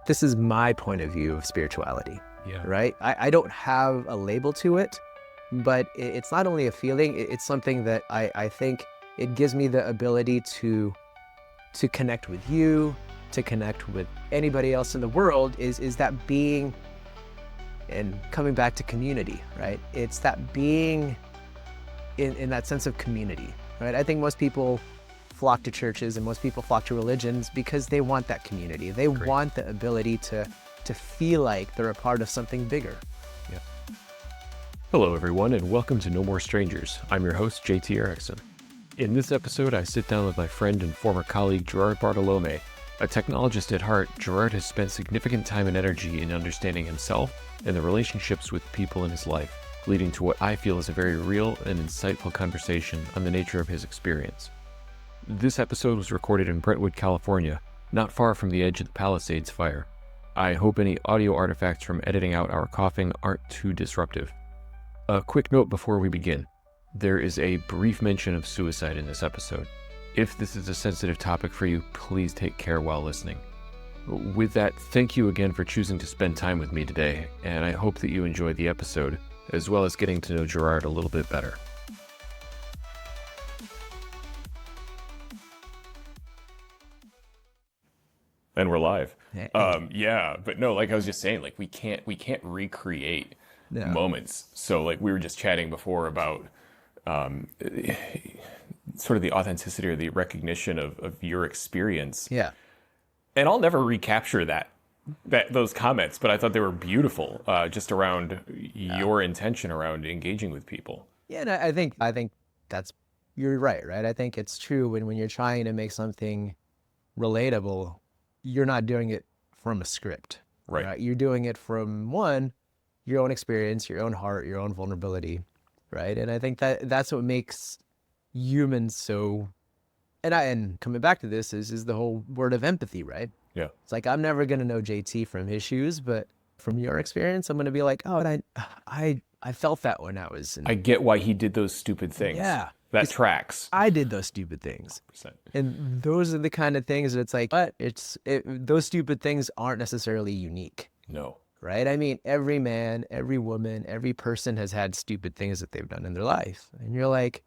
This is my point of view of spirituality, Yeah. right? I don't have a label to it, but it's not only a feeling, it's something that I think it gives me the ability to connect with you, to connect with anybody else in the world, is that being, and coming back to community, right? It's that being in that sense of community, right? I think most people flock to churches and most people flock to religions because they want that community. They want the ability to feel like they're a part of something bigger. Yeah. Hello, everyone, and welcome to No More Strangers. I'm your host, JT Erickson. In this episode, I sit down with my friend and former colleague, Gerard Bartolome. A technologist at heart, Gerard has spent significant time and energy in understanding himself and the relationships with people in his life, leading to what I feel is a very real and insightful conversation on the nature of his experience. This episode was recorded in Brentwood, California, not far from the edge of the Palisades fire. I hope any audio artifacts from editing out our coughing aren't too disruptive. A quick note before we begin. There is a brief mention of suicide in this episode. If this is a sensitive topic for you, please take care while listening. With that, thank you again for choosing to spend time with me today, and I hope that you enjoy the episode, as well as getting to know Gerard a little bit better. And we're live. Yeah, but no, like I was just saying, like we can't recreate moments. So like we were just chatting before about sort of the authenticity or the recognition of your experience. Yeah. And I'll never recapture those comments, but I thought they were beautiful, just around your intention around engaging with people. Yeah, and I think that's, you're right? I think it's true when you're trying to make something relatable, you're not doing it from a script, right? You're doing it from your own experience, your own heart, your own vulnerability, right? And I think that's what makes humans so, and coming back to this is the whole word of empathy, right? Yeah. It's like, I'm never going to know JT from his shoes, but from your experience, I'm going to be like, oh, and I felt that when I was I get why he did those stupid things. Yeah. That tracks. I did those stupid things. 100%. And those are the kind of things that it's like, but those stupid things aren't necessarily unique. No. Right? I mean, every man, every woman, every person has had stupid things that they've done in their life. And you're like,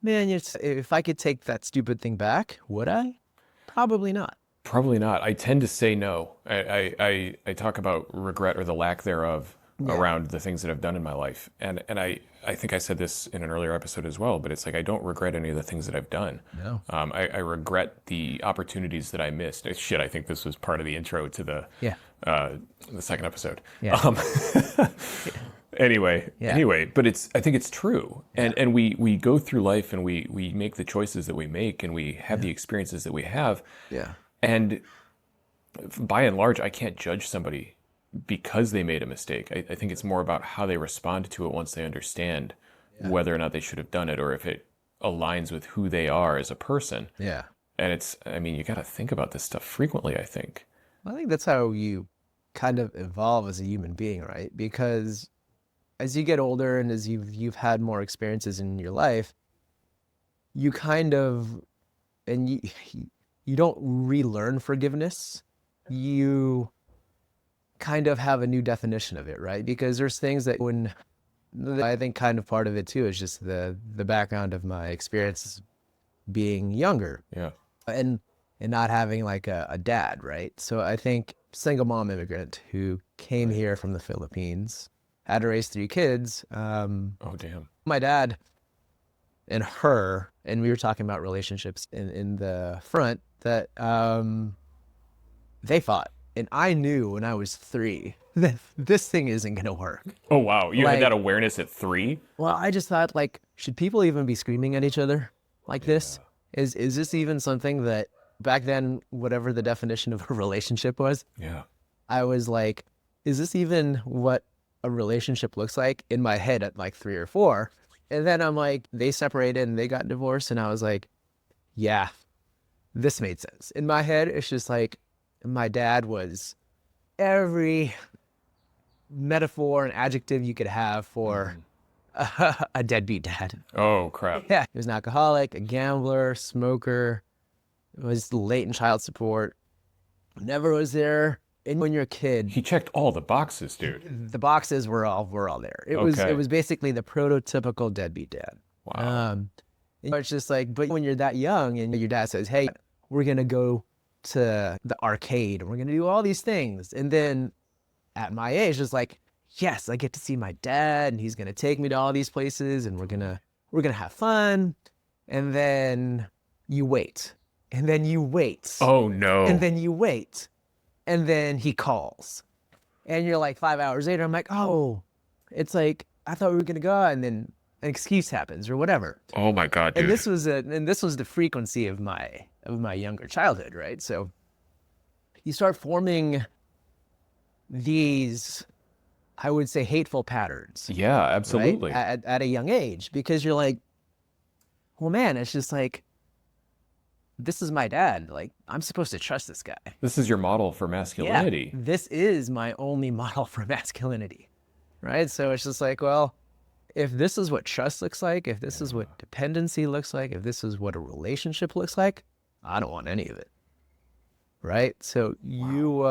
man, if I could take that stupid thing back, would I? Probably not. Probably not. I tend to say no. I talk about regret or the lack thereof around the things that I've done in my life. And I think I said this in an earlier episode as well, but it's like I don't regret any of the things that I've done. No. I regret the opportunities that I missed. Shit, I think this was part of the intro to the second episode. Yeah. Anyway, but I think it's true. And we go through life and we make the choices that we make and we have the experiences that we have. Yeah. And by and large, I can't judge somebody because they made a mistake. I think it's more about how they respond to it once they understand whether or not they should have done it or if it aligns with who they are as a person. Yeah. And you got to think about this stuff frequently, I think. I think that's how you kind of evolve as a human being, right? Because as you get older and as you've had more experiences in your life, you kind of, and you don't relearn forgiveness. You kind of have a new definition of it, right? Because there's things that I think kind of part of it too is just the background of my experiences being younger. Yeah. And not having like a dad, right? So I think single mom immigrant who came here from the Philippines, had to raise 3 kids. Oh, damn. My dad and her, and we were talking about relationships in the front, that they fought. And I knew when I was 3 that this thing isn't going to work. Oh, wow. You had that awareness at 3? Well, I just thought, like, should people even be screaming at each other like this? Is this even something that back then, whatever the definition of a relationship was? Yeah. I was like, is this even what a relationship looks like in my head at like 3 or 4? And then I'm like, they separated and they got divorced. And I was like, yeah, this made sense. In my head, it's just like, my dad was every metaphor and adjective you could have for a deadbeat dad. Oh, crap. Yeah. He was an alcoholic, a gambler, smoker, was late in child support, never was there And when you're a kid, He checked all the boxes, dude. the boxes were all there. It Okay. was basically the prototypical deadbeat dad. Wow. And it's just like, but when you're that young and your dad says, "Hey, we're gonna go to the arcade and we're gonna do all these things," and then at my age, it's like, yes, I get to see my dad and he's gonna take me to all these places and we're gonna have fun, and then you wait, and then you wait, Oh no. and then you wait, and then he calls, and you're like 5 hours later, I'm like, oh, it's like I thought we were gonna go out, and then an excuse happens or whatever. Oh my God, dude. And this was the frequency of my younger childhood, right? So you start forming these, I would say, hateful patterns. Yeah, absolutely. Right? At a young age, because you're like, well, man, it's just like, this is my dad. Like, I'm supposed to trust this guy. This is your model for masculinity. Yeah, this is my only model for masculinity, right? So it's just like, well, if this is what trust looks like, if this is what dependency looks like, if this is what a relationship looks like, I don't want any of it, right? So you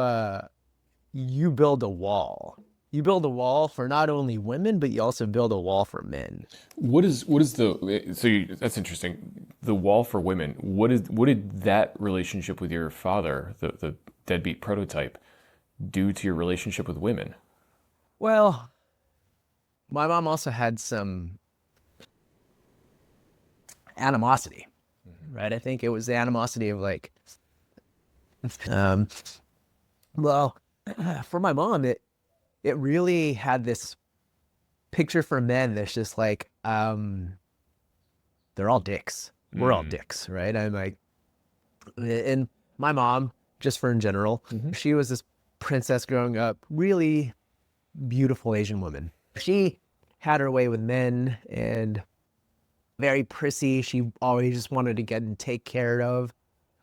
build a wall. You build a wall for not only women, but you also build a wall for men. What is that's interesting. The wall for women. What did that relationship with your father, the deadbeat prototype, do to your relationship with women? Well, my mom also had some animosity, right? I think it was the animosity of like, well, for my mom, it really had this picture for men that's just like, they're all dicks. We're all dicks, right? I'm like, and my mom, just for in general, she was this princess growing up, really beautiful Asian woman. She had her way with men and very prissy. She always just wanted to get and take care of.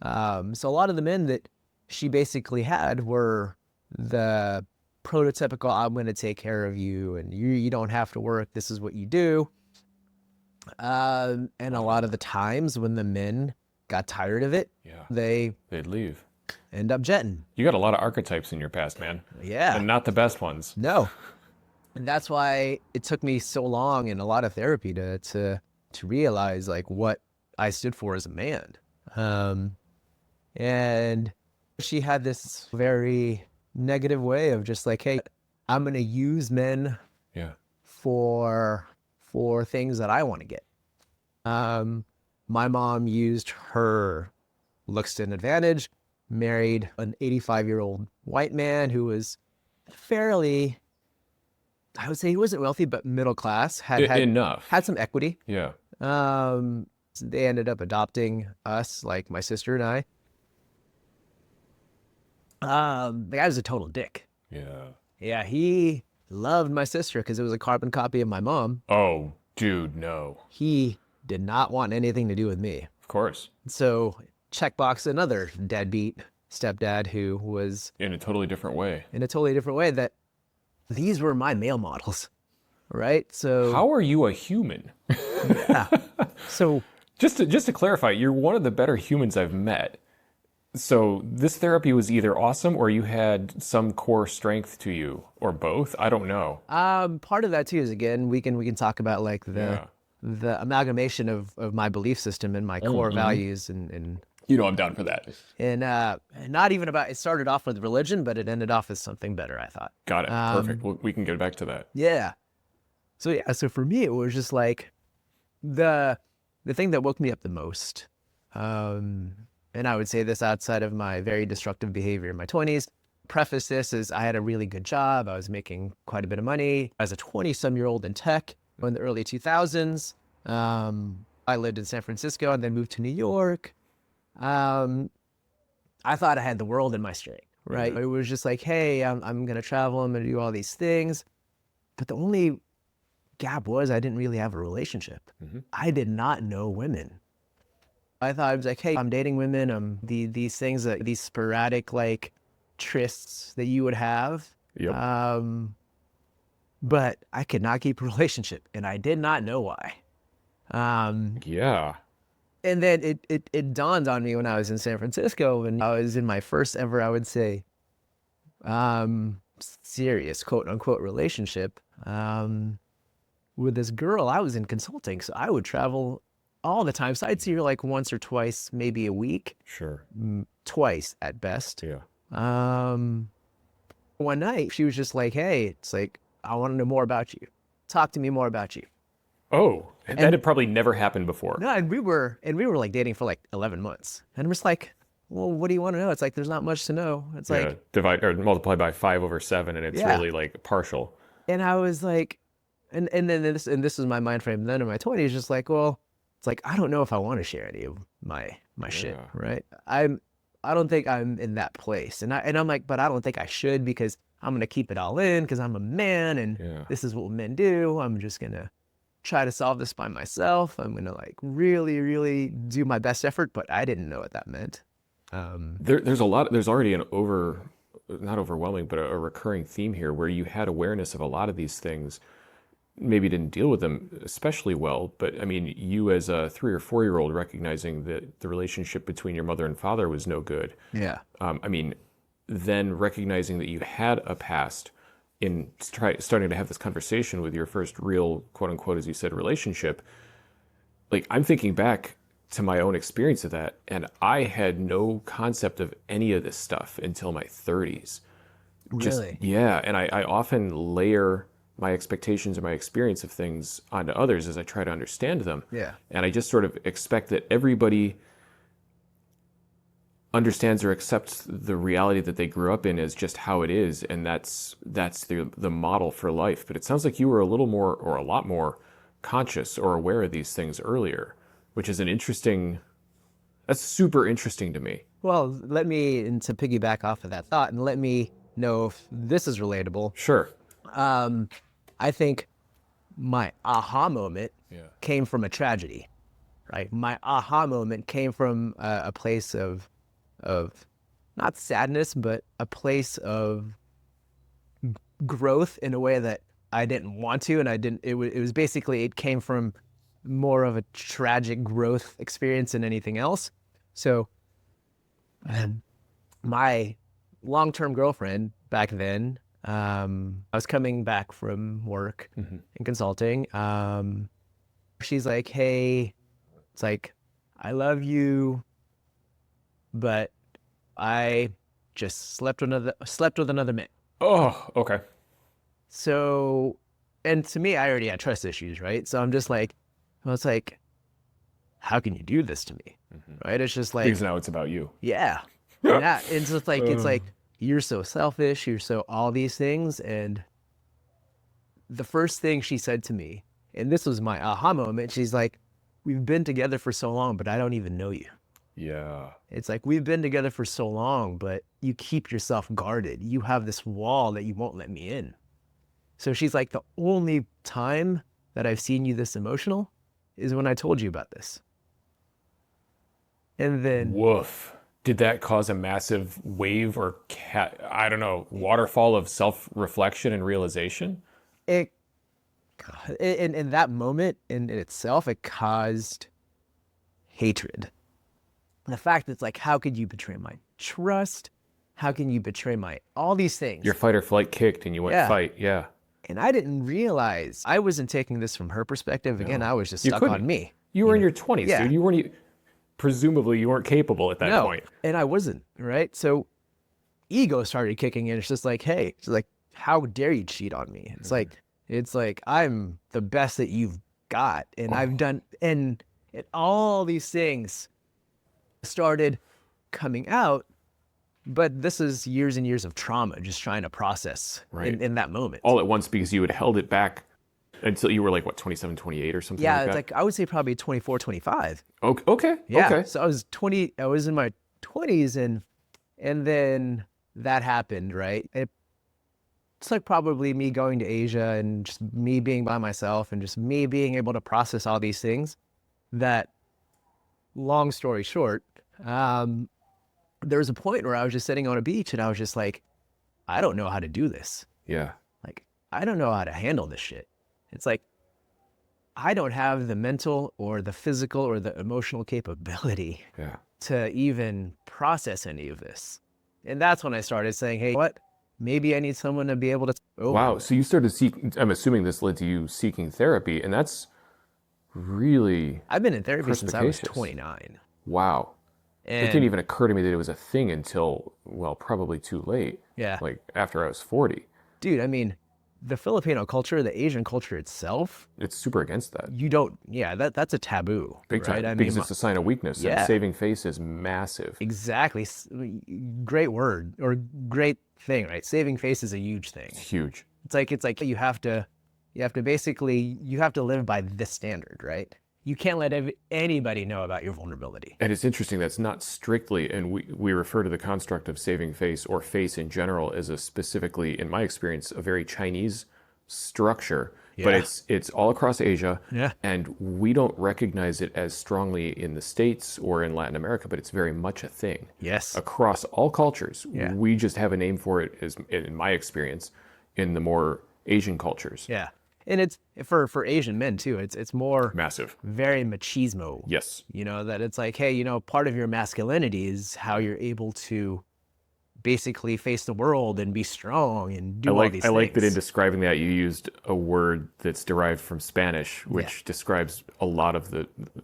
So a lot of the men that she basically had were the prototypical, I'm going to take care of you and you don't have to work. This is what you do. And a lot of the times when the men got tired of it, they'd leave. End up jetting. You got a lot of archetypes in your past, man. Yeah. And not the best ones. No. And that's why it took me so long and a lot of therapy to realize like what I stood for as a man. And she had this very negative way of just like, hey, I'm going to use men for things that I want to get. My mom used her looks to an advantage, married an 85-year-old white man who was fairly, I would say he wasn't wealthy, but middle class, had enough, had some equity. Yeah. So they ended up adopting us, like my sister and I. The guy was a total dick. Yeah, he loved my sister because it was a carbon copy of my mom. Oh, dude, no. He did not want anything to do with me. Of course. So checkbox another deadbeat stepdad who was in a totally different way. That these were my male models, right? So how are you a human? Yeah. So just to clarify, you're one of the better humans I've met. So this therapy was either awesome or you had some core strength to you, or both. I don't know. Part of that too is, again, we can talk about like the amalgamation of my belief system and my core values and you know, I'm down for that. And not even about, it started off with religion, but it ended off as something better, I thought. Got it. Perfect. Well, we can get back to that. Yeah. So for me, it was just like the thing that woke me up the most. And I would say this outside of my very destructive behavior in my 20s. Preface this is I had a really good job. I was making quite a bit of money. As a 20-some-year-old in tech in the early 2000s. I lived in San Francisco and then moved to New York. I thought I had the world in my strength, right? It was just like, hey, I'm going to travel. I'm going to do all these things. But the only gap was I didn't really have a relationship. I did not know women. I thought I was like, hey, I'm dating women. These things, these sporadic like trysts that you would have. Yep. But I could not keep a relationship, and I did not know why. Yeah. And then it dawned on me when I was in San Francisco and I was in my first ever, I would say, serious quote unquote relationship with this girl. I was in consulting, so I would travel all the time. So I'd see her like once or twice, maybe a week, Sure. twice at best. Yeah. One night she was just like, "Hey, it's like, I want to know more about you. Talk to me more about you." Oh, that And had probably never happened before. no, and we were like dating for like 11 months. And I'm just like, "Well, what do you want to know?" It's like, there's not much to know. It's Yeah, like, divide or multiply by 5/7, and it's yeah. really like partial. And I was like, and then this is my mind frame then in my 20s, just like, well, it's like, I don't know if I want to share any of my shit, Yeah. right? I don't think I'm in that place. And I'm like, but I don't think I should, because I'm gonna keep it all in because I'm a man and Yeah. this is what men do. I'm just gonna try to solve this by myself. I'm gonna like really, really do my best effort, but I didn't know what that meant. There's a lot. There's already not overwhelming, but a recurring theme here where you had awareness of a lot of these things. Maybe didn't deal with them especially well, but I mean, you as a 3 or 4 year old recognizing that the relationship between your mother and father was no good. Yeah. I mean, then recognizing that you had a past in starting to have this conversation with your first real, quote unquote, as you said, relationship. Like, I'm thinking back to my own experience of that, and I had no concept of any of this stuff until my 30s. Just, Really? yeah. And I often layer my expectations or my experience of things onto others as I try to understand them. Yeah. And I just sort of expect that everybody understands or accepts the reality that they grew up in as just how it is, and that's the model for life. But it sounds like you were a little more, or a lot more, conscious or aware of these things earlier, which is that's super interesting to me. Well, and to piggyback off of that thought, and let me know if this is relatable. Sure. I think my aha moment Yeah. came from a tragedy, right? My aha moment came from a place of not sadness, but a place of growth in a way that I didn't want to, and I didn't. It was basically, it came from more of a tragic growth experience than anything else. So, my long-term girlfriend back then, I was coming back from work in consulting. She's like, "Hey, it's like, I love you, but I just slept with another man." Oh, okay. So, and to me, I already had trust issues, right? So I'm just like, well, it's like, how can you do this to me, right? It's just like, Because now it's about you. yeah, and it's just like, it's like, you're so selfish, you're so all these things. And the first thing she said to me, and this was my aha moment, she's like, "We've been together for so long, but I don't even know you." Yeah. It's like, we've been together for so long, but you keep yourself guarded. You have this wall that you won't let me in. So she's like, the only time that I've seen you this emotional is when I told you about this. And then, Woof. Did that cause a massive wave or I don't know, waterfall of self-reflection and realization? it, in that moment in itself, it caused hatred. The fact that it's like, how could you betray my trust? How can you betray all these things? Your fight or flight kicked and you went Yeah. fight. Yeah. And I didn't realize, I wasn't taking this from her perspective. Again, I was just You stuck couldn't. on me. You were in your 20s, Yeah. dude. Presumably you weren't capable at that point. And I wasn't, right? So ego started kicking in. It's just like, hey, it's like, how dare you cheat on me? It's like, I'm the best that you've got. And I've done, and all these things started coming out. But this is years and years of trauma, just trying to process in that moment. All at once, because you had held it back until you were like, what, 27, 28 or something like that? Yeah, it's like, I would say probably 24, 25. Okay. Yeah. Okay. So I was in my 20s, and then that happened, right? It's like probably me going to Asia and just me being by myself and just me being able to process all these things. That, long story short, there was a point where I was just sitting on a beach and I was just like, I don't know how to do this. Yeah. Like, I don't know how to handle this shit. It's like, I don't have the mental or the physical or the emotional capability to even process any of this. And that's when I started saying, hey, what? maybe I need someone to be able to Wow. over. So you started seeking, I'm assuming this led to you seeking therapy, and that's really I've been in therapy since I was perspicacious. 29. Wow. It didn't And even occur to me that it was a thing until, well, probably too late, yeah, like after I was 40. dude, I mean, the Filipino culture, the Asian culture itself, It's super against that. you don't, yeah, that's a taboo, Big right? time. I Because mean, it's a sign of weakness, and yeah, saving face is massive. exactly. Great word or great thing, right? Saving face is a huge thing. It's huge. It's like you have to basically, you have to live by this standard, right? You can't let anybody know about your vulnerability. And it's interesting that's not strictly, and we refer to the construct of saving face or face in general as a specifically, in my experience, a very Chinese structure. But Yeah. it's all across Asia, Yeah. and we don't recognize it as strongly in the States or in Latin America, but it's very much a thing. Yes. Across all cultures. Yeah. We just have a name for it, as in my experience, in the more Asian cultures. Yeah. And it's for Asian men too. It's more Massive. very machismo. Yes. You know, that it's like, hey, part of your masculinity is how you're able to basically face the world and be strong and do all these I things. like that in describing that you used a word that's derived from Spanish, which describes a lot of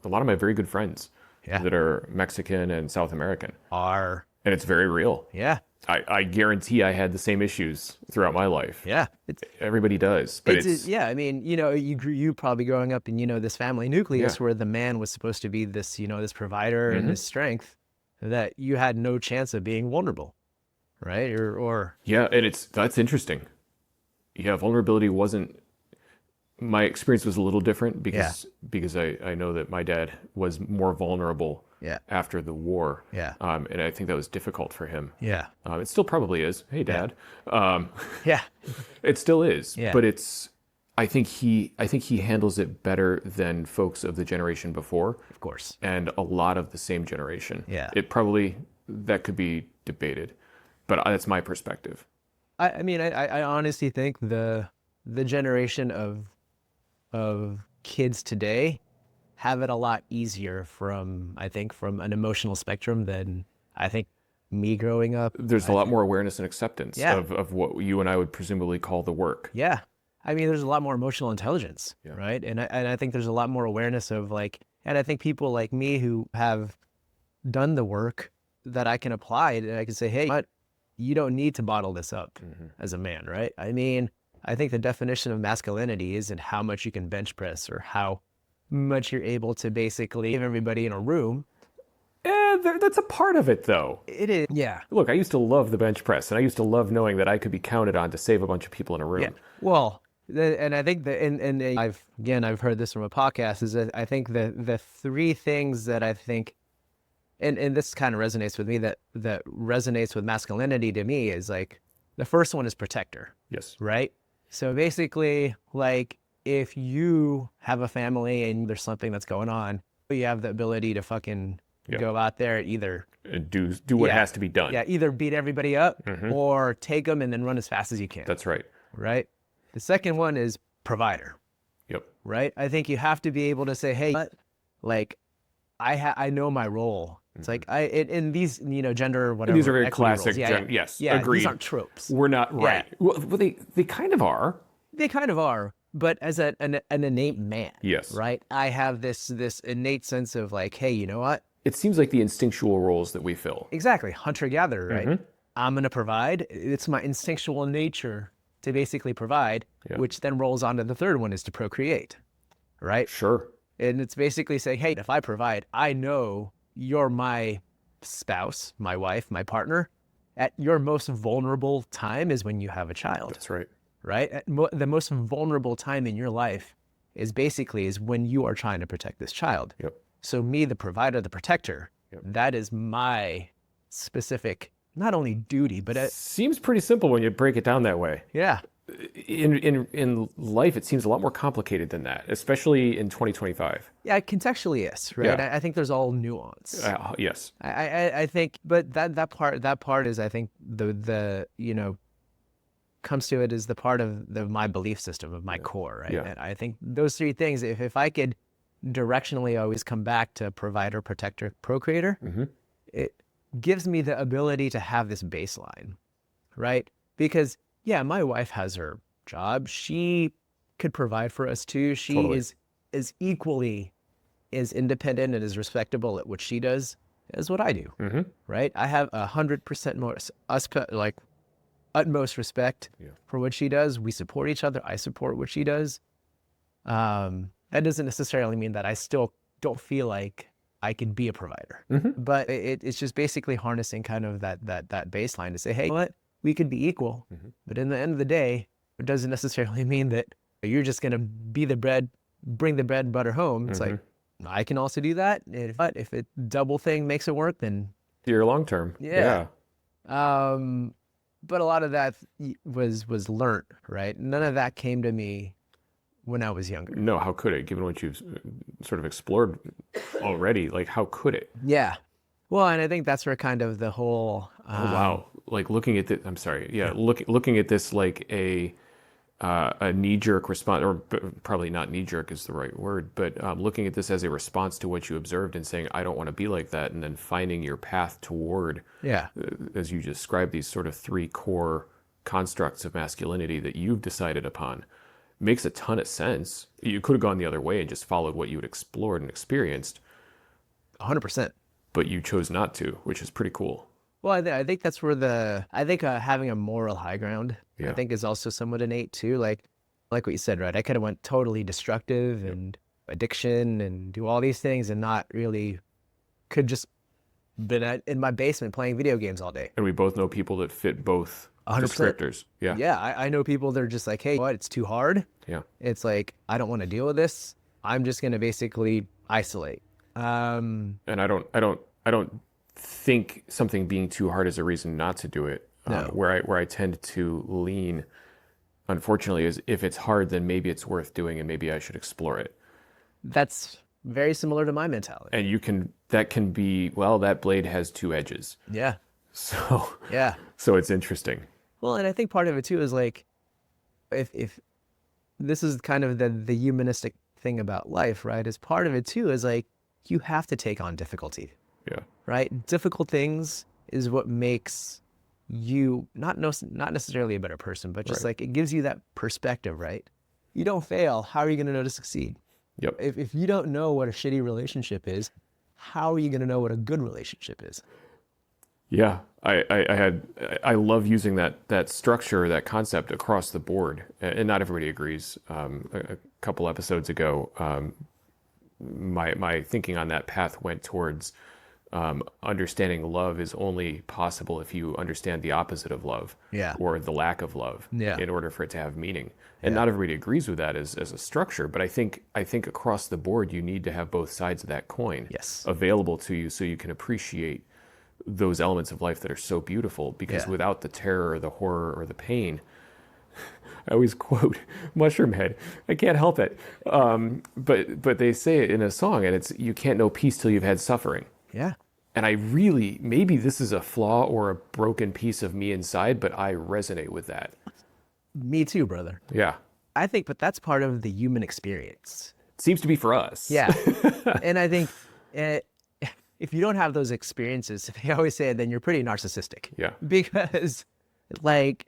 my very good friends Yeah. that are Mexican and South American. Are, And it's very real. yeah. I guarantee I had the same issues throughout my life. Yeah. Everybody does, but it's Yeah, I mean, you probably growing up in, this family nucleus Yeah. where the man was supposed to be this, this provider and this strength, that you had no chance of being vulnerable, right? Or yeah, and that's interesting. Yeah, vulnerability wasn't. My experience was a little different because I know that my dad was more vulnerable Yeah. after the war. Yeah. And I think that was difficult for him. Yeah. It still probably is. Hey, Dad. Yeah. It still is. Yeah. But I think he handles it better than folks of the generation before, Of course. and a lot of the same generation. Yeah. That could be debated, but that's my perspective. I mean, I honestly think the generation of kids today have it a lot easier from an emotional spectrum than I think me growing up. There's a lot more awareness and acceptance Yeah. of what you and I would presumably call the work. Yeah. I mean, there's a lot more emotional intelligence, right? And I think there's a lot more awareness of and I think people like me who have done the work that I can apply and I can say, hey, what? You don't need to bottle this up as a man, right? I mean, I think the definition of masculinity isn't how much you can bench press or how much you're able to basically give everybody in a room. That's a part of it, though. It is. Yeah. Look, I used to love the bench press, and I used to love knowing that I could be counted on to save a bunch of people in a room. Yeah. Well, and I think that, and I've heard this from a podcast, is that I think the three things that I think, and this kind of resonates with me, that resonates with masculinity to me is like, the first one is protector. Yes. Right? So basically, like, if you have a family and there's something that's going on, you have the ability to fucking go out there and either Do what has to be done. Yeah, either beat everybody up or take them and then run as fast as you can. That's right. Right? The second one is provider. Yep. Right? I think you have to be able to say, hey, like, I know my role. It's like in these, gender, whatever. And these are very equity classic. roles. Yes. Yeah, Agreed. these aren't tropes. We're not right. Well, they kind of are. They kind of are, but as an innate man. Yes. Right? I have this innate sense of like, hey, you know what? It seems like the instinctual roles that we fill. Exactly. Hunter-gatherer, right? I'm going to provide. It's my instinctual nature to basically provide, which then rolls on to the third one is to procreate, right? Sure. And it's basically saying, hey, if I provide, I know you're my spouse, my wife, my partner. At your most vulnerable time is when you have a child. That's right. Right? The most vulnerable time in your life is when you are trying to protect this child. Yep. So me, the provider, the protector, that is my specific, not only duty, but seems pretty simple when you break it down that way. Yeah. In life, it seems a lot more complicated than that, especially in 2025. Yeah, it contextually is, right? Yeah. I think there's all nuance. Yes. I think, but that part is, I think the comes to it is the part of my belief system, of my core, right? Yeah. And I think those three things, if I could directionally always come back to provider, protector, procreator, it gives me the ability to have this baseline, right? Because yeah, my wife has her job. She could provide for us too. She Totally. is equally as independent and as respectable at what she does as what I do. Mm-hmm. Right? I have 100% more like utmost respect for what she does. We support each other. I support what she does. That doesn't necessarily mean that I still don't feel like I can be a provider, but it's just basically harnessing kind of that baseline to say, hey, you know what? We could be equal, but in the end of the day, it doesn't necessarily mean that you're just going to be the bread, bring the bread and butter home. It's like, I can also do that. If it double thing makes it work, then Your long term. yeah. But a lot of that was learned, right? None of that came to me when I was younger. No, how could it? Given what you've sort of explored already, like how could it? Yeah. Well, and I think that's where kind of the whole Oh wow! Like looking at I'm sorry. Yeah, looking at this like a knee-jerk response, or probably not knee-jerk is the right word, but looking at this as a response to what you observed and saying, I don't want to be like that, and then finding your path toward, as you described, these sort of three core constructs of masculinity that you've decided upon, makes a ton of sense. You could have gone the other way and just followed what you had explored and experienced. 100%. But you chose not to, which is pretty cool. Well, I think that's where having a moral high ground, I think, is also somewhat innate too. Like what you said, right? I could have went totally destructive and addiction and do all these things and not really could just been in my basement playing video games all day. And we both know people that fit both 100%. descriptors. Yeah. Yeah. I know people that are just like, hey, what? It's too hard. Yeah. It's like, I don't want to deal with this. I'm just going to basically isolate. And I don't think something being too hard is a reason not to do it. No. Where I tend to lean, unfortunately, is if it's hard, then maybe it's worth doing and maybe I should explore it. That's very similar to my mentality. And that can be, well, that blade has two edges. Yeah. So yeah. So it's interesting. Well, and I think part of it too is like, if this is kind of the humanistic thing about life, right? Is part of it too is like, you have to take on difficulty. Yeah. Right? Difficult things is what makes you not necessarily a better person, but just like it gives you that perspective, right? You don't fail. How are you going to know to succeed? Yep. If you don't know what a shitty relationship is, how are you going to know what a good relationship is? Yeah. I love using that structure, that concept across the board, and not everybody agrees. A couple episodes ago, my thinking on that path went towards understanding love is only possible if you understand the opposite of love, or the lack of love, in order for it to have meaning. And not everybody agrees with that as a structure, but I think across the board you need to have both sides of that coin available to you so you can appreciate those elements of life that are so beautiful. Because without the terror or the horror or the pain, I always quote Mushroom Head. I can't help it. But they say it in a song, and it's, you can't know peace till you've had suffering. Yeah. And I really, maybe this is a flaw or a broken piece of me inside, but I resonate with that. Me too, brother. Yeah. I think, but that's part of the human experience. It seems to be for us. Yeah. And I think if you don't have those experiences, I always say, then you're pretty narcissistic. Yeah. Because like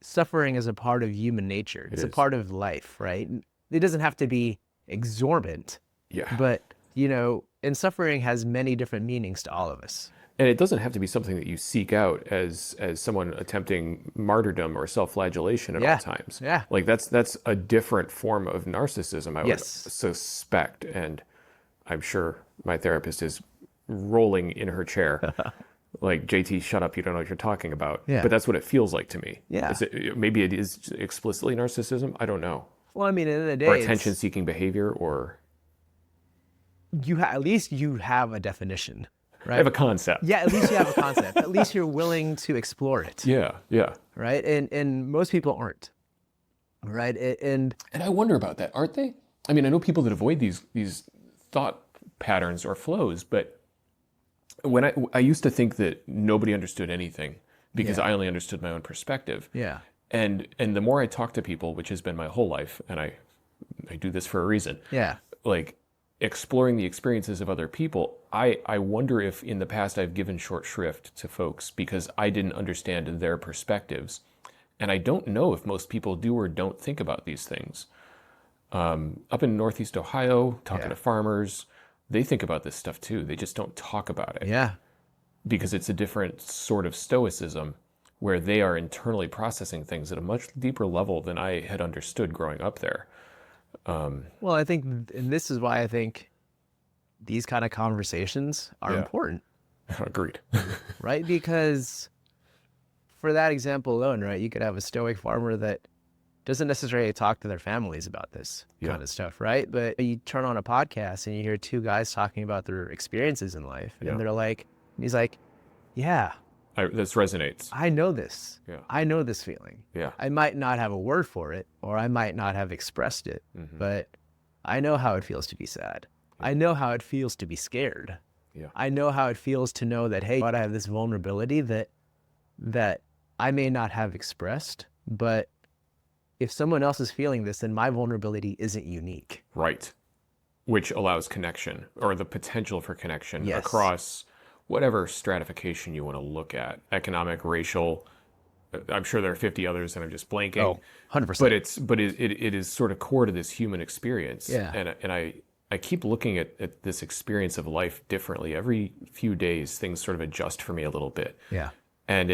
suffering is a part of human nature. It's a part of life, right? It doesn't have to be exorbitant. Yeah. But, you know, and suffering has many different meanings to all of us. And it doesn't have to be something that you seek out as someone attempting martyrdom or self-flagellation at all times. Yeah. Like that's a different form of narcissism, I would suspect. And I'm sure my therapist is rolling in her chair. Like, JT, shut up, you don't know what you're talking about. Yeah. But that's what it feels like to me. Yeah. Maybe it is explicitly narcissism. I don't know. Well, I mean, at the end of the day, or attention-seeking behavior, or... at least you have a definition, right? I have a concept. Yeah, at least you have a concept. At least you're willing to explore it. Yeah, yeah. Right? And most people aren't. Right? And I wonder about that, aren't they? I mean, I know people that avoid these thought patterns or flows, but when I used to think that nobody understood anything because I only understood my own perspective. Yeah. And the more I talk to people, which has been my whole life, and I do this for a reason. Yeah. Like, exploring the experiences of other people, I wonder if in the past I've given short shrift to folks because I didn't understand their perspectives. And I don't know if most people do or don't think about these things. Up in Northeast Ohio, talking to farmers, they think about this stuff too. They just don't talk about it. Yeah. Because it's a different sort of stoicism where they are internally processing things at a much deeper level than I had understood growing up there. Well, I think, and this is why I think these kind of conversations are important. Agreed. Right? Because for that example alone, right, you could have a stoic farmer that doesn't necessarily talk to their families about this kind of stuff, right? But you turn on a podcast and you hear two guys talking about their experiences in life, and they're like, he's like, yeah, this resonates. I know this. Yeah. I know this feeling. Yeah. I might not have a word for it, or I might not have expressed it, but I know how it feels to be sad. I know how it feels to be scared. Yeah. I know how it feels to know that, hey, I have this vulnerability that I may not have expressed, but if someone else is feeling this, then my vulnerability isn't unique. Right. Which allows connection, or the potential for connection across whatever stratification you want to look at. Economic, racial, I'm sure there are 50 others and I'm just blanking. Oh, 100%. But it is sort of core to this human experience. Yeah. And I keep looking at this experience of life differently. Every few days, things sort of adjust for me a little bit. Yeah. And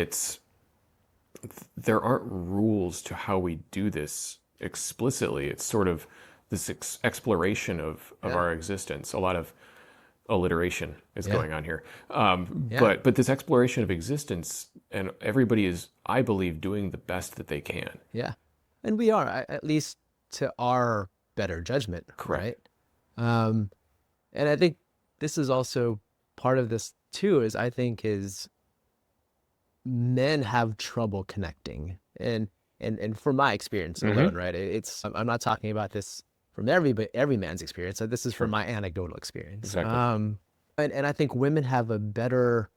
there aren't rules to how we do this explicitly. It's sort of this exploration of our existence. A lot of alliteration is going on here. But this exploration of existence, and everybody is, I believe, doing the best that they can. Yeah. And we are, at least to our better judgment. Correct. Right? And I think this is also part of this too, is men have trouble connecting. And from my experience alone, right? I'm not talking about this from every man's experience. So this is from my anecdotal experience. Exactly. And I think women have a better,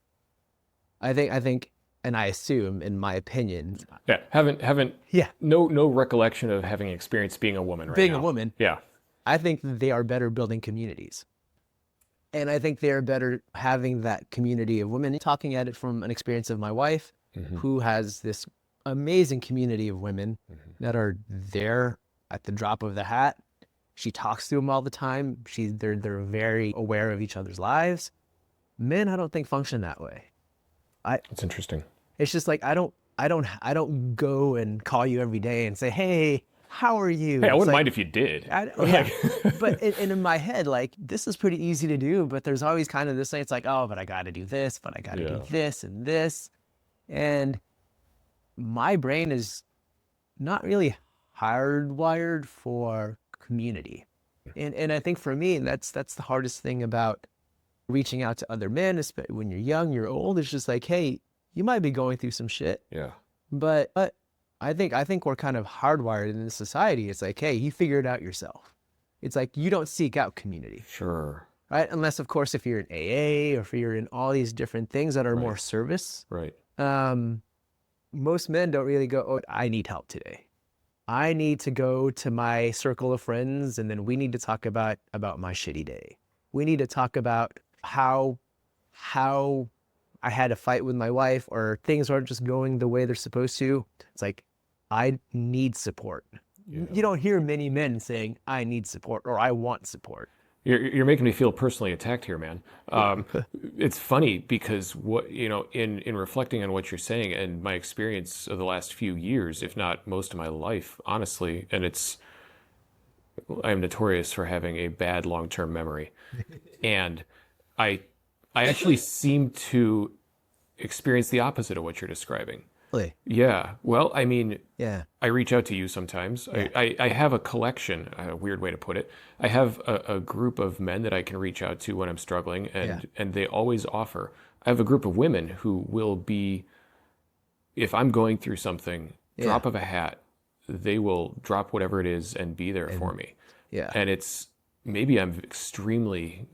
I think, and I assume, in my opinion. Yeah. Haven't. No recollection of having experienced being a woman right now. Being a woman. Yeah. I think they are better building communities. And I think they're better having that community of women. Talking at it from an experience of my wife, who has this amazing community of women that are there at the drop of the hat. She talks to them all the time. They're very aware of each other's lives. Men, I don't think function that way. That's interesting. It's just like I don't go and call you every day and say, hey, how are you? Hey, I wouldn't like, mind if you did. But in my head, like, this is pretty easy to do, but there's always kind of this thing. It's like, oh, but I got to do this, but I got to do this and this. And my brain is not really hardwired for community. And I think for me, that's the hardest thing about reaching out to other men, especially when you're young, you're old. It's just like, hey, you might be going through some shit. Yeah. But I think we're kind of hardwired in this society. It's like, hey, you figure it out yourself. It's like you don't seek out community. Sure. Right? Unless, of course, if you're in AA or if you're in all these different things that are more service. Right. Most men don't really go, oh, I need help today. I need to go to my circle of friends, and then we need to talk about my shitty day. We need to talk about how I had a fight with my wife, or things aren't just going the way they're supposed to. It's like, I need support. Yeah. You don't hear many men saying, I need support or I want support. You're making me feel personally attacked here, man. It's funny because in reflecting on what you're saying and my experience of the last few years, if not most of my life, honestly, and I am notorious for having a bad long-term memory, and I actually seem to experience the opposite of what you're describing. Really? Yeah. Well, I mean, yeah. I reach out to you sometimes. Yeah. I have a collection, a weird way to put it. I have a group of men that I can reach out to when I'm struggling, and they always offer. I have a group of women who will be, if I'm going through something, drop of a hat, they will drop whatever it is and be there for me. Yeah. And maybe I'm extremely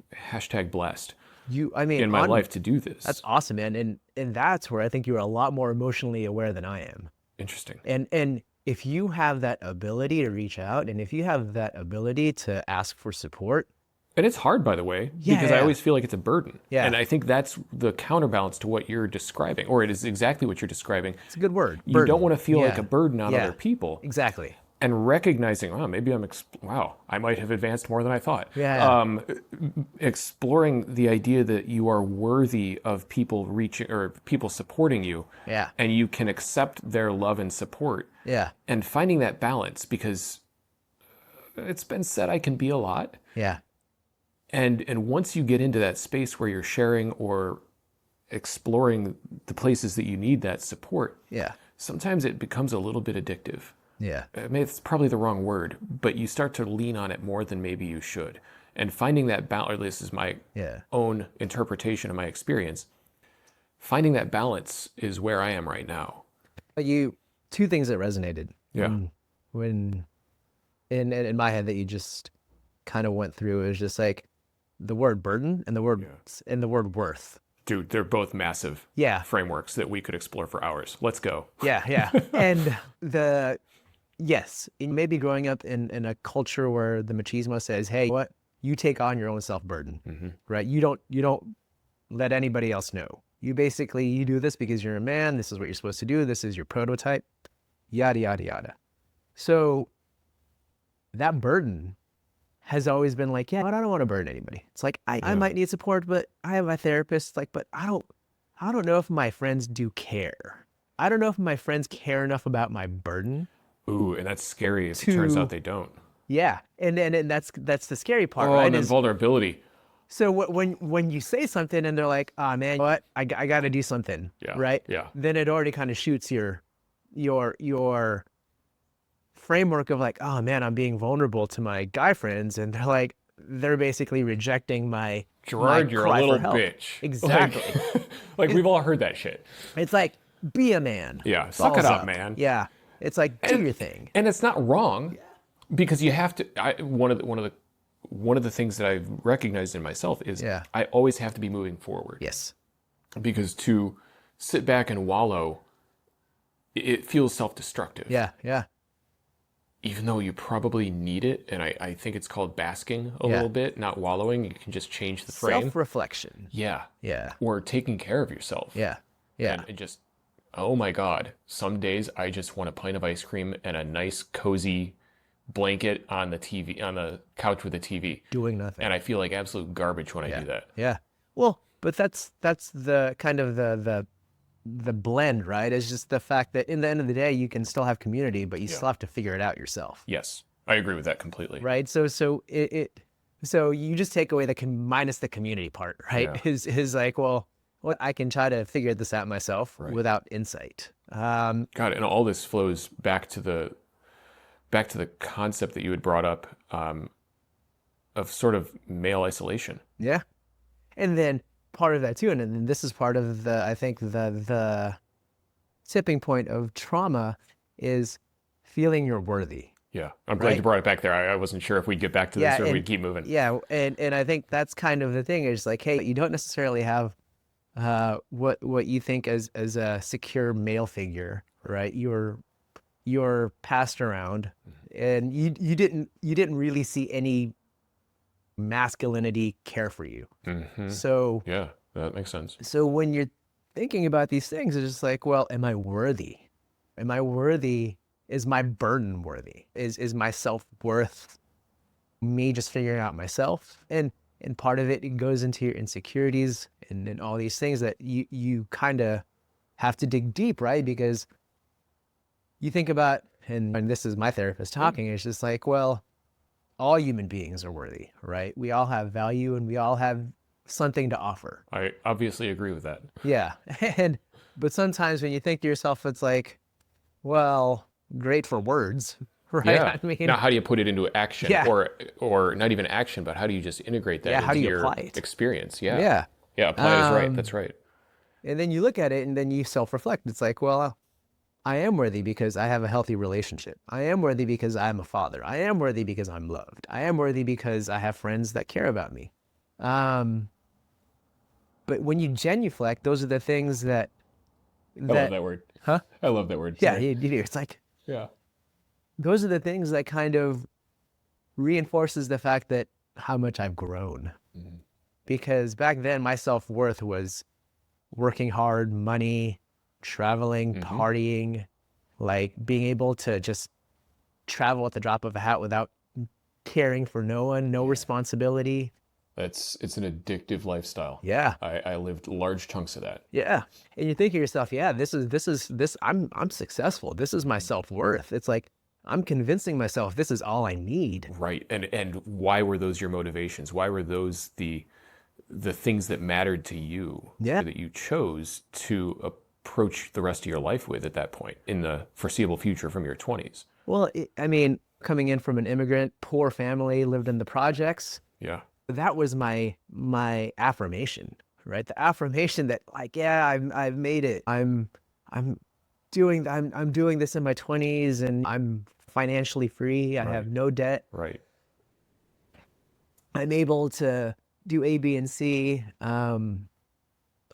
#blessed. In my life to do this. That's awesome, man. And that's where I think you're a lot more emotionally aware than I am. Interesting. And if you have that ability to reach out, and if you have that ability to ask for support, And it's hard, by the way, Yeah, because I yeah. always feel like it's a burden. Yeah. And I think that's the counterbalance to what you're describing, or it is exactly what you're describing. It's a good word. You don't Burden. want to feel like Yeah. a burden on Yeah. other people. Exactly. And recognizing, oh, maybe wow, I might have advanced more than I thought. Yeah. Exploring the idea that you are worthy of people reaching or people supporting you, Yeah. and you can accept their love and support, Yeah. and finding that balance, because it's been said I can be a lot, Yeah. and once you get into that space where you're sharing or exploring the places that you need that support, Yeah. sometimes it becomes a little bit addictive. Yeah. I mean, it's probably the wrong word, but you start to lean on it more than maybe you should. And finding that balance, this is my own interpretation of my experience, finding that balance is where I am right now. Two things that resonated. Yeah. When in my head that you just kind of went through, it was just like the word burden and the word worth. Dude, they're both massive frameworks that we could explore for hours. Let's go. Yeah. And yes, maybe growing up in a culture where the machismo says, hey, what? You take on your own self-burden, right? You don't let anybody else know. You do this because you're a man. This is what you're supposed to do. This is your prototype, yada, yada, yada. So that burden has always been like, yeah, but I don't want to burden anybody. It's like, I might need support, but I have my therapist. Like, but I don't know if my friends do care. I don't know if my friends care enough about my burden. Ooh, and that's scary if it turns out they don't. Yeah, and that's the scary part, Oh, right? and then vulnerability. So when you say something and they're like, "Ah, man, you know what? I got to do something," right? Yeah. Then it already kind of shoots your framework of like, "Oh man, I'm being vulnerable to my guy friends," and they're basically rejecting my Gerard, my you're a cry for little help. bitch. Exactly. Like we've all heard that shit. It's like, be a man. Yeah, suck it Balls up, man. Yeah, it's like, do your thing. And it's not wrong, because you have to. One of the things that I've recognized in myself is I always have to be moving forward. Yes. Because to sit back and wallow, it feels self-destructive. Yeah. Even though you probably need it, and I think it's called basking a little bit, not wallowing. You can just change the frame. Self-reflection. Yeah. Yeah. Or taking care of yourself. Yeah. And just, oh my God, some days I just want a pint of ice cream and a nice cozy blanket on the TV, on the couch with the TV. Doing nothing. And I feel like absolute garbage when I do that. Yeah. Well, but that's the kind of the blend, right? It's just the fact that in the end of the day, you can still have community, but you still have to figure it out yourself. Yes, I agree with that completely. Right. So you just take away minus the community part, right? Yeah. Is like, well, I can try to figure this out myself without insight. God, and all this flows back to the concept that you had brought up of sort of male isolation. Yeah. And then part of that too, and then this is part of I think the tipping point of trauma is feeling you're worthy. Yeah, I'm glad you brought it back there. I wasn't sure if we'd get back to this or we'd keep moving. Yeah, and I think that's kind of the thing is like, hey, you don't necessarily have what you think as a secure male figure, right? You're passed around, and you didn't really see any masculinity care for you. Mm-hmm. So yeah, that makes sense. So when you're thinking about these things, it's just like, well, am I worthy? Am I worthy? Is my burden worthy? Is my self-worth me just figuring out myself? And part of it goes into your insecurities and all these things that you kind of have to dig deep, right? Because you think about, and this is my therapist talking, it's just like, well, all human beings are worthy, right? We all have value and we all have something to offer. I obviously agree with that. Yeah. But sometimes when you think to yourself, it's like, well, great for words, right? Yeah. I mean, now, how do you put it into action, or not even action, but how do you just integrate that into your experience? Yeah. Apply is right. That's right. And then you look at it and then you self-reflect. It's like, well, I am worthy because I have a healthy relationship. I am worthy because I'm a father. I am worthy because I'm loved. I am worthy because I have friends that care about me. But when you genuflect, those are the things that I love that word. Huh? I love that word. Yeah, you do. It's like, those are the things that kind of reinforces the fact that how much I've grown. Mhm. Because back then my self-worth was working hard, money, traveling, Mhm. partying, like being able to just travel at the drop of a hat without caring for no one, no Yeah. responsibility. It's an addictive lifestyle. Yeah. I lived large chunks of that. Yeah. And you think of yourself, yeah, I'm successful. This is my self-worth. It's like I'm convincing myself this is all I need. Right. And why were those your motivations? Why were those the things that mattered to you Yeah. that you chose to approach the rest of your life with at that point in the foreseeable future from your 20s? Well, I mean, coming in from an immigrant, poor family, lived in the projects, Yeah. that was my affirmation, right? The affirmation that like, yeah, I've made it. I'm I'm doing this in my 20s and I'm financially free. I Right. have no debt. Right. I'm able to do A, B, and C.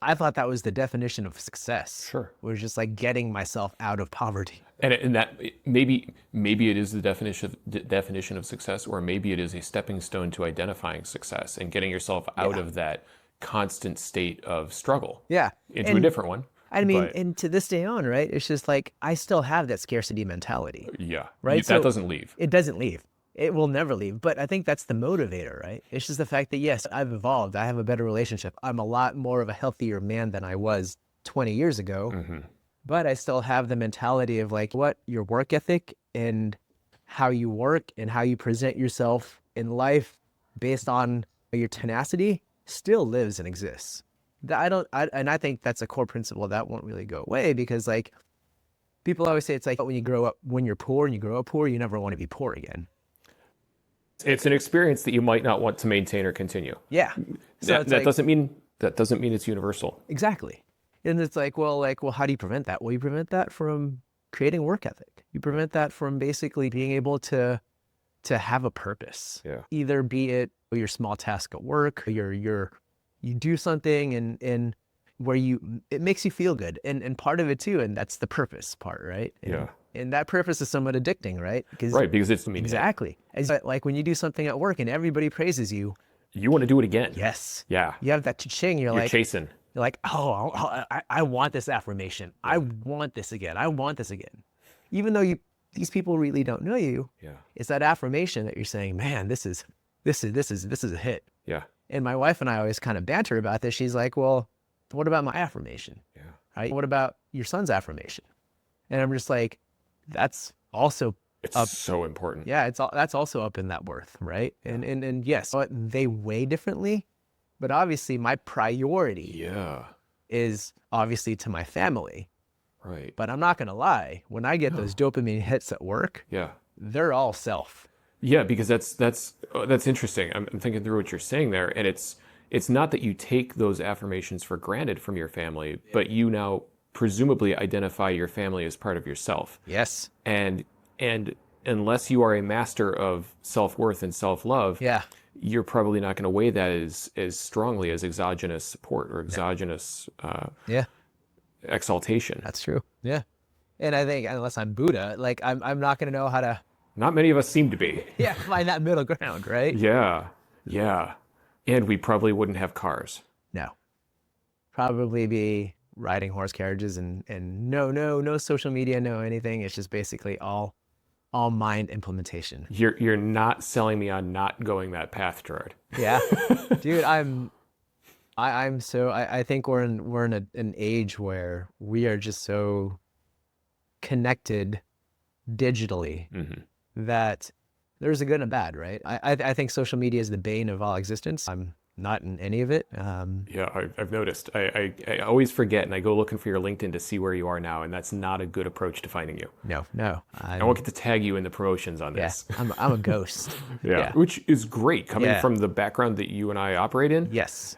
I thought that was the definition of success. Sure. Was just like getting myself out of poverty. And that maybe it is the definition of success, or maybe it is a stepping stone to identifying success and getting yourself out of that constant state of struggle. Yeah. Into a different one. I mean, but, and to this day on, right? It's just like I still have that scarcity mentality. yeah. Right. That doesn't leave. It doesn't leave. It will never leave. But I think that's the motivator, right? It's just the fact that, yes, I've evolved. I have a better relationship. I'm a lot more of a healthier man than I was 20 years ago. Mm-hmm. But I still have the mentality of like what your work ethic and how you work and how you present yourself in life based on your tenacity still lives and exists. And I think that's a core principle that won't really go away because like people always say it's like when you're poor and you grow up poor, you never want to be poor again. It's an experience that you might not want to maintain or continue. Yeah. So That doesn't mean it's universal. Exactly. And it's like, well, how do you prevent that? Well, you prevent that from creating work ethic. You prevent that from basically being able to have a purpose. Yeah. Either be it your small task at work, you do something and where it makes you feel good. And part of it too, and that's the purpose part, right? Yeah. And that purpose is somewhat addicting, right? Because it's exactly. Like when you do something at work and everybody praises you. You want to do it again. Yes. Yeah. You have that cha-ching. You're chasing. You're like, oh, I want this affirmation. I want this again. I want this again. Even though these people really don't know you. Yeah. It's that affirmation that you're saying, man, this is a hit. Yeah. And my wife and I always kind of banter about this. She's like, well, what about my affirmation? Yeah. Right? What about your son's affirmation? And I'm just like, that's also so important. Yeah, that's also up in that worth, right? And yes, but they weigh differently, but obviously my priority is obviously to my family. Right. But I'm not gonna lie, when I get those dopamine hits at work, they're all self. Yeah, because that's interesting. I'm thinking through what you're saying there, and it's not that you take those affirmations for granted from your family, but you now presumably identify your family as part of yourself. Yes. And unless you are a master of self-worth and self-love, you're probably not going to weigh that as strongly as exogenous support or exogenous exaltation. That's true. Yeah. And I think unless I'm Buddha, like I'm not going to know how to. Not many of us seem to be. Find that middle ground, right? Yeah. And we probably wouldn't have cars. No. Probably be riding horse carriages and no social media, no anything. It's just basically all mind implementation. You're not selling me on not going that path, Gerard. Yeah. Dude, I think we're in an age where we are just so connected digitally that there's a good and a bad, right? I think social media is the bane of all existence. I'm not in any of it. I've noticed. I always forget, and I go looking for your LinkedIn to see where you are now, and that's not a good approach to finding you. No. I won't get to tag you in the promotions on this. I'm a ghost. Which is great coming from the background that you and I operate in. Yes.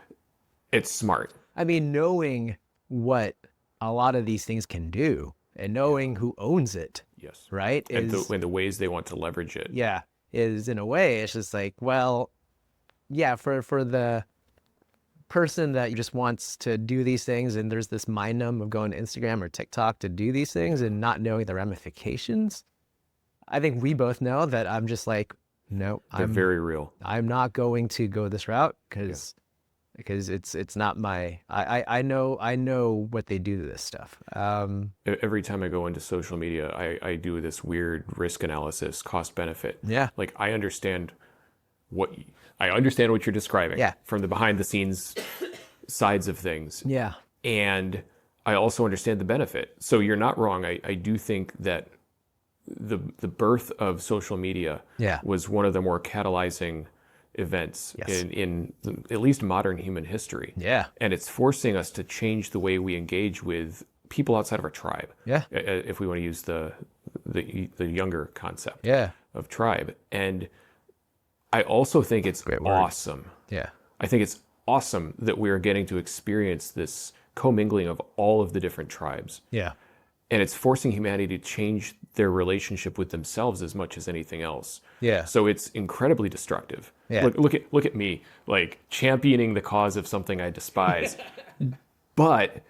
It's smart. I mean, knowing what a lot of these things can do and knowing who owns it. Yes. Right? And the ways they want to leverage it. Yeah. Is in a way, it's just like, well, yeah, for the person that just wants to do these things and there's this mind numb of going to Instagram or TikTok to do these things and not knowing the ramifications. I think we both know that I'm just like, No, They're very real. I'm not going to go this route because it's not my. I know what they do to this stuff. Every time I go into social media, I do this weird risk analysis, cost benefit. Yeah. Like I understand what you're describing. Yeah. From the behind the scenes sides of things. Yeah. And I also understand the benefit. So you're not wrong. I do think that the birth of social media was one of the more catalyzing events in at least modern human history. Yeah. And it's forcing us to change the way we engage with people outside of our tribe. Yeah. If we want to use the younger concept of tribe. And I also think it's awesome. Yeah. I think it's awesome that we're getting to experience this commingling of all of the different tribes. Yeah. And it's forcing humanity to change their relationship with themselves as much as anything else. Yeah. So it's incredibly destructive. Yeah. Look at me, like championing the cause of something I despise. But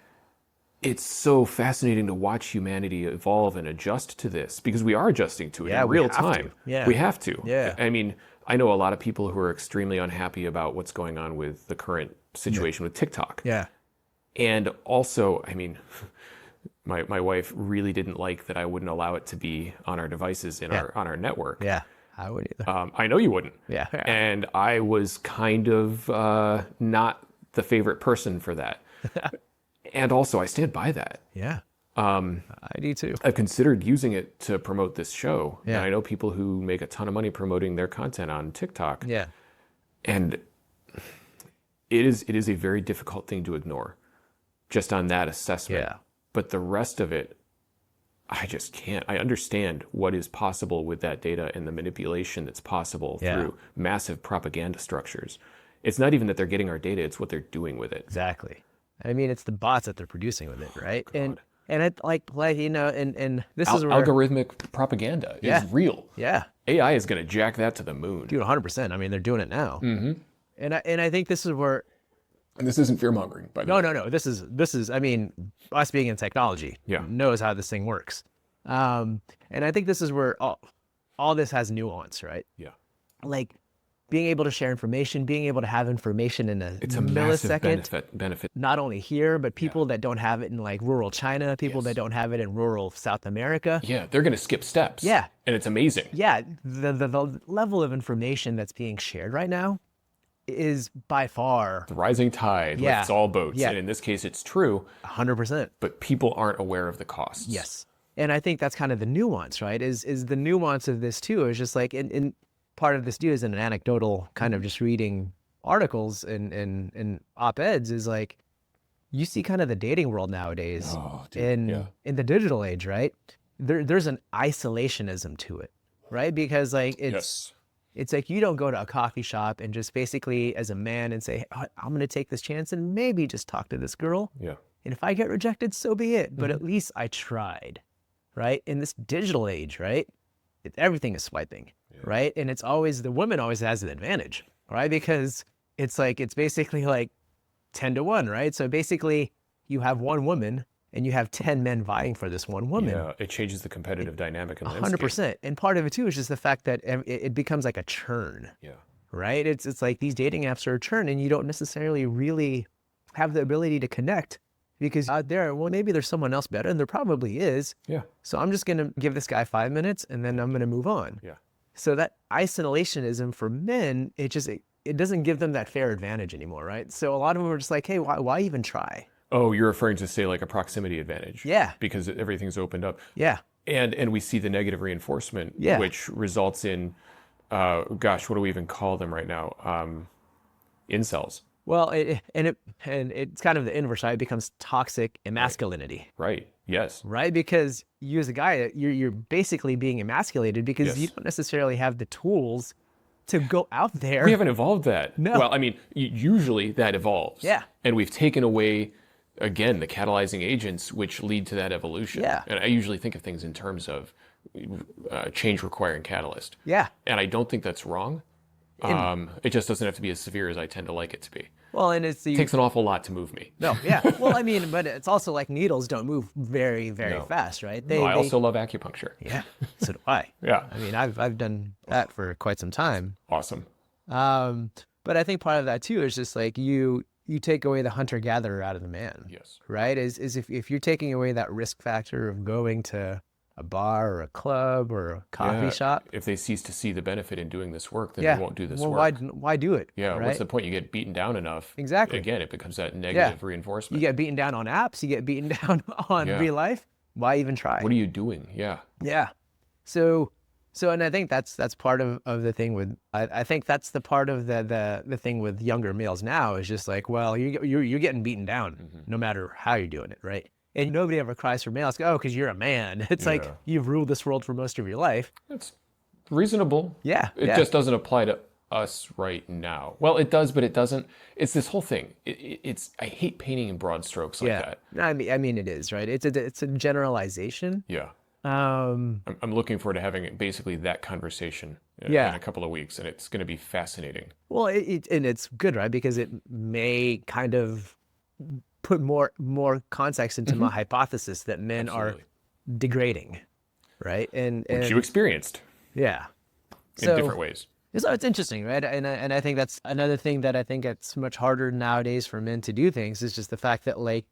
it's so fascinating to watch humanity evolve and adjust to this, because we are adjusting to it in real time. Yeah. We have to. Yeah. I mean, I know a lot of people who are extremely unhappy about what's going on with the current situation with TikTok. Yeah. And also, I mean, my wife really didn't like that I wouldn't allow it to be on our devices on our network. Yeah. I wouldn't either. I know you wouldn't. Yeah. And I was kind of not the favorite person for that. And also, I stand by that. Yeah. I do too. I've considered using it to promote this show. Yeah. And I know people who make a ton of money promoting their content on TikTok. Yeah. And it is a very difficult thing to ignore just on that assessment. Yeah. But the rest of it, I just can't. I understand what is possible with that data and the manipulation that's possible through massive propaganda structures. It's not even that they're getting our data, it's what they're doing with it. Exactly. I mean, it's the bots that they're producing with it, right? God. And it like you know, and this is where algorithmic propaganda is real. Yeah. AI is going to jack that to the moon. Dude, 100%. I mean, they're doing it now. Mm-hmm. And I think this is where. And this isn't fear mongering, by the way. No. This is. I mean, us being in technology knows how this thing works. And I think this is where all this has nuance, right? Yeah. Like being able to share information, being able to have information in a millisecond. Massive benefit. Not only here, but people that don't have it in like rural China, people that don't have it in rural South America. Yeah, they're going to skip steps. Yeah. And it's amazing. Yeah, the level of information that's being shared right now is by far the rising tide lifts all boats. Yeah. And in this case, it's true. 100%. But people aren't aware of the costs. Yes. And I think that's kind of the nuance, right? Is the nuance of this too. Is just like, in part of this too is an anecdotal kind of just reading articles and op-eds is like, you see kind of the dating world nowadays in the digital age, right? There's an isolationism to it, right? Because like it's like you don't go to a coffee shop and just basically as a man and say, oh, I'm going to take this chance and maybe just talk to this girl. Yeah. And if I get rejected, so be it. But at least I tried, right? In this digital age, right? Everything is swiping, right? And it's always, the woman always has an advantage, right? Because it's basically like 10 to 1, right? So basically you have one woman and you have 10 men vying for this one woman. Yeah, it changes the competitive dynamic in the landscape. 100%. And part of it too is just the fact that it becomes like a churn. Yeah. Right? It's like these dating apps are a churn and you don't necessarily really have the ability to connect because out there, well, maybe there's someone else better and there probably is. Yeah. So I'm just going to give this guy 5 minutes and then I'm going to move on. Yeah. So that isolationism for men, it doesn't give them that fair advantage anymore, right? So a lot of them are just like, hey, why even try? Oh, you're referring to, say, like a proximity advantage. Yeah. Because everything's opened up. Yeah. And we see the negative reinforcement, which results in, what do we even call them right now? Incels. Well, it's kind of the inverse, right? It becomes toxic masculinity. Right. Yes. Right? Because you as a guy, you're basically being emasculated because you don't necessarily have the tools to go out there. We haven't evolved that. No. Well, I mean, usually that evolves. Yeah. And we've taken away, again, the catalyzing agents which lead to that evolution. Yeah. And I usually think of things in terms of change requiring catalyst. Yeah. And I don't think that's wrong. It just doesn't have to be as severe as I tend to like it to be. Well, and it's It takes an awful lot to move me. no, yeah. Well, I mean, but it's also like needles don't move very, very No. fast, right? I also love acupuncture. yeah. So do I. Yeah. I mean, I've done that for quite some time. Awesome. But I think part of that too is just like you take away the hunter-gatherer out of the man. Yes. Right? Is if you're taking away that risk factor of going to a bar or a club or a coffee shop. If they cease to see the benefit in doing this work, then Yeah. they won't do this Well, work. why do it? Yeah, Right? what's the point? You get beaten down enough. Exactly. Again, it becomes that negative You reinforcement. get beaten down on apps, you get beaten down on real life. Why even try? What are you doing? Yeah. Yeah. So and I think that's part of the thing with I think that's the part of the thing with younger males now is just like, well, you're getting beaten down no matter how you're doing it, right? And nobody ever cries for males, oh, because you're a man. It's like you've ruled this world for most of your life. That's reasonable. Yeah. It just doesn't apply to us right now. Well, it does, but it doesn't. It's this whole thing. It's I hate painting in broad strokes like that. I mean it is, right? It's a generalization. Yeah. Um, I'm looking forward to having basically that conversation in a couple of weeks, and it's going to be fascinating. well, and it's good, right? Because it may kind of put more context into my hypothesis that men Absolutely. are degrading, right? And Which you experienced yeah, in different ways. So it's interesting, right? And I think that's another thing that I think it's much harder nowadays for men to do things is just the fact that like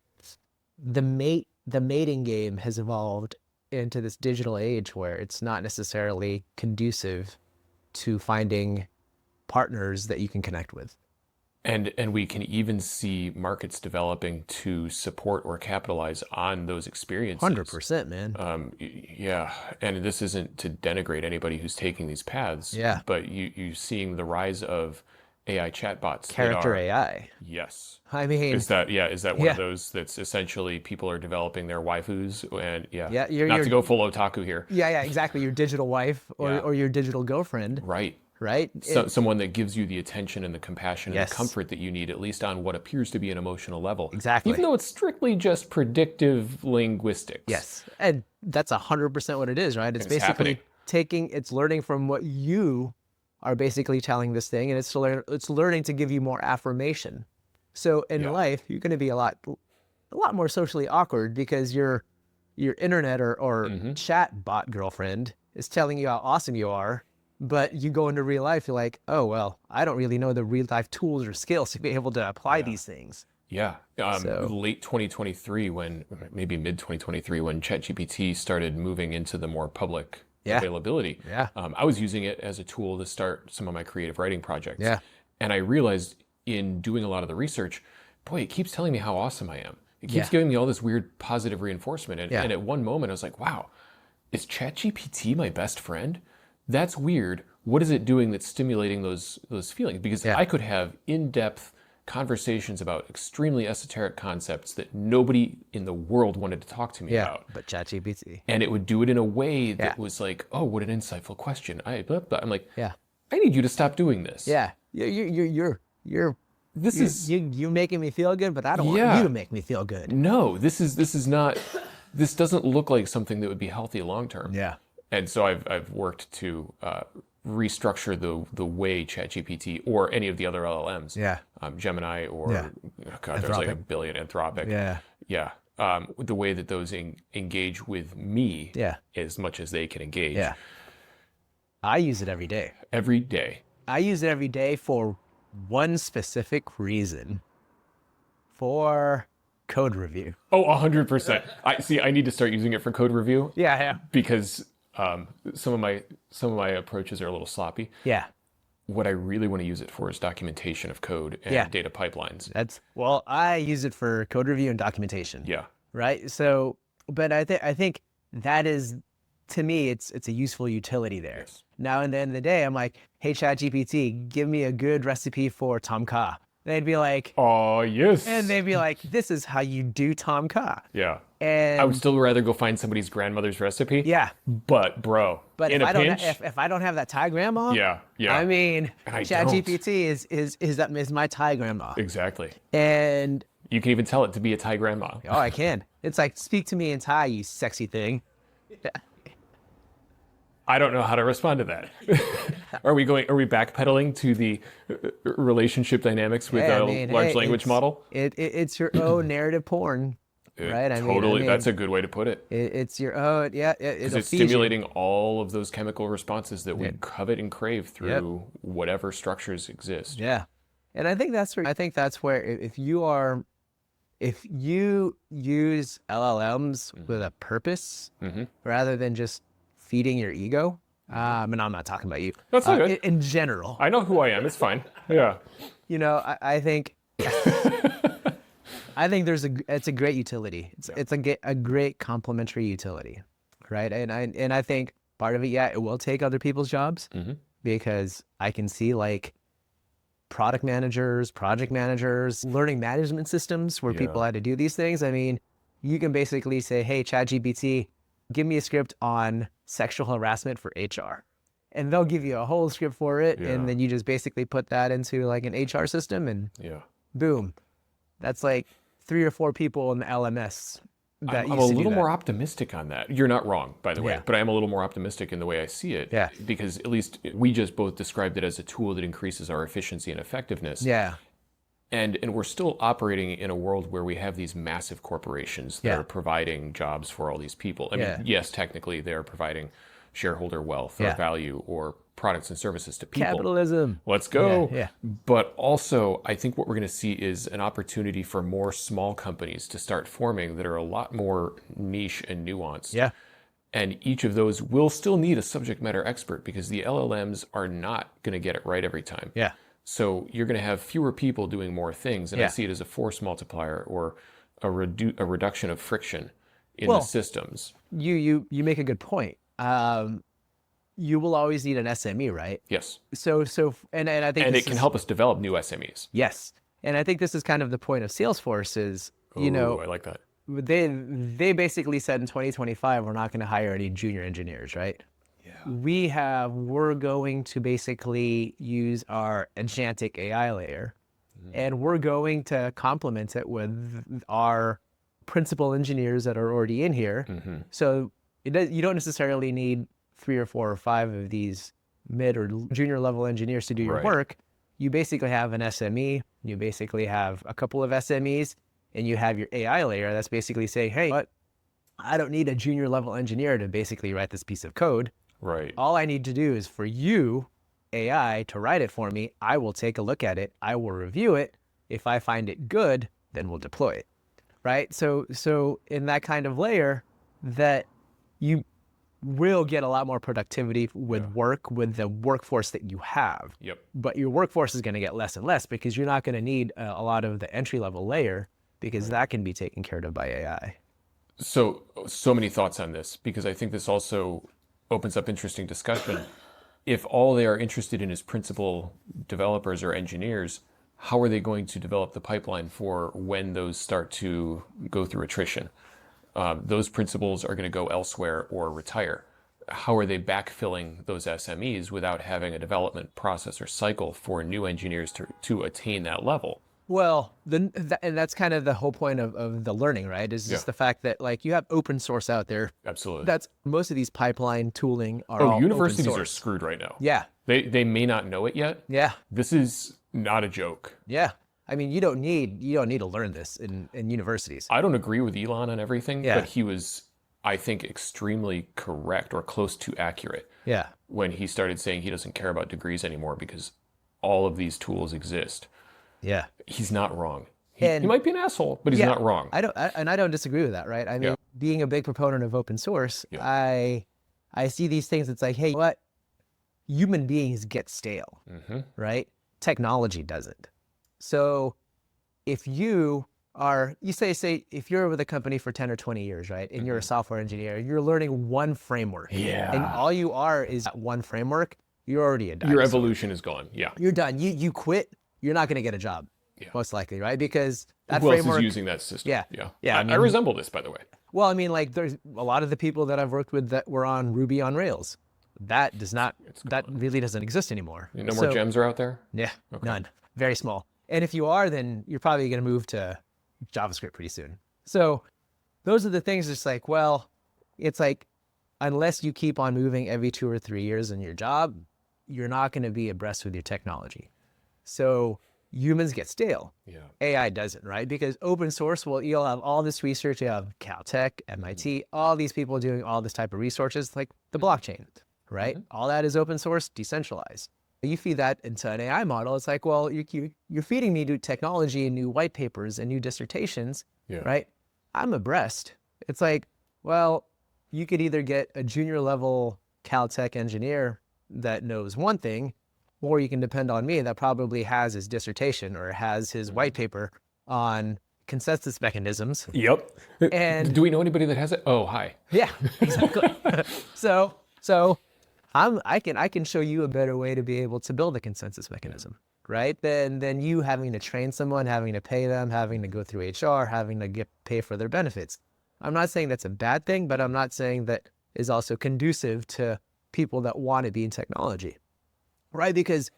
the mating game has evolved into this digital age where it's not necessarily conducive to finding partners that you can connect with. And we can even see markets developing to support or capitalize on those experiences. 100%, man. Yeah, and this isn't to denigrate anybody who's taking these paths. Yeah. But you seeing the rise of AI chatbots. Character AI. Yes. I mean, Is that one of those that's essentially people are developing their waifus and not to go full otaku here. Yeah, exactly. Your digital wife or your digital girlfriend. Right. Right? So, someone that gives you the attention and the compassion and the comfort that you need, at least on what appears to be an emotional level. Exactly. Even though it's strictly just predictive linguistics. Yes. And that's 100% what it is, right? It's basically happening. it's learning from what you are basically telling this thing, and it's learning to give you more affirmation. So in life, you're going to be a lot more socially awkward because your internet or chat bot girlfriend is telling you how awesome you are. But you go into real life, you're like, oh, well, I don't really know the real life tools or skills to be able to apply these things. Yeah. Late 2023, maybe mid 2023, when ChatGPT started moving into the more public availability. Yeah. I was using it as a tool to start some of my creative writing projects. Yeah. And I realized in doing a lot of the research, boy, it keeps telling me how awesome I am. It keeps giving me all this weird positive reinforcement. And at one moment, I was like, wow, is ChatGPT my best friend? That's weird. What is it doing that's stimulating those feelings? Because I could have in-depth conversations about extremely esoteric concepts that nobody in the world wanted to talk to me about. But ChatGPT. And it would do it in a way that was like, oh, what an insightful question. I'm like, I need you to stop doing this. Yeah. You're making me feel good, but I don't want you to make me feel good. No, this doesn't look like something that would be healthy long term. Yeah. And so I've worked to restructure the way ChatGPT or any of the other LLMs, Gemini or there's like a billion, Anthropic, the way that those engage with me, as much as they can engage. Yeah, I use it every day. Every day. I use it every day for one specific reason: for code review. Oh, 100%. I need to start using it for code review. Yeah. Because some of my approaches are a little sloppy. Yeah. What I really want to use it for is documentation of code and data pipelines. I use it for code review and documentation. Yeah. Right. So, but I think that is, to me, it's a useful utility there. Yes. Now, in the end of the day, I'm like, hey, ChatGPT, give me a good recipe for Tom Kha. They'd be like, oh, yes. And they'd be like, this is how you do Tom Kha. Yeah. And I would still rather go find somebody's grandmother's recipe. Yeah. But bro, but in if a pinch, if I don't have that Thai grandma, yeah. I mean, I ChatGPT is my Thai grandma. Exactly. And you can even tell it to be a Thai grandma. Oh, I can. It's like, speak to me in Thai, you sexy thing. I don't know how to respond to that. Are we backpedaling to the relationship dynamics with Hey, I a mean, large language model? It's your own narrative porn, right? Totally, that's a good way to put it. It's your own, yeah, Because it'll it's feed you. stimulating all of those chemical responses that we Yeah. covet and crave through whatever structures exist. Yeah. And I think that's where if you use LLMs with a purpose rather than just feeding your ego, and I'm not talking about you. That's not good. In general, I know who I am. It's fine. Yeah. I think I think it's a great utility. It's a great complementary utility, right? And I think part of it, it will take other people's jobs because I can see like product managers, project managers, learning management systems where people had to do these things. I mean, you can basically say, hey, ChatGPT, give me a script on sexual harassment for HR. And they'll give you a whole script for it. Yeah. And then you just basically put that into like an HR system and boom. That's like 3 or 4 people in the LMS. I'm a little more optimistic on that. You're not wrong, by the way, but I am a little more optimistic in the way I see it. Yeah. Because at least we just both described it as a tool that increases our efficiency and effectiveness. Yeah. And we're still operating in a world where we have these massive corporations that are providing jobs for all these people. I mean, yes, technically they're providing shareholder wealth or value or products and services to people. Capitalism. Let's go. Yeah. But also, I think what we're going to see is an opportunity for more small companies to start forming that are a lot more niche and nuanced. Yeah. And each of those will still need a subject matter expert because the LLMs are not going to get it right every time. Yeah. So you're going to have fewer people doing more things. And I see it as a force multiplier or a reduction of friction in the systems. You make a good point. You will always need an SME, right? Yes. And I think it can help us develop new SMEs. Yes. And I think this is kind of the point of Salesforce is, I like that. They basically said in 2025, we're not going to hire any junior engineers, right? Yeah. We're going to basically use our agentic AI layer and we're going to complement it with our principal engineers that are already in here. So you don't necessarily need 3 or 4 or 5 of these mid or junior level engineers to do your work. You basically have an SME, you basically have a couple of SMEs, and you have your AI layer that's basically saying, hey, I don't need a junior level engineer to basically write this piece of code. Right. All I need to do is for you, AI, to write it for me. I will take a look at it. I will review it. If I find it good, then we'll deploy it. Right? So in that kind of layer, that you will get a lot more productivity with with the workforce that you have. Yep. But your workforce is going to get less and less because you're not going to need a lot of the entry level layer because that can be taken care of by AI. So many thoughts on this because I think this also opens up interesting discussion. If all they are interested in is principal developers or engineers, how are they going to develop the pipeline for when those start to go through attrition? Those principals are going to go elsewhere or retire. How are they backfilling those SMEs without having a development process or cycle for new engineers to attain that level? Well, and that's kind of the whole point of the learning, right? Is just the fact that like you have open source out there. Absolutely. That's most of these pipeline tooling are all universities open are source. screwed right now. Yeah. They may not know it yet. Yeah. This is not a joke. Yeah. I mean, you don't need to learn this in universities. I don't agree with Elon on everything, Yeah. but he was, I think, extremely correct or close to accurate. Yeah. When he started saying he doesn't care about degrees anymore because all of these tools exist. Yeah. He's not wrong. He might be an asshole, but he's not wrong. I don't disagree with that, right? I mean, being a big proponent of open source, I see these things. It's like, hey, what? Human beings get stale, right? Technology doesn't. So if you say if you're with a company for 10 or 20 years, right? And you're a software engineer, you're learning one framework. Yeah. And all you are is that one framework, you're already a dinosaur. Your evolution is gone. Yeah. You're done. You quit, you're not going to get a job. Yeah. Most likely, right? Because that Who framework else is using that system? Yeah. Yeah. Yeah. I resemble this, by the way. Well, I mean, like there's a lot of the people that I've worked with that were on Ruby on Rails. That really doesn't exist anymore. No more gems are out there? Yeah. Okay. None. Very small. And if you are, then you're probably going to move to JavaScript pretty soon. So those are the things. It's like, well, it's like unless you keep on moving every 2 or 3 years in your job, you're not going to be abreast with your technology. So humans get stale. Yeah. AI doesn't, right? Because open source, well, you'll have all this research. You have Caltech, MIT, all these people doing all this type of researches, like the blockchain, right? All that is open source, decentralized. You feed that into an AI model, it's like, well, you're feeding me new technology and new white papers and new dissertations, right? I'm abreast. It's like, well, you could either get a junior level Caltech engineer that knows one thing, or you can depend on me that probably has his dissertation or has his white paper on consensus mechanisms. Yep. And do we know anybody that has it? Oh, hi. Yeah, exactly. So I can show you a better way to be able to build a consensus mechanism, right? Than you having to train someone, having to pay them, having to go through HR, having to pay for their benefits. I'm not saying that's a bad thing, but I'm not saying that is also conducive to people that want to be in technology, right? Because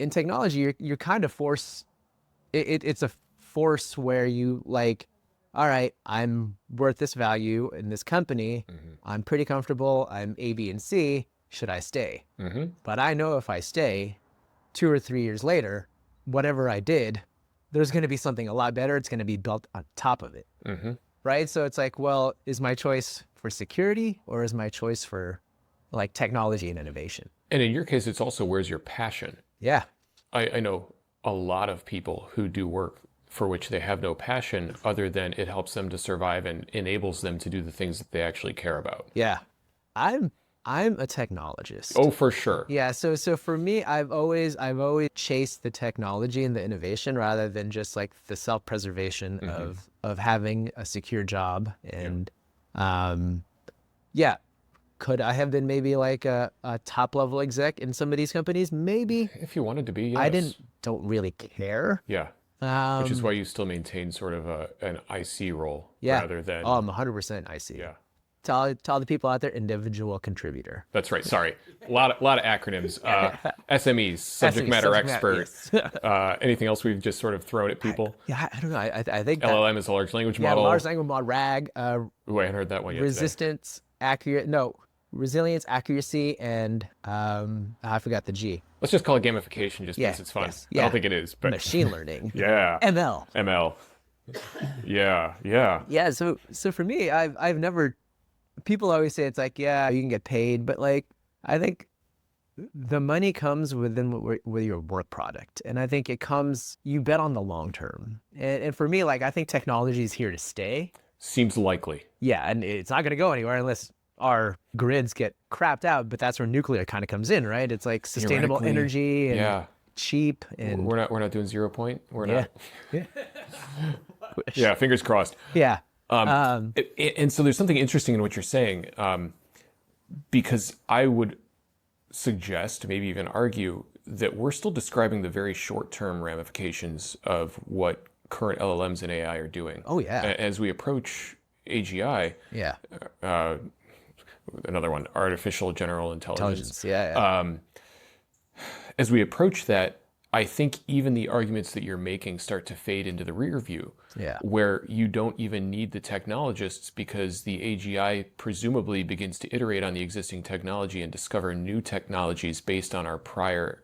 in technology, you're kind of forced. It's a force where you like, all right, I'm worth this value in this company. I'm pretty comfortable. I'm A, B, and C. Should I stay? But I know if I stay 2 or 3 years later, whatever I did, there's going to be something a lot better. It's going to be built on top of it. Right? So it's like, well, is my choice for security or is my choice for like technology and innovation? And in your case, it's also where's your passion? Yeah. I know a lot of people who do work for which they have no passion other than it helps them to survive and enables them to do the things that they actually care about. Yeah. I'm a technologist. Oh, for sure. Yeah. So for me, I've always chased the technology and the innovation rather than just like the self-preservation of having a secure job. And could I have been maybe like a top level exec in some of these companies? Maybe. If you wanted to be, yes. I don't really care. Yeah. Which is why you still maintain sort of an IC role rather than... Oh, I'm 100% IC. Yeah. To all the people out there, individual contributor. That's right. Sorry. A lot of acronyms. SMEs, subject matter expert. Yes. Anything else we've just sort of thrown at people? I don't know. I think LLM is a large language model. Large language model, RAG. Ooh, I hadn't heard that one yet. Resilience, accuracy, and I forgot the G. Let's just call it gamification just because it's fun. Yes, I don't think it is. But machine learning. ML. Yeah. Yeah, so for me, I've never... People always say it's like, yeah, you can get paid, but like, I think the money comes with your work product. And I think you bet on the long term. And for me, like, I think technology is here to stay. Seems likely. Yeah, and it's not going to go anywhere unless our grids get crapped out, but that's where nuclear kind of comes in, right? It's like sustainable energy and cheap. And we're not doing 0 point. We're not. Yeah. Yeah, fingers crossed. Yeah. And so there's something interesting in what you're saying, because I would suggest, maybe even argue, that we're still describing the very short-term ramifications of what current LLMs and AI are doing. Oh, yeah. As we approach AGI, another one, artificial general intelligence. As we approach that, I think even the arguments that you're making start to fade into the rear view, where you don't even need the technologists because the AGI presumably begins to iterate on the existing technology and discover new technologies based on our prior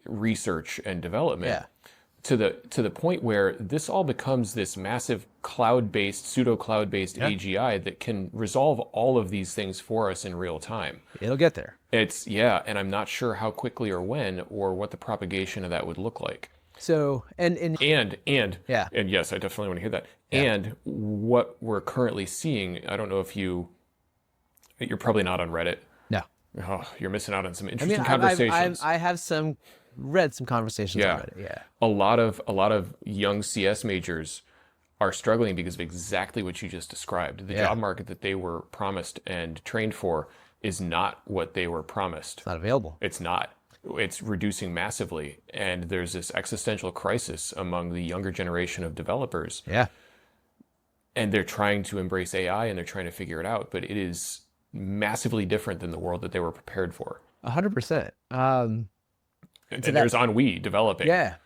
research and development. To the point where this all becomes this massive cloud-based, pseudo-cloud-based AGI that can resolve all of these things for us in real time. It'll get there. And I'm not sure how quickly or when or what the propagation of that would look like. So, and yes, I definitely want to hear that. And what we're currently seeing, I don't know if you're probably not on Reddit. No. Oh, you're missing out on some interesting conversations. I have read some conversations on Reddit. Yeah. A lot of young CS majors are struggling because of exactly what you just described. The job market that they were promised and trained for is not what they were promised. It's not available. It's not. It's reducing massively. And there's this existential crisis among the younger generation of developers. Yeah. And they're trying to embrace AI and they're trying to figure it out, but it is massively different than the world that they were prepared for. 100%. And there's ennui developing. Yeah.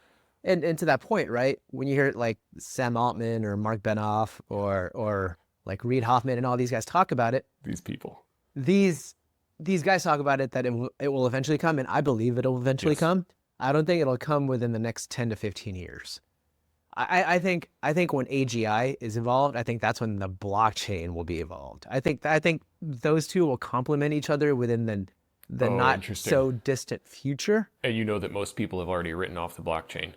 And to that point, right, when you hear like Sam Altman or Mark Benoff or like Reid Hoffman and all these guys talk about it. These people. These guys talk about it, that it will eventually come, and I believe it'll eventually come. I don't think it'll come within the next 10 to 15 years. I think when AGI is evolved, I think that's when the blockchain will be evolved. I think those two will complement each other within the not so distant future. And you know that most people have already written off the blockchain.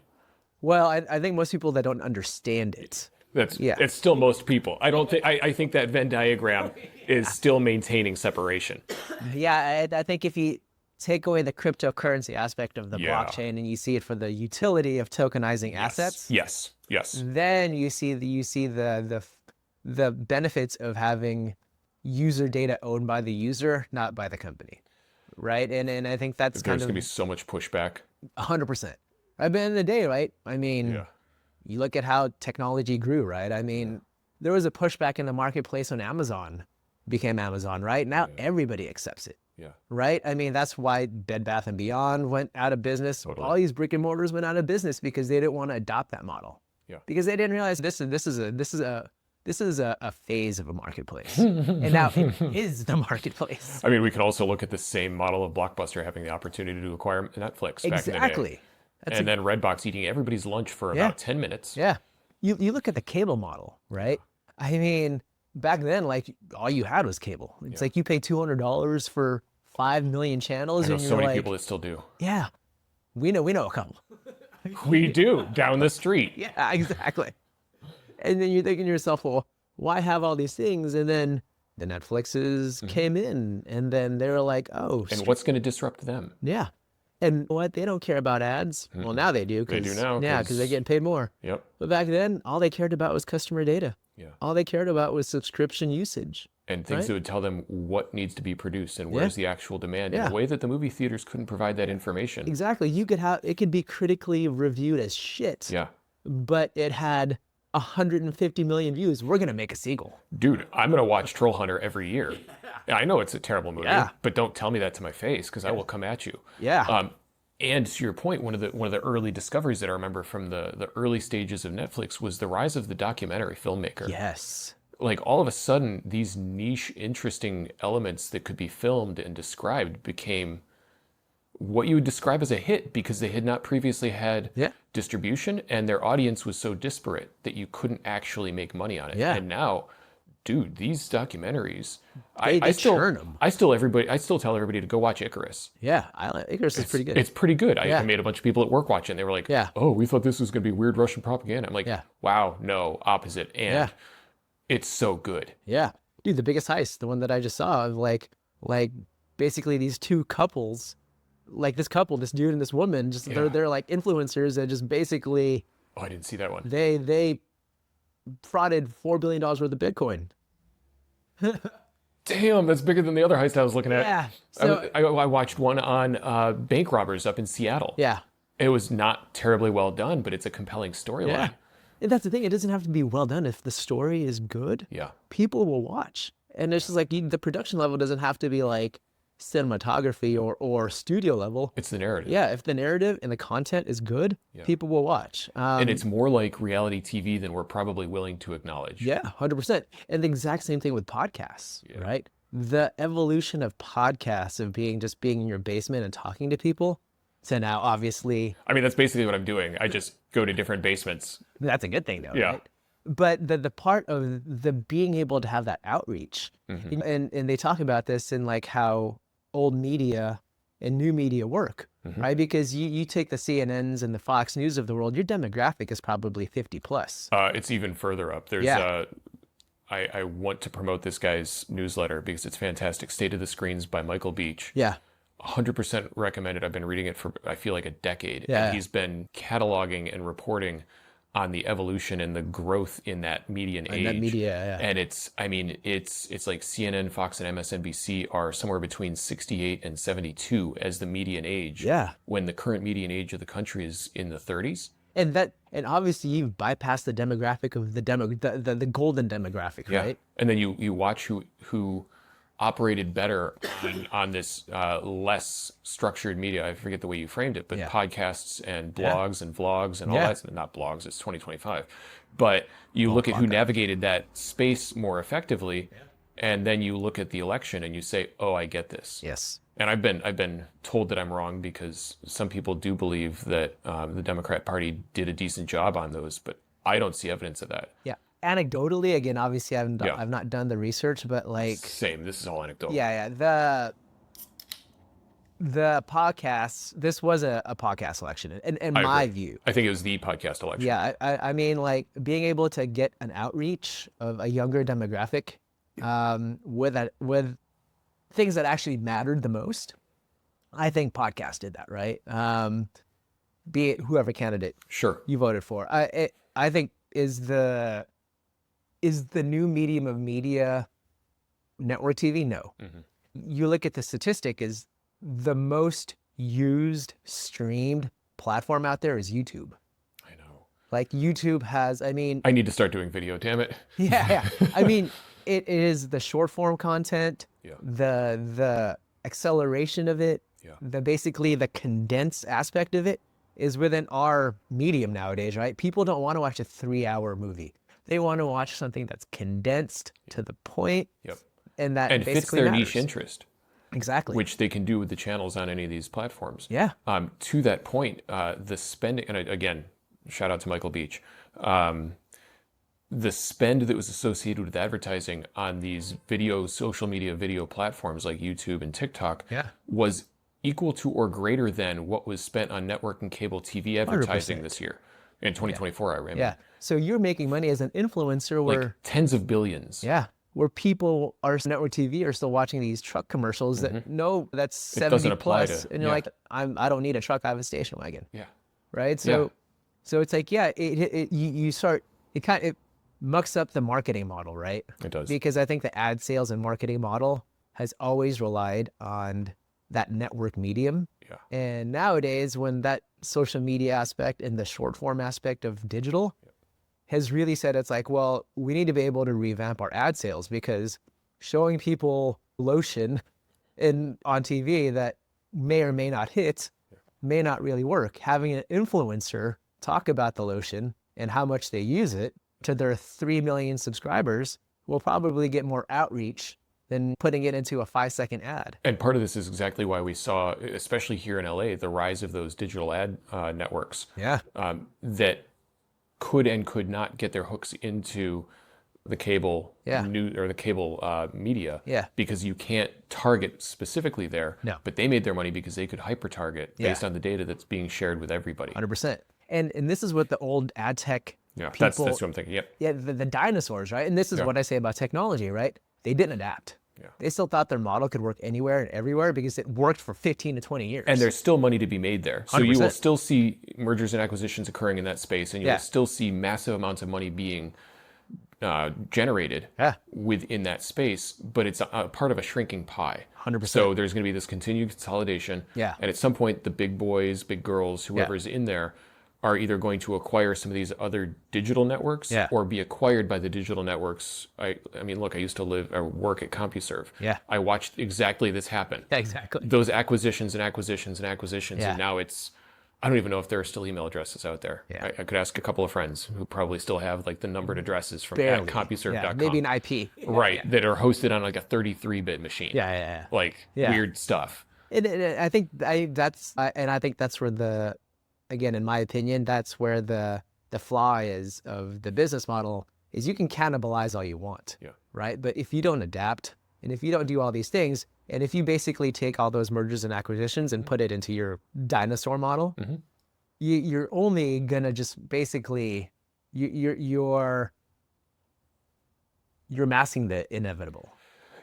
Well, I think most people that don't understand it. It's still most people. I think that Venn diagram is still maintaining separation. Yeah, I think if you take away the cryptocurrency aspect of the blockchain and you see it for the utility of tokenizing assets. Yes. Then you see the benefits of having user data owned by the user, not by the company, right? And I think that's there's gonna be so much pushback. 100%. At the end of the day, right? I mean, you look at how technology grew, right? I mean, there was a pushback in the marketplace when Amazon became Amazon, right? Now everybody accepts it. Yeah. Right? I mean, that's why Bed Bath & Beyond went out of business. Totally. All these brick and mortars went out of business because they didn't want to adopt that model. Yeah. Because they didn't realize this is a phase of a marketplace. And now it is the marketplace. I mean, we can also look at the same model of Blockbuster having the opportunity to acquire Netflix back in the day. And then Redbox eating everybody's lunch for about 10 minutes. Yeah. You look at the cable model, right? I mean, back then, like, all you had was cable. It's like you pay $200 for 5 million channels. I know and you're so many like, people that still do. Yeah. We know a couple. We do, down the street. Yeah, exactly. And then you're thinking to yourself, well, why have all these things? And then the Netflixes came in, and then they were like, oh. And what's going to disrupt them? Yeah. And what? They don't care about ads. Well, now they do. They do now. Yeah, because they're getting paid more. Yep. But back then, all they cared about was customer data. Yeah. All they cared about was subscription usage. And things that would tell them what needs to be produced and where's the actual demand in a way that the movie theaters couldn't provide that information. Exactly. It could be critically reviewed as shit. Yeah. But it had 150 million views. We're going to make a sequel. Dude, I'm going to watch Troll Hunter every year. I know it's a terrible movie, but don't tell me that to my face because I will come at you. Yeah. And to your point, one of the early discoveries that I remember from the early stages of Netflix was the rise of the documentary filmmaker. Yes. Like all of a sudden, these niche, interesting elements that could be filmed and described became what you would describe as a hit because they had not previously had distribution and their audience was so disparate that you couldn't actually make money on it. Yeah. And now, dude, these documentaries, They churn them. I still tell everybody to go watch Icarus. Yeah, Icarus is pretty good. It's pretty good. I made a bunch of people at work watch it and they were like, oh, we thought this was going to be weird Russian propaganda. I'm like, wow, no, opposite. And it's so good. Yeah. Dude, the biggest heist, the one that I just saw of like basically these two couples, like this couple, this dude and this woman, just they're like influencers that just basically I didn't see that one. They frauded $4 billion worth of Bitcoin. Damn, that's bigger than the other heist I was looking at. Yeah. So I watched one on bank robbers up in Seattle. Yeah. It was not terribly well done, but it's a compelling storyline. Yeah. And that's the thing. It doesn't have to be well done. If the story is good, people will watch. And it's just like the production level doesn't have to be like cinematography or studio level. It's the narrative. Yeah. If the narrative and the content is good, people will watch. And it's more like reality TV than we're probably willing to acknowledge. Yeah, 100%. And the exact same thing with podcasts, right? The evolution of podcasts, of being in your basement and talking to people, to now obviously... I mean, that's basically what I'm doing. I just go to different basements. That's a good thing though, right? But the part of the being able to have that outreach, and they talk about this in like how old media and new media work, right? Because you take the CNNs and the Fox News of the world, your demographic is probably 50 plus. It's even further up. There's I want to promote this guy's newsletter because it's fantastic. State of the Screens by Michael Beach. Yeah. 100% recommended. I've been reading it for, I feel like, a decade. Yeah. And he's been cataloging and reporting on the evolution and the growth in that median age. That media, And it's like CNN, Fox, and MSNBC are somewhere between 68 and 72 as the median age. Yeah. When the current median age of the country is in the 30s. And obviously you've bypassed the demographic of the golden demographic, right? And then you watch who operated better on this less structured media. I forget the way you framed it, but podcasts and blogs and vlogs and all that. Not blogs, it's 2025. But you look at who navigated that space more effectively, and then you look at the election and you say, oh, I get this. Yes. And I've been told that I'm wrong because some people do believe that the Democrat Party did a decent job on those, but I don't see evidence of that. Yeah. Anecdotally, again, obviously I've not done the research, but like same. This is all anecdotal. Yeah. The podcasts, this was a podcast election in my view. I think it was the podcast election. Yeah. I mean, like being able to get an outreach of a younger demographic with things that actually mattered the most. I think podcast did that, right? Be it whoever candidate you voted for. I think is the new medium of media network TV? No. You look at the statistic is the most used streamed platform out there is YouTube. I know. Like YouTube has, I mean, I need to start doing video, damn it. Yeah. I mean, it is the short form content, the acceleration of it, basically the condensed aspect of it is within our medium nowadays, right? People don't want to watch a 3-hour movie. They want to watch something that's condensed to the point, and that and basically fits their matters. niche interest. Exactly. Which they can do with the channels on any of these platforms. Yeah. To that point, the spending, and again, shout out to Michael Beach, the spend that was associated with advertising on these social media video platforms like YouTube and TikTok was equal to or greater than what was spent on network and cable TV advertising 100%. This year. In 2024, I remember. Yeah. So you're making money as an influencer where... Like tens of billions. Yeah. Where people are network TV are still watching these truck commercials that no, that's 70 plus, and you're like, I don't need a truck, I have a station wagon. Yeah. Right. So it's like it mucks up the marketing model, right? It does. Because I think the ad sales and marketing model has always relied on that network medium. Yeah. And nowadays, when that social media aspect and the short form aspect of digital has really said, it's like, well, we need to be able to revamp our ad sales because showing people lotion on TV that may or may not hit may not really work. Having an influencer talk about the lotion and how much they use it to their 3 million subscribers will probably get more outreach than putting it into a 5-second ad. And part of this is exactly why we saw, especially here in LA, the rise of those digital ad networks that could and could not get their hooks into the cable the cable media because you can't target specifically there. No. But they made their money because they could hyper target based on the data that's being shared with everybody. 100%. And this is what the old ad tech people, that's what I'm thinking. Yeah, the dinosaurs, right? And this is what I say about technology, right? They didn't adapt. Yeah. They still thought their model could work anywhere and everywhere because it worked for 15 to 20 years. And there's still money to be made there. So 100%. You will still see mergers and acquisitions occurring in that space, and you'll still see massive amounts of money being generated within that space, but it's a part of a shrinking pie. 100%. So there's going to be this continued consolidation. Yeah. And at some point, the big boys, big girls, whoever's in there, are either going to acquire some of these other digital networks or be acquired by the digital networks. I mean, look, I used to live or work at CompuServe. Yeah. I watched exactly this happen. Exactly. Those acquisitions and acquisitions and acquisitions. And now I don't even know if there are still email addresses out there. Yeah. I could ask a couple of friends who probably still have like the numbered addresses from CompuServe.com. Maybe an IP. That are hosted on like a 33-bit machine. Like weird stuff. And I think that's where again, in my opinion, that's where the flaw is of the business model is you can cannibalize all you want, right? But if you don't adapt and if you don't do all these things, and if you basically take all those mergers and acquisitions and put it into your dinosaur model, you're only gonna just basically you're masking the inevitable.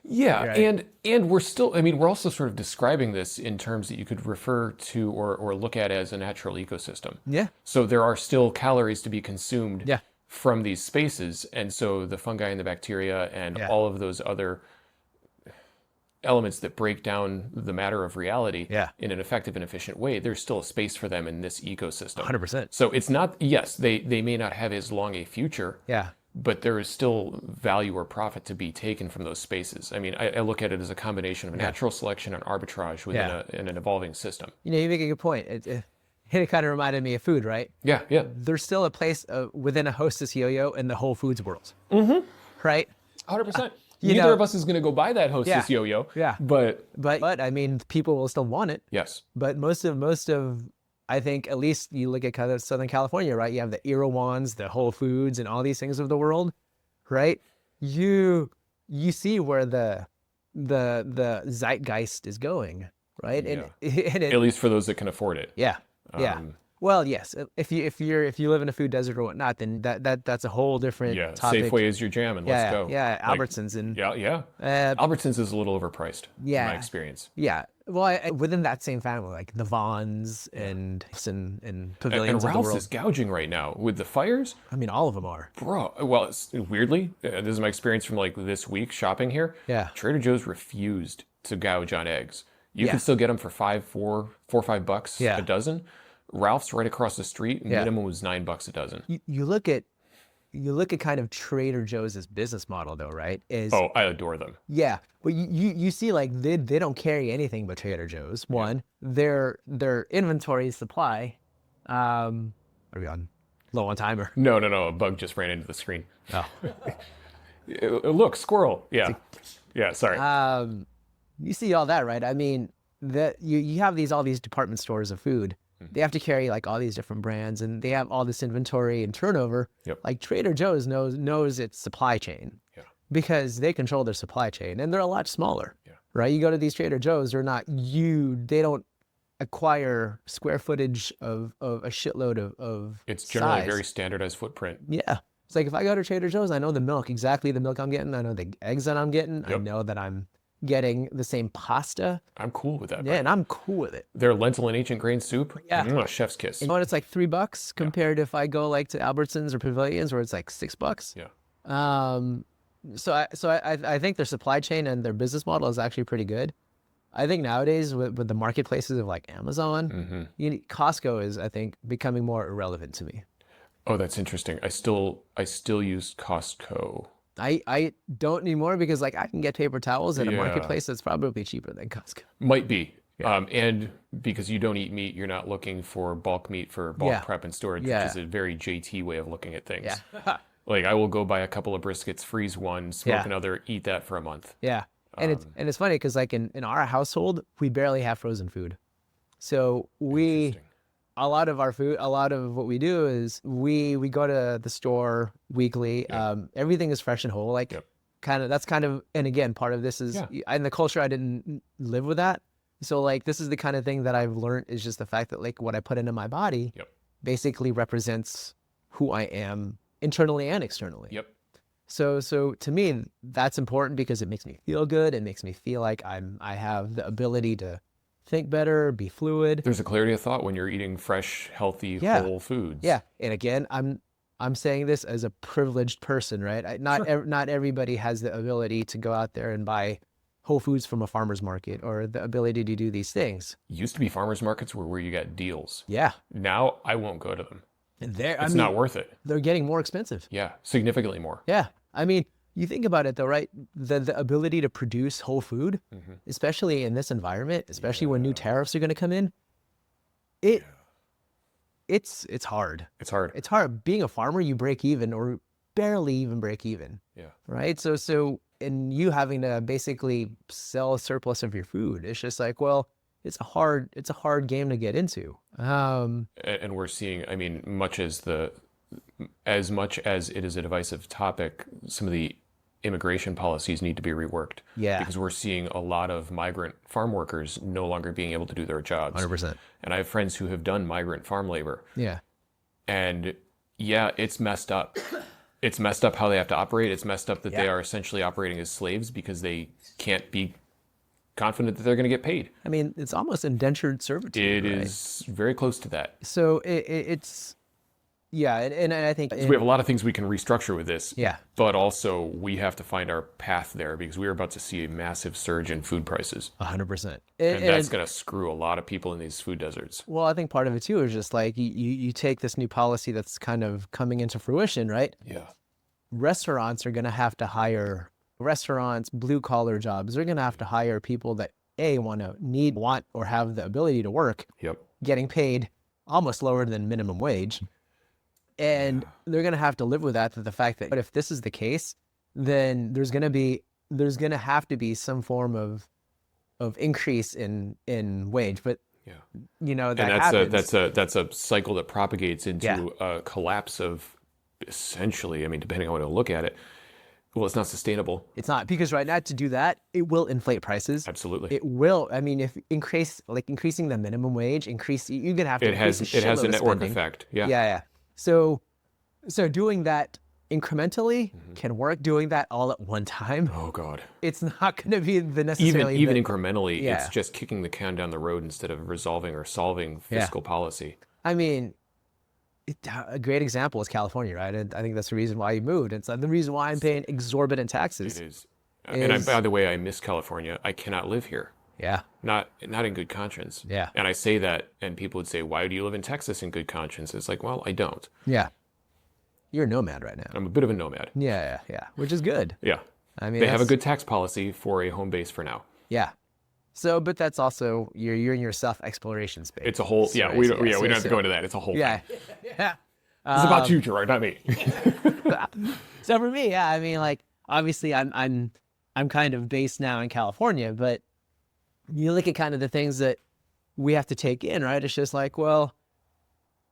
Yeah, right. and we're also sort of describing this in terms that you could refer to or look at as a natural ecosystem. Yeah. So there are still calories to be consumed from these spaces, and so the fungi and the bacteria and all of those other elements that break down the matter of reality in an effective and efficient way, there's still a space for them in this ecosystem. 100%. So it's not, they may not have as long a future, but there is still value or profit to be taken from those spaces. I mean, I look at it as a combination of natural selection and arbitrage within an evolving system. You make a good point. it kind of reminded me of food, right? Yeah, yeah. There's still a place within a Hostess yo-yo in the Whole Foods world, right? 100%. You Neither know, of us is going to go buy that Hostess yeah, yo-yo. yeah. But But I mean, people will still want it. yes. But most of, I think, at least you look at kind of Southern California, right? You have the Erewhons, the Whole Foods, and all these things of the world, right? You see where the zeitgeist is going, right? Yeah. And At least for those that can afford it. yeah, yeah. Well, yes. If you live in a food desert or whatnot, then that's a whole different Yeah, topic. Safeway is your jam, and let's go. Yeah, Like, Albertsons and yeah. Albertsons is a little overpriced, in my experience. yeah. Well, within that same family, like the Vons and Pavilions And of the Ralph's world. is gouging right now with the fires. I mean, all of them are. Bro, well, weirdly, this is my experience from like this week shopping here. Yeah. Trader Joe's refused to gouge on eggs. You Yeah. can still get them for $4 or $5 Yeah. a dozen. Ralph's right across the street. Yeah. Minimum was $9 a dozen. You look at kind of Trader Joe's business model, though, right? Oh, I adore them. Yeah, but you see, like they don't carry anything but Trader Joe's. One, their inventory supply. Are we on low on timer? No, a bug just ran into the screen. Oh. Look, squirrel. Yeah, sorry. You see all that, right? I mean, that you have all these department stores of food. They have to carry like all these different brands, and they have all this inventory and turnover. Yep. Like Trader Joe's knows its supply chain. Yeah. Because they control their supply chain, and they're a lot smaller. Yeah. Right? You go to these Trader Joe's, they don't acquire square footage of a shitload of It's generally size. a very standardized footprint. Yeah. It's like if I go to Trader Joe's, I know exactly the milk I'm getting. I know the eggs that I'm getting. I Yep. know that I'm getting the same pasta. I'm cool with that. Yeah, and I'm cool with it. Their lentil and ancient grain soup. Yeah. Chef's kiss. And you know what? It's like $3 compared to if I go like to Albertsons or Pavilions where it's like $6. Yeah. So I think their supply chain and their business model is actually pretty good. I think nowadays with the marketplaces of like Amazon, Costco is, I think, becoming more irrelevant to me. Oh, that's interesting. I still use Costco. I don't anymore because like I can get paper towels at a Yeah. marketplace that's probably cheaper than Costco. Might be. And because you don't eat meat, you're not looking for bulk meat for bulk prep and storage, Yeah. which is a very JT way of looking at things. Yeah. Like I will go buy a couple of briskets, freeze one, smoke Yeah. another, eat that for a month. Yeah. And it's funny because like in our household, we barely have frozen food. So a lot of what we do is we go to the store weekly. Everything is fresh and whole. Like that's kind of, and again, part of this is in the culture, I didn't live with that. So like, this is the kind of thing that I've learned is just the fact that like what I put into my body basically represents who I am internally and externally. Yep. So to me, that's important because it makes me feel good. It makes me feel like I have the ability to think better, be fluid. There's a clarity of thought when you're eating fresh, healthy, whole foods. Yeah. And again, I'm saying this as a privileged person, right? Not everybody has the ability to go out there and buy Whole Foods from a farmer's market or the ability to do these things. Used to be farmers markets where you got deals. Yeah. Now I won't go to them. And it's not worth it. They're getting more expensive. Yeah, significantly more. Yeah. I mean, you think about it though, right? The ability to produce whole food, especially in this environment, especially when new tariffs are going to come in, it's hard. It's hard. It's hard. Being a farmer, you break even or barely even break even. Yeah. Right? So and you having to basically sell a surplus of your food, it's just like, well, it's a hard game to get into. And we're seeing, I mean, as much as it is a divisive topic, some of the immigration policies need to be reworked. Yeah. Because we're seeing a lot of migrant farm workers no longer being able to do their jobs. 100%. And I have friends who have done migrant farm labor. Yeah. And it's messed up. It's messed up how they have to operate. It's messed up that they are essentially operating as slaves because they can't be confident that they're going to get paid. I mean, it's almost indentured servitude. It is very close to that. So it's, yeah, and I think... So we have a lot of things we can restructure with this. Yeah. But also we have to find our path there because we're about to see a massive surge in food prices. 100%. And that's going to screw a lot of people in these food deserts. Well, I think part of it too is just like you take this new policy that's kind of coming into fruition, right? Yeah. Restaurants are going to have to hire blue collar jobs. They're going to have to hire people that want or have the ability to work. Yep. Getting paid almost lower than minimum wage. And they're going to have to live with that, the fact that, but if this is the case, then there's going to have to be some form of increase in wage. But Yeah. that And happens. that's a cycle that propagates into a collapse of, essentially, I mean, depending on how you look at it, well, it's not sustainable. It's not, because right now to do that, it will inflate prices. Absolutely. It will. I mean, if increasing the minimum wage, you're going to have to increase It has a network spending. effect. Yeah. Yeah. So doing that incrementally can work. Doing that all at one time, Oh God. it's not going to be the necessarily Even incrementally, Yeah. it's just kicking the can down the road instead of resolving or solving fiscal policy. I mean, a great example is California, right? And I think that's the reason why you moved. It's the reason why I'm paying exorbitant taxes. It is. And by the way, I miss California. I cannot live here. Yeah. Not in good conscience. Yeah. And I say that, and people would say, "Why do you live in Texas in good conscience?" It's like, well, I don't. Yeah. You're a nomad right now. I'm a bit of a nomad. Yeah. Which is good. Yeah. I mean, They have a good tax policy for a home base for now. Yeah. So, but that's also you're in your self-exploration space. It's a whole. Yeah. We don't have to go into that. It's a whole. Yeah. Thing. Yeah. It's about you, Gerard, not me. So for me, yeah, I mean, like, obviously I'm kind of based now in California, but you look at kind of the things that we have to take in, right? It's just like, well,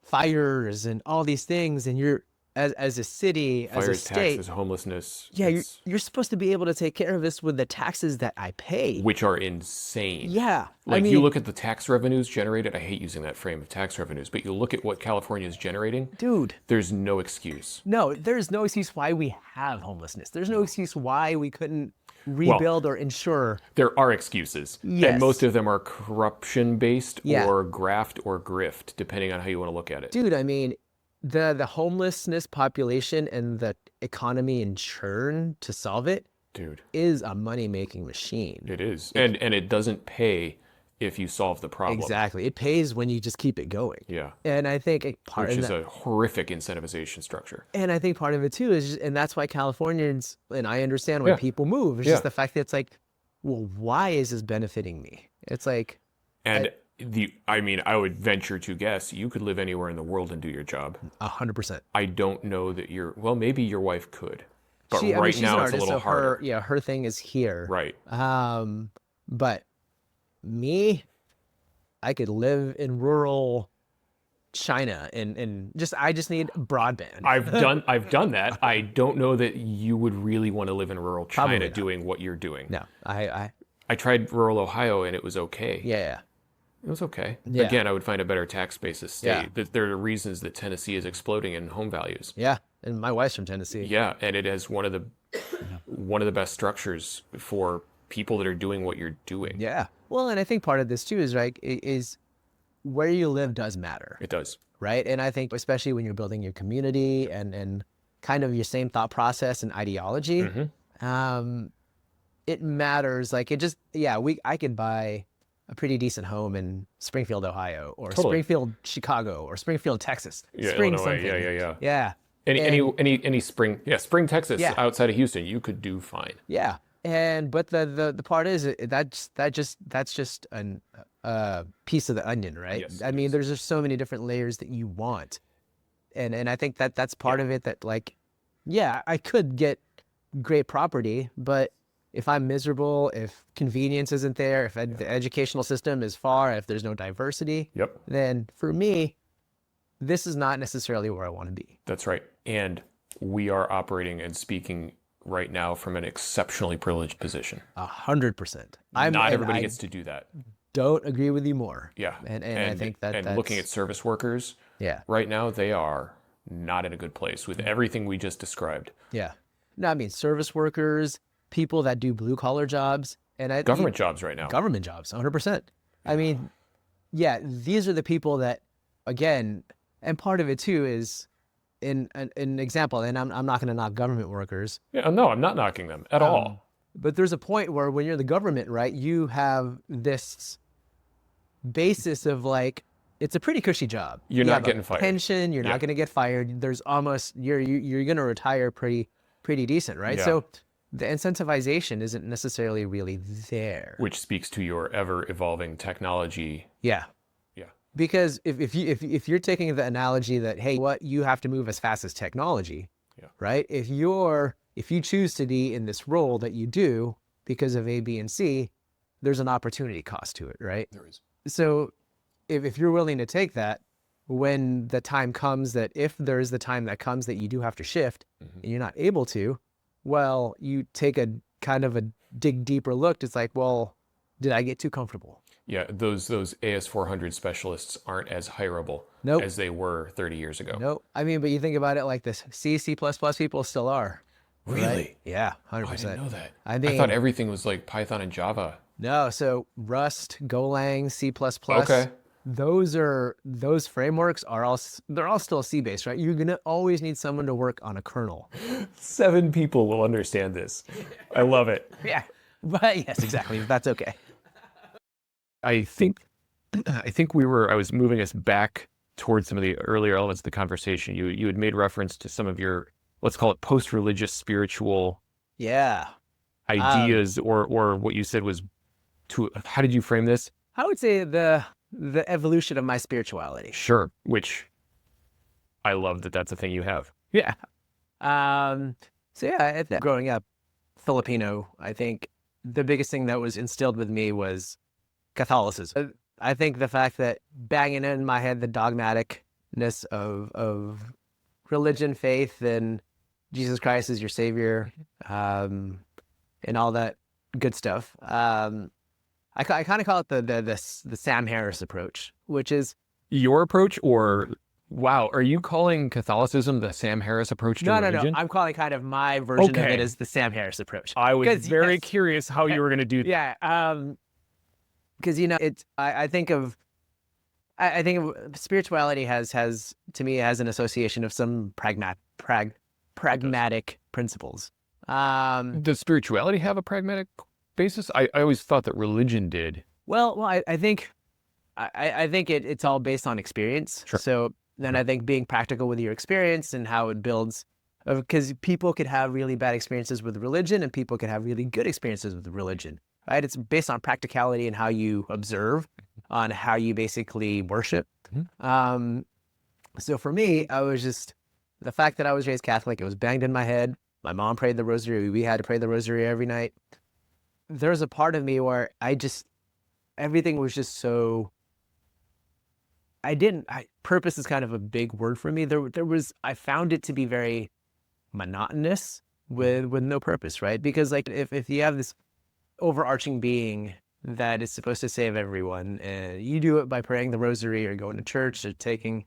fires and all these things, and you're as a city, as a Fires, state, taxes, homelessness. yeah, you're supposed to be able to take care of this with the taxes that I pay. Which are insane. Yeah. Like, I mean, you look at the tax revenues generated. I hate using that frame of tax revenues, but you look at what California is generating. dude, There's no excuse. no, there's no excuse why we have homelessness. There's no excuse why we couldn't rebuild or insure. There are excuses. Yes. And most of them are corruption based Yeah. or graft or grift, depending on how you want to look at it. Dude, I mean, the homelessness population and the economy and churn to solve it Dude, is a money-making machine. it is. And it doesn't pay if you solve the problem. Exactly. It pays when you just keep it going. Yeah. And I think part Which of is a horrific incentivization structure. and I think part of it too is, and that's why Californians, and I understand when Yeah. people move, it's Yeah. just the fact that it's like, well, why is this benefiting me? It's like, And I would venture to guess you could live anywhere in the world and do your job. 100%. I don't know that well, maybe your wife could, but I mean, right she's now an it's a artist, little so harder. her thing is here. Right. But me, I could live in rural China and I just need broadband. I've done that. I don't know that you would really want to live in rural Probably China not. doing what you're doing. No, I I tried rural Ohio and it was okay. yeah. It was okay. Yeah. Again, I would find a better tax basis state. Yeah. But there are reasons that Tennessee is exploding in home values. Yeah. And my wife's from Tennessee. Yeah, and it has one of the best structures for people that are doing what you're doing. Yeah. Well, and I think part of this too is is where you live does matter, It does. right? And I think especially when you're building your community and kind of your same thought process and ideology, it matters. Like it just, I could buy a pretty decent home in Springfield, Ohio, or Totally. Springfield, Chicago, or Springfield, Texas. Yeah, Spring Illinois. something. Yeah. Yeah. Any spring Texas Yeah. outside of Houston, you could do fine. Yeah. And but the part is that's just a piece of the onion, right? Yes, I it mean, is. there's just so many different layers that you want, and I think that's part of it. That like, yeah, I could get great property, but if I'm miserable, if convenience isn't there, if the educational system is far, if there's no diversity, Yep. then for me, this is not necessarily where I want to be. That's right. And we are operating and speaking right now from an exceptionally privileged position. 100%. Not everybody gets to do that. Don't agree with you more. Yeah. And I think and looking at service workers, yeah. right now they are not in a good place with everything we just described. Yeah. No, I mean, service workers, people that do blue collar jobs, and Government jobs right now. government jobs, 100%. I mean, yeah, these are the people that, again, and part of it too is in an example, and I'm not going to knock government workers, Yeah, no, I'm not knocking them at all. but there's a point where when you're the government, right, you have this basis of like, it's a pretty cushy job. You're You not have a getting fired. pension, you're Yeah. not going to get fired. There's almost, you're going to retire pretty decent, right? Yeah. So the incentivization isn't necessarily really there. Which speaks to your ever evolving technology. Yeah. Yeah. Because if you're taking the analogy that, hey, what you have to move as fast as technology, Yeah. right? If you choose to be in this role that you do because of A, B, and C, there's an opportunity cost to it, right? There is. So if you're willing to take that, when the time comes that if there is the time that comes that you do have to shift and you're not able to, well, you take a kind of a dig deeper look. It's like, well, did I get too comfortable? Yeah, those AS400 specialists aren't as hireable Nope. as they were 30 years ago. Nope. I mean, but you think about it like this: C++ people still are. Really? Right? Yeah, Oh, I 100%. didn't know that. I I thought mean, everything was like Python and Java. no. So Rust, Golang, C++. Okay. Those frameworks are they're all still C-based, right? You're gonna always need someone to work on a kernel. 7 people will understand this. I love it. Yeah, but yes, exactly. That's okay. I think I was moving us back towards some of the earlier elements of the conversation. You had made reference to some of your, let's call it post-religious spiritual Yeah. ideas, or what you said was how did you frame this? I would say the evolution of my spirituality. Sure, which I love that that's a thing you have. Yeah. So yeah, growing up Filipino, I think the biggest thing that was instilled with me was Catholicism. I think the fact that banging in my head the dogmaticness of religion, faith, and Jesus Christ is your savior, and all that good stuff. I kind of call it the Sam Harris approach, which is Your approach, or wow, are you calling Catholicism the Sam Harris approach to religion? no. I'm calling kind of my version of Okay. it as the Sam Harris approach. I was 'Cause, very yes, curious how you were going to do that. yeah. Because I think of spirituality has to me has an association of some pragmatic principles. Does spirituality have a pragmatic basis? I always thought that religion did. Well, I think it's all based on experience. Sure. So then I think being practical with your experience and how it builds, because people could have really bad experiences with religion and people could have really good experiences with religion, right? It's based on practicality and how you observe, on how you basically worship. So for me, I was just, the fact that I was raised Catholic, it was banged in my head. My mom prayed the rosary. We had to pray the rosary every night. There's a part of me where everything was just so, purpose is kind of a big word for me. I found it to be very monotonous with no purpose, right? Because like if you have this overarching being that is supposed to save everyone, and you do it by praying the rosary or going to church or taking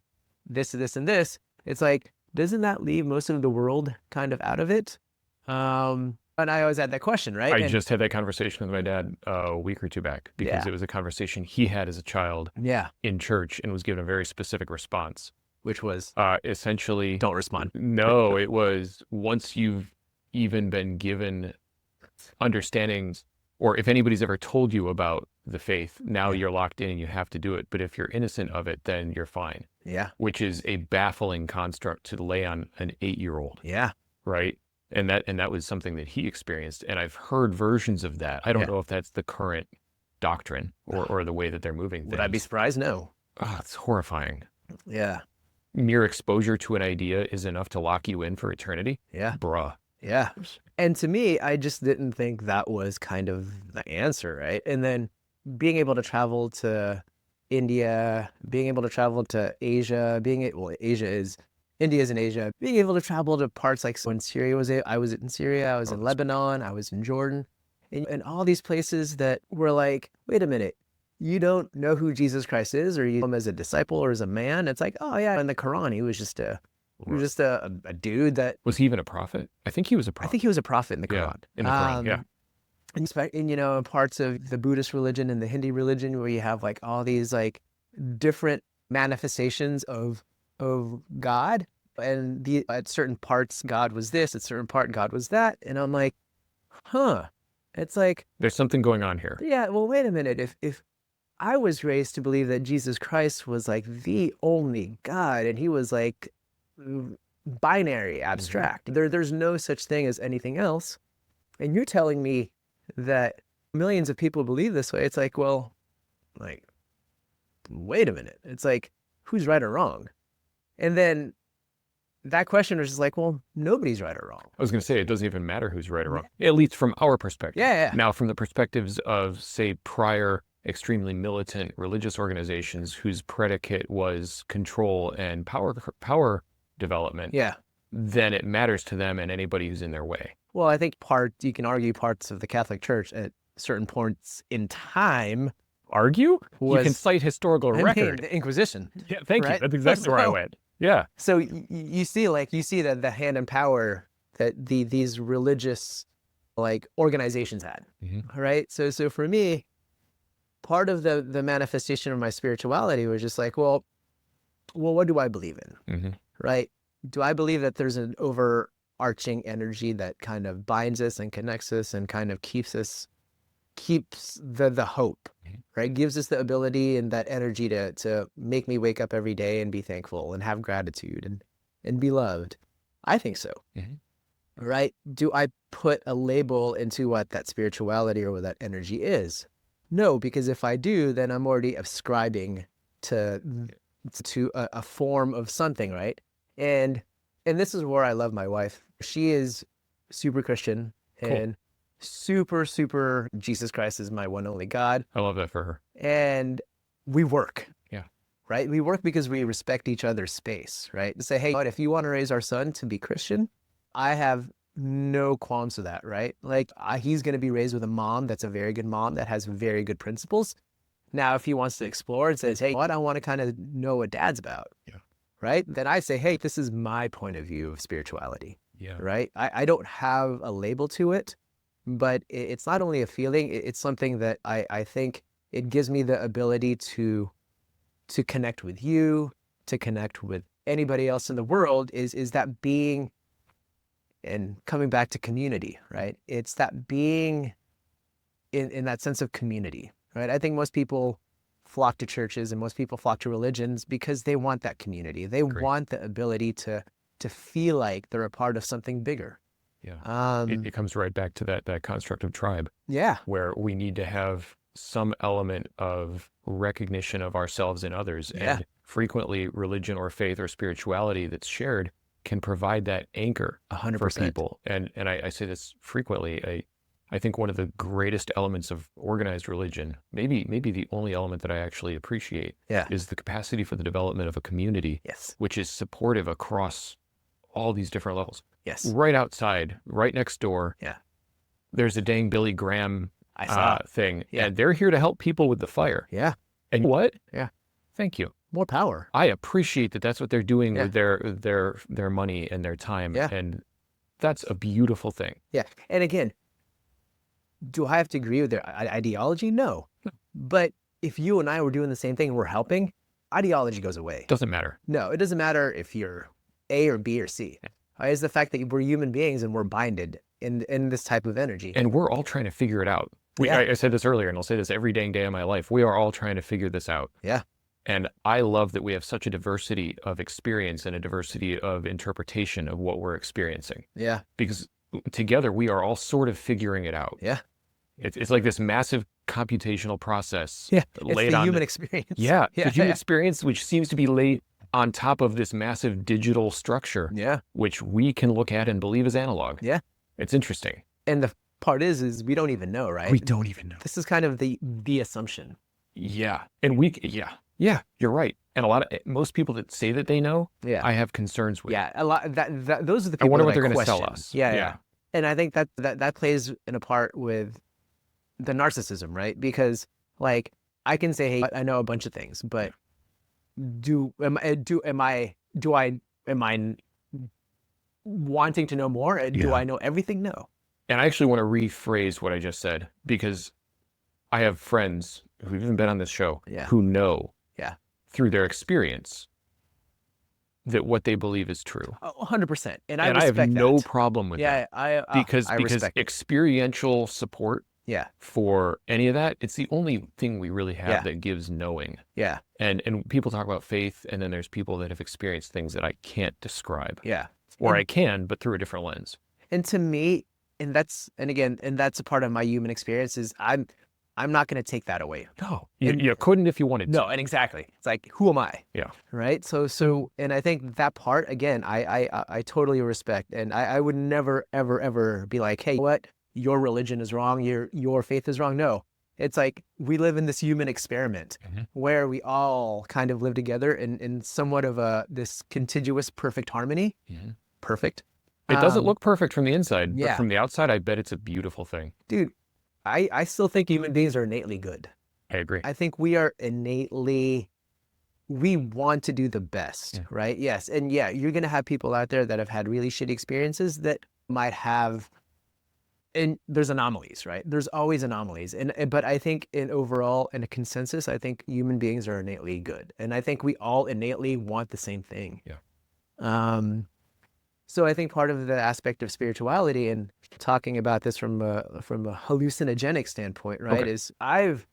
this, and this, it's like, doesn't that leave most of the world kind of out of it? And I always had that question, right? I just had that conversation with my dad a week or two back, because Yeah. it was a conversation he had as a child Yeah, in church and was given a very specific response. which was, Essentially, don't respond. no, it was, once you've even been given understandings, or if anybody's ever told you about the faith, now Yeah. you're locked in and you have to do it. But if you're innocent of it, then you're fine, Yeah, which is a baffling construct to lay on an 8-year-old, yeah, right? And that was something that he experienced. And I've heard versions of that. I don't Yeah. know if that's the current doctrine or the way that they're moving things. would I be surprised? No. Oh, it's horrifying. Yeah, Mere exposure to an idea is enough to lock you in for eternity? yeah, Bruh. yeah. And to me, I just didn't think that was kind of the answer, right? And then being able to travel to India, being able to travel to Asia, India is in Asia, being able to travel to parts like when I was in Syria, I was in Lebanon, I was in Jordan, and all these places that were like, wait a minute, you don't know who Jesus Christ is, or you know him as a disciple or as a man. It's like, oh yeah, in the Quran, he was just a dude that, Was he even a prophet? I think he was a I prophet. think he was a prophet in the Yeah, Quran. in the Quran, yeah. And parts of the Buddhist religion and the Hindu religion where you have like all these like different manifestations of God, and at certain parts God was this, at certain part God was that, and I'm like, huh. It's like, There's something going on here. yeah, well, wait a minute. If I was raised to believe that Jesus Christ was like the only God, and he was like binary, abstract. There's no such thing as anything else. And you're telling me that millions of people believe this way. It's like, well, like, wait a minute. It's like, who's right or wrong? And then that question was just like, well, nobody's right or wrong. I was going to say, it doesn't even matter who's right or wrong, at least from our perspective. Yeah. Now, from the perspectives of, say, prior extremely militant religious organizations whose predicate was control and power development, Yeah. then it matters to them and anybody who's in their way. Well, I think you can argue parts of the Catholic Church at certain points in time. Argue? You can cite historical record. The Inquisition. Yeah, thank you. That's exactly where I went. Yeah. So you see that the hand and power that these religious like organizations had, right? So for me, part of the manifestation of my spirituality was just like, well, what do I believe in, right? Do I believe that there's an overarching energy that kind of binds us and connects us and kind of keeps the hope, right? Gives us the ability and that energy to make me wake up every day and be thankful and have gratitude and be loved. I think so, right? Do I put a label into what that spirituality or what that energy is? No, because if I do, then I'm already ascribing to a form of something, right? And this is where I love my wife. She is super Christian and super Jesus Christ is my one only God. I love that for her. And we work. Yeah. Right? We work because we respect each other's space, right? To say, hey, if you want to raise our son to be Christian, I have no qualms with that, right? Like he's going to be raised with a mom that's a very good mom that has very good principles. Now, if he wants to explore and says, hey, I want to kind of know what dad's about. Yeah. Right? Then I say, hey, this is my point of view of spirituality. Yeah. Right? I don't have a label to it, but it's not only a feeling, it's something that I think it gives me the ability to connect with you, to connect with anybody else in the world is that being, and coming back to community, right? It's that being in that sense of community, right? I think most people flock to churches and most people flock to religions because they want that community. They want the ability to feel like they're a part of something bigger. Yeah. It comes right back to that construct of tribe. Yeah. Where we need to have some element of recognition of ourselves and others. Yeah. And frequently religion or faith or spirituality that's shared can provide that anchor 100%. for people. And I say this frequently. I think one of the greatest elements of organized religion, maybe the only element that I actually appreciate, is the capacity for the development of a community, which is supportive across all these different levels. Yes. Right outside, right next door, there's a dang Billy Graham thing, and they're here to help people with the fire. Yeah. And what? Yeah. Thank you. More power. I appreciate that that's what they're doing with their money and their time, and that's a beautiful thing. Yeah. And again, do I have to agree with their ideology? No. But if you and I were doing the same thing and we're helping, ideology goes away. Doesn't matter. No, it doesn't matter if you're A or B or C. It's the fact that we're human beings and we're binded in this type of energy. And we're all trying to figure it out. I said this earlier, and I'll say this every dang day of my life. We are all trying to figure this out. Yeah. And I love that we have such a diversity of experience and a diversity of interpretation of what we're experiencing. Yeah. Because together we are all sort of figuring it out. Yeah. It's like this massive computational process. Yeah. It's the human experience. Yeah. The human experience, which seems to be laid on top of this massive digital structure. Yeah. Which we can look at and believe is analog. Yeah. It's interesting. And the part is we don't even know, right? We don't even know. This is kind of the assumption. Yeah. And you're right. And most people that say that they know, I have concerns with. Yeah. A lot that those are the people I wonder what that they're going to question. sell us. Yeah. And I think that plays in a part with the narcissism, right? Because like I can say, hey, I know a bunch of things, but am I wanting to know more? Do I know everything? No. And I actually want to rephrase what I just said, because I have friends who've even been on this show who know through their experience that what they believe is true. 100%. And I have respect no that. problem with that. Because experiential support for any of that, it's the only thing we really have that gives knowing. Yeah. And people talk about faith, and then there's people that have experienced things that I can't describe. Yeah. Or I can, but through a different lens. And to me, and that's a part of my human experience is I'm not going to take that away. No, you couldn't if you wanted to. No, and exactly. It's like, who am I? Yeah. Right. So, and I think that part, again, I totally respect. And I would never, ever, ever be like, hey, what? Your religion is wrong. Your faith is wrong. No, it's like we live in this human experiment where we all kind of live together in somewhat of this contiguous perfect harmony. Perfect. It doesn't look perfect from the inside, but yeah. from the outside, I bet it's a beautiful thing. Dude, I still think human beings are innately good. I agree. I think we are innately, we want to do the best, right? Yes. And yeah, you're going to have people out there that have had really shitty experiences that might have, and there's anomalies, right? There's always anomalies. But I think in overall, in a consensus, I think human beings are innately good. And I think we all innately want the same thing. Yeah. So I think part of the aspect of spirituality, and talking about this from a hallucinogenic standpoint, right, is I've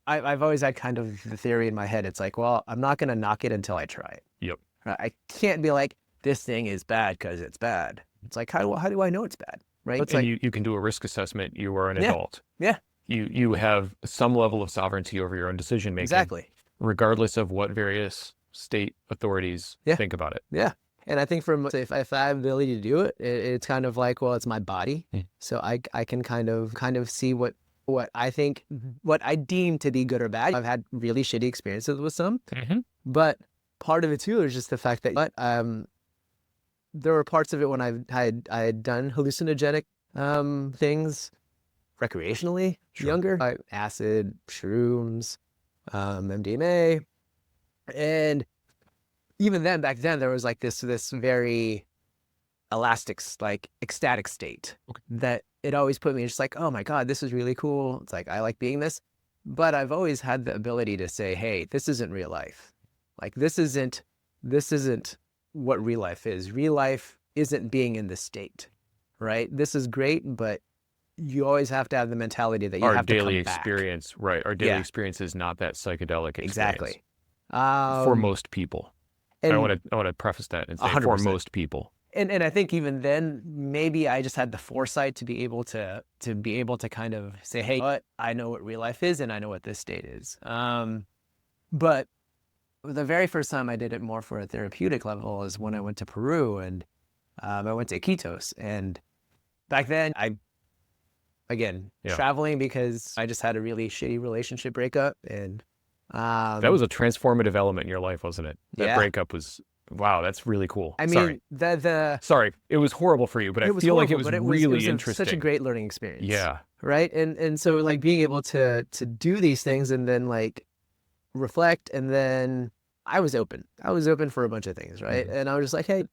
always had kind of the theory in my head. It's like, well, I'm not going to knock it until I try it. Yep. I can't be like, this thing is bad because it's bad. It's like, how do I know it's bad? Right. It's and like, you can do a risk assessment. You are an adult. Yeah. You have some level of sovereignty over your own decision making. Exactly. Regardless of what various state authorities think about it. Yeah. And I think if I have the ability to do it, it's kind of like, well, it's my body. So I can kind of see what I think, what I deem to be good or bad. I've had really shitty experiences with some, but part of it too is just the fact that there were parts of it when I had done hallucinogenic things recreationally younger, acid, shrooms, MDMA, and even then, back then, there was like this very elastic, like ecstatic state that it always put me just like, oh my God, this is really cool. It's like, I like being this. But I've always had the ability to say, hey, this isn't real life. Like, this isn't what real life is. Real life isn't being in this state, right? This is great, but you always have to have the mentality that you have to come back. Our daily experience, right? Our daily experience is not that psychedelic experience. Exactly. For most people. And I want to preface that and say 100%. For most people. And I think even then, maybe I just had the foresight to be able to kind of say, hey, what? I know what real life is and I know what this state is. But the very first time I did it more for a therapeutic level is when I went to Peru, and I went to Iquitos. And back then, traveling because I just had a really shitty relationship breakup, and that was a transformative element in your life, wasn't it? That breakup was, wow, that's really cool. I mean, sorry, it was horrible for you, but I feel like it was really interesting. Such a great learning experience. Yeah. Right. And so like being able to do these things and then like reflect, and then I was open for a bunch of things. Right. And I was just like, hey,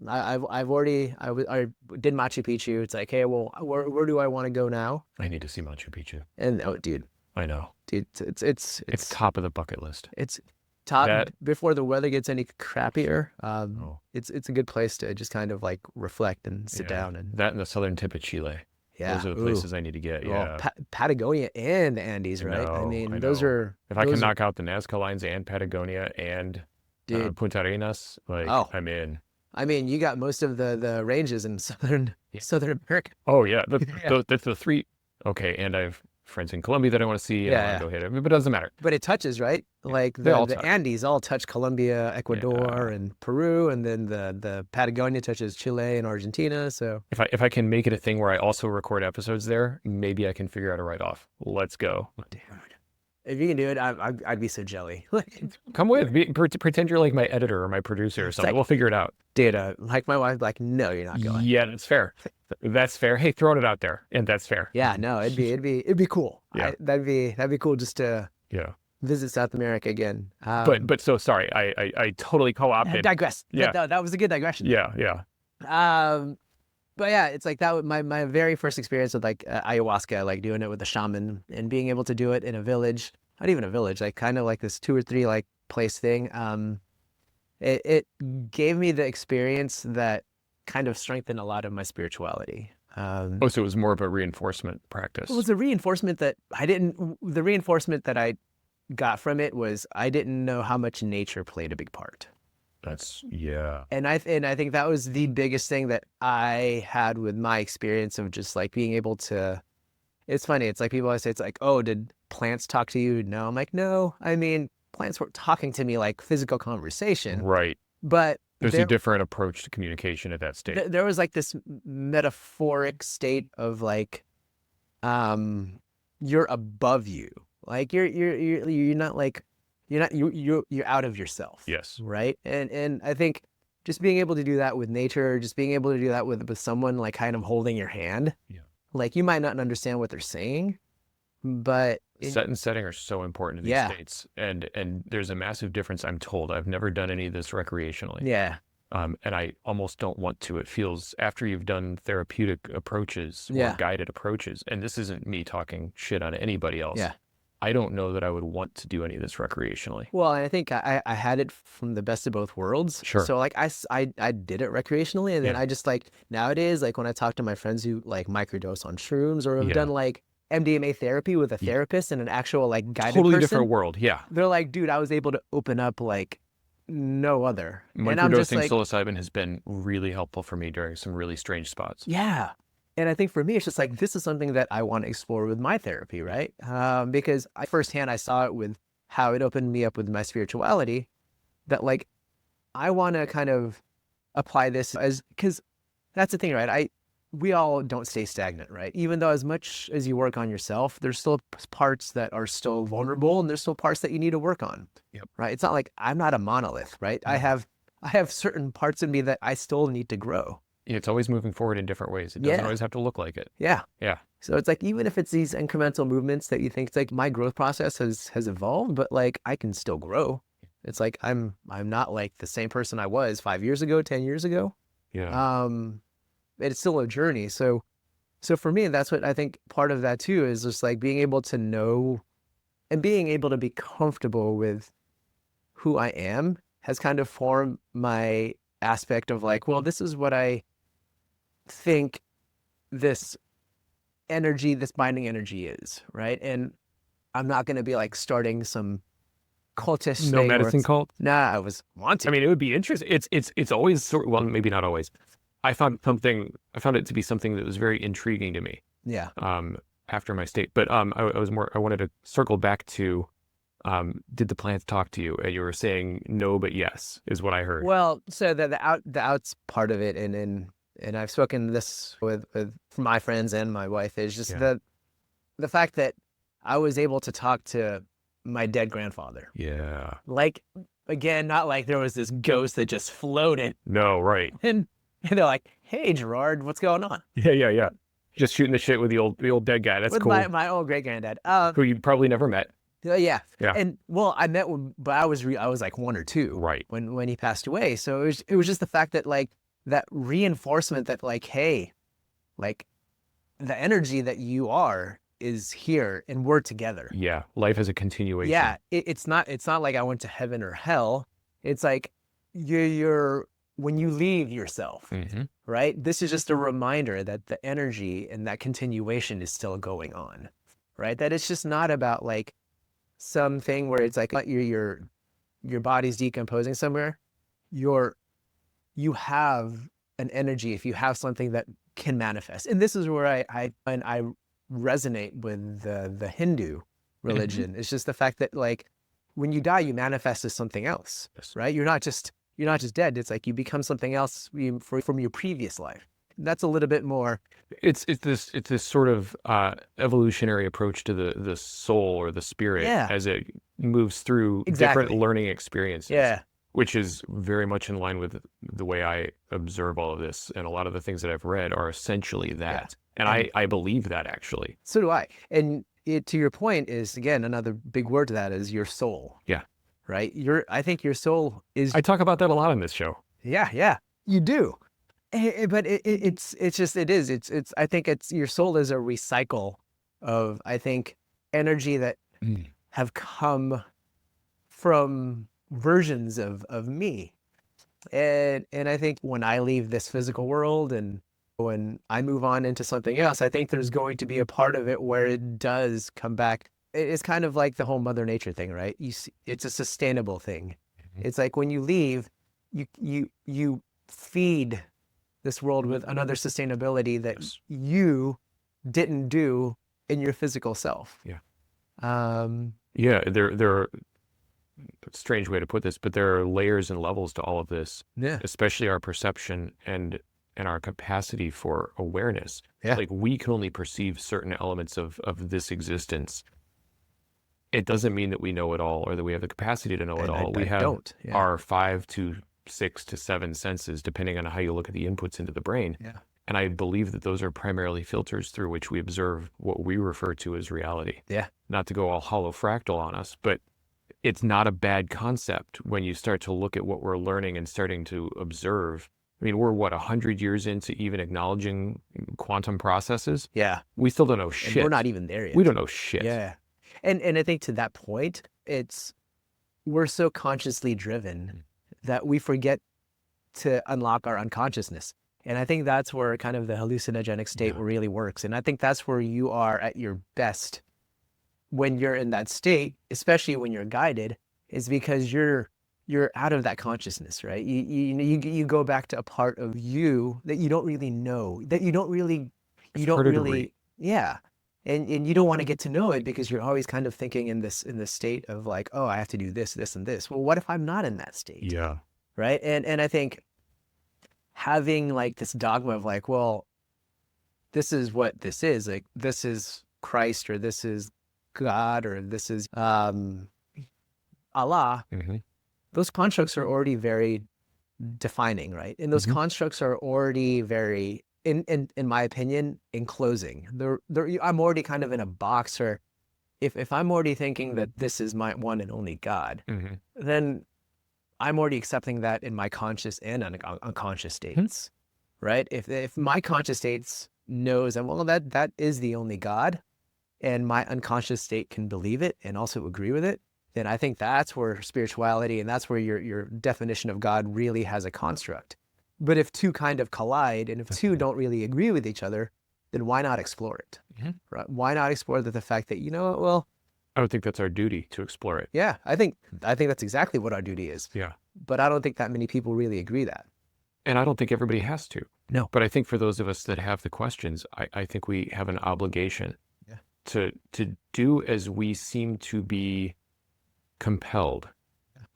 I did Machu Picchu. It's like, hey, well, where do I want to go now? I need to see Machu Picchu. And dude. I know. Dude, it's top of the bucket list. It's top before the weather gets any crappier. It's a good place to just kind of like reflect and sit down. And that and the southern tip of Chile. Yeah. Those are the places I need to get. Well, Patagonia and the Andes, right? I mean, those are... If I can knock out the Nazca lines and Patagonia and Punta Arenas, I'm in. I mean, you got most of the ranges in Southern America. Oh, yeah. That's the three... Okay, and I've friends in Colombia that I want to see. And I want to go hit it, but it doesn't matter. But it touches, right? Yeah. Like the Andes all touch Colombia, Ecuador, and Peru, and then the Patagonia touches Chile and Argentina. So if I can make it a thing where I also record episodes there, maybe I can figure out a write-off. Let's go, dude. If you can do it, I'd be so jelly. Come with. Pretend you're like my editor or my producer or something. Like, we'll figure it out. Dude, like my wife's like, no, you're not going. Yeah, that's fair. That's fair. Hey, throwing it out there, and that's fair. Yeah, no, it'd be cool. Yeah, that'd be cool just to visit South America again. But so sorry, I totally co-opted. Digress. Yeah, that was a good digression. Yeah. But yeah, it's like that. My very first experience with like ayahuasca, like doing it with a shaman and being able to do it in a village, not even a village, like kind of like this 2 or 3 like place thing. It gave me the experience that kind of strengthened a lot of my spirituality. So it was more of a reinforcement practice. It was a reinforcement that the reinforcement that I got from it was I didn't know how much nature played a big part. And I think that was the biggest thing that I had with my experience of just like being able to, It's funny. It's like people always say, it's like, oh, did plants talk to you? No. I'm like, no. I mean, plants were talking to me like physical conversation, Right. but There's a different approach to communication at that state. there was like this metaphoric state of like, you're above you. Like you're not like, you're out of yourself. Yes. Right. And I think just being able to do that with nature, just being able to do that with someone like kind of holding your hand. Yeah. Like you might not understand what they're saying, but Set and setting are so important in these states. And there's a massive difference, I'm told. I've never done any of this recreationally. Yeah. And I almost don't want to. It feels, after you've done therapeutic approaches or guided approaches, and this isn't me talking shit on anybody else. Yeah. I don't know that I would want to do any of this recreationally. Well, and I think I had it from the best of both worlds. Sure. So like I did it recreationally, and then I just like nowadays, like when I talk to my friends who like microdose on shrooms or have done like MDMA therapy with a therapist and an actual like guided totally person, different world. Yeah. They're like, dude, I was able to open up like no other. Microdosing and I'm just like, psilocybin has been really helpful for me during some really strange spots. Yeah. And I think for me, it's just like, this is something that I want to explore with my therapy, right? Because firsthand, I saw it with how it opened me up with my spirituality, that like, I want to kind of apply this because that's the thing, right? We all don't stay stagnant, right? Even though as much as you work on yourself, there's still parts that are still vulnerable and there's still parts that you need to work on, right? It's not like I'm not a monolith, right? I have certain parts of me that I still need to grow. It's always moving forward in different ways. It doesn't always have to look like it. Yeah. Yeah. So it's like, even if it's these incremental movements that you think, it's like my growth process has evolved, but like I can still grow. It's like, I'm not like the same person I was 5 years ago, 10 years ago. Yeah. It's still a journey. So for me, that's what I think part of that too, is just like being able to know and being able to be comfortable with who I am has kind of formed my aspect of like, well, this is what I think this energy, this binding energy is, right? And I'm not going to be like starting some cultish No medicine cult? Nah, I was wanting. I mean, it would be interesting. It's always well, maybe not always. I found it to be something that was very intriguing to me. Yeah. After my state, but I wanted to circle back to, did the plants talk to you? And you were saying no, but yes, is what I heard. Well, so the outs part of it, and I've spoken this with my friends and my wife, is just the fact that I was able to talk to my dead grandfather. Yeah. Like, again, not like there was this ghost that just floated. No, right. And they're like, hey, Gerard, what's going on? Yeah. Just shooting the shit with the old dead guy. That's with cool. My old great granddad. Who you probably never met. Yeah. Yeah. And well, I met him, but I was like 1 or 2. Right. When he passed away. So it was just the fact that like that reinforcement that like, hey, like the energy that you are is here and we're together. Yeah. Life is a continuation. Yeah. It's not like I went to heaven or hell. It's like you're when you leave yourself, right? This is just a reminder that the energy and that continuation is still going on, right? That it's just not about like something where it's like your body's decomposing somewhere. You have an energy if you have something that can manifest. And this is where I resonate with the Hindu religion. It's just the fact that like when you die, you manifest as something else, right? You're not just dead. It's like you become something else from your previous life. That's a little bit more. It's this sort of evolutionary approach to the soul or the spirit as it moves through different learning experiences. Yeah. Which is very much in line with the way I observe all of this. And a lot of the things that I've read are essentially that. And I believe that, actually. So do I. And to your point is, again, another big word to that is your soul. Yeah. Right? I think your soul is... I talk about that a lot on this show. Yeah. You do. But it's I think your soul is a recycle of, I think, energy that have come from versions of me. And I think when I leave this physical world and when I move on into something else, I think there's going to be a part of it where it does come back. It's kind of like the whole Mother Nature thing, right? It's a sustainable thing. It's like when you leave, you feed this world with another sustainability that you didn't do in your physical self. Yeah. Um, Yeah, there are, a strange way to put this, but there are layers and levels to all of this, yeah, especially our perception and our capacity for awareness. yeah. Like we can only perceive certain elements of this existence. It doesn't mean that we know it all or that we have the capacity to know it And all. I We have don't. Yeah, our 5 to 6 to 7 senses, depending on how you look at the inputs into the brain. yeah, And I believe that those are primarily filters through which we observe what we refer to as reality. yeah. Not to go all hollow fractal on us, but it's not a bad concept when you start to look at what we're learning and starting to observe. I mean, we're 100 years into even acknowledging quantum processes? Yeah. We still don't know And shit. we're not even there yet. We don't know shit. Yeah. And I think to that point, we're so consciously driven that we forget to unlock our unconsciousness. And I think that's where kind of the hallucinogenic state really works. And I think that's where you are at your best when you're in that state, especially when you're guided, is because you're out of that consciousness, right? You go back to a part of you that you don't really know, that you don't really, yeah. And you don't want to get to know it because you're always kind of thinking in this state of like, oh, I have to do this, this, and this. Well, what if I'm not in that state? Yeah. Right. And I think having like this dogma of like, well, this is what this is, like this is Christ or this is God or this is Allah. Mm-hmm. Those constructs are already very defining, right? And those constructs are already very, in my opinion, enclosing. I'm already kind of in a box, or if I'm already thinking that this is my one and only God, then I'm already accepting that in my conscious and unconscious states, right? If my conscious states knows that, well, that is the only God, and my unconscious state can believe it and also agree with it, then I think that's where spirituality and that's where your definition of God really has a construct. But if two kind of collide and if two don't really agree with each other, then why not explore it? Right? Why not explore the fact that, you know what, well, I would think that's our duty to explore it. yeah, I think that's exactly what our duty is. Yeah. But I don't think that many people really agree that. And I don't think everybody has to. No. But I think for those of us that have the questions, I think we have an obligation to do as we seem to be compelled,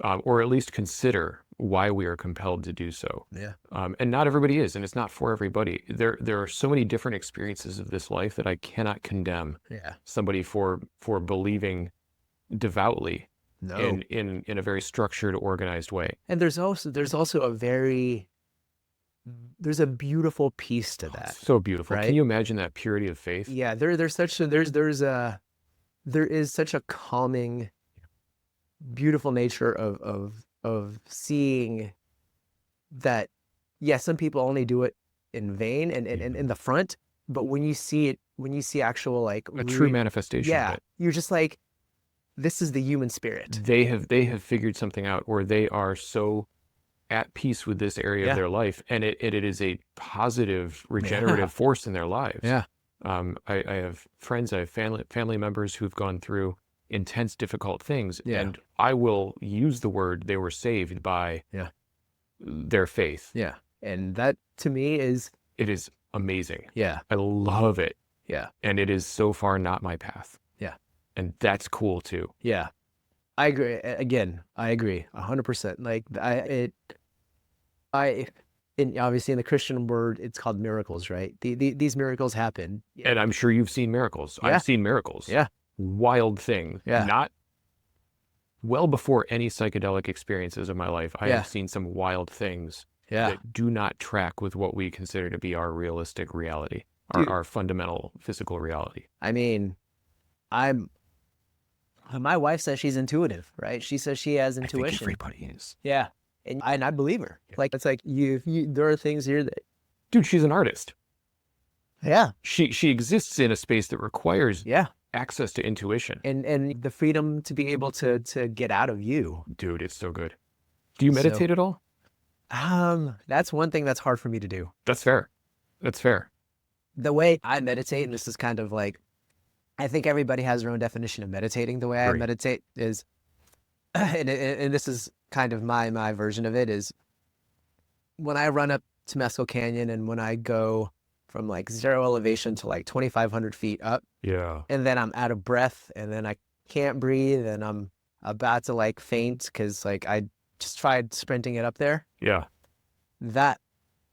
or at least consider why we are compelled to do so. Yeah. And not everybody is, and it's not for everybody. There are so many different experiences of this life that I cannot condemn somebody for believing devoutly in a very structured, organized way. And there's also there's a beautiful piece to that. So beautiful. Right? Can you imagine that purity of faith? Yeah, there is such a calming, beautiful nature of seeing that. Yeah, some people only do it in vain and in the front, but when you see actual like a true manifestation of it, you're just like, this is the human spirit. They have figured something out, or they are so at peace with this area of their life, and it is a positive regenerative force in their lives. Yeah. I have friends, I have family members who've gone through intense, difficult things, and I will use the word they were saved by their faith. Yeah. And that to me is amazing. Yeah. I love it. Yeah. And it is so far not my path. Yeah. And that's cool too. Yeah. I agree. Again, I agree 100%. Like obviously in the Christian word, it's called miracles, right? These miracles happen. And I'm sure you've seen miracles. Yeah. I've seen miracles. Yeah. Wild thing. Yeah. Not well before any psychedelic experiences of my life. I have seen some wild things that do not track with what we consider to be our realistic reality, our fundamental physical reality. I mean, my wife says she's intuitive, right? She says she has intuition. I think everybody is. Yeah. And I believe her. Yeah. Like, it's like there are things here that... Dude, she's an artist. Yeah. She exists in a space that requires access to intuition. And the freedom to be able to get out of you. Dude, it's so good. Do you meditate at all? That's one thing that's hard for me to do. That's fair. That's fair. The way I meditate, and this is kind of like, I think everybody has their own definition of meditating. The way I meditate is, and this is kind of my version of it, is when I run up to Mescal Canyon and when I go from like zero elevation to like 2,500 feet up. Yeah. And then I'm out of breath and then I can't breathe and I'm about to like faint because like I just tried sprinting it up there. Yeah. That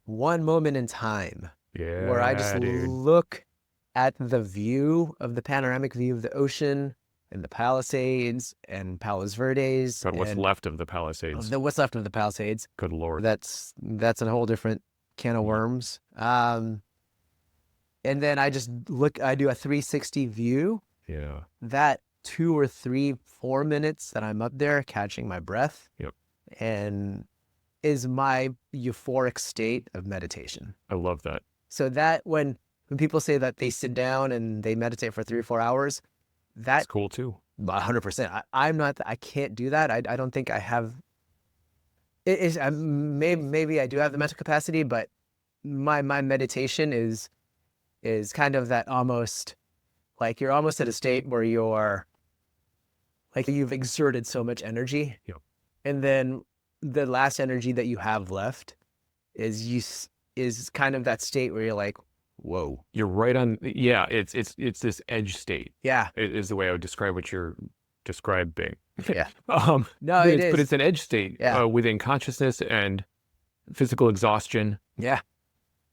one moment in time where I just Yeah, dude. look at the view of the panoramic view of the ocean and the Palisades and Palos Verdes God, what's and left of the Palisades? what's left of the Palisades. Good Lord. That's a whole different can of worms. And then I just look, I do a 360 view. Yeah. That 2 or 3, 4 minutes that I'm up there catching my breath. Yep. And is my euphoric state of meditation. I love that. So that when people say that they sit down and they meditate for 3 or 4 hours, That's that cool too. 100%. I'm not. I can't do that. I don't think I have. It is maybe I do have the mental capacity, but my meditation is kind of that almost like you're almost at a state where you're like you've exerted so much energy, Yep. and then the last energy that you have left is kind of that state where you're like, whoa. You're right on. Yeah, it's this edge state. Yeah. Is the way I would describe what you're describing. Yeah. No, but it's an edge state within consciousness and physical exhaustion. Yeah.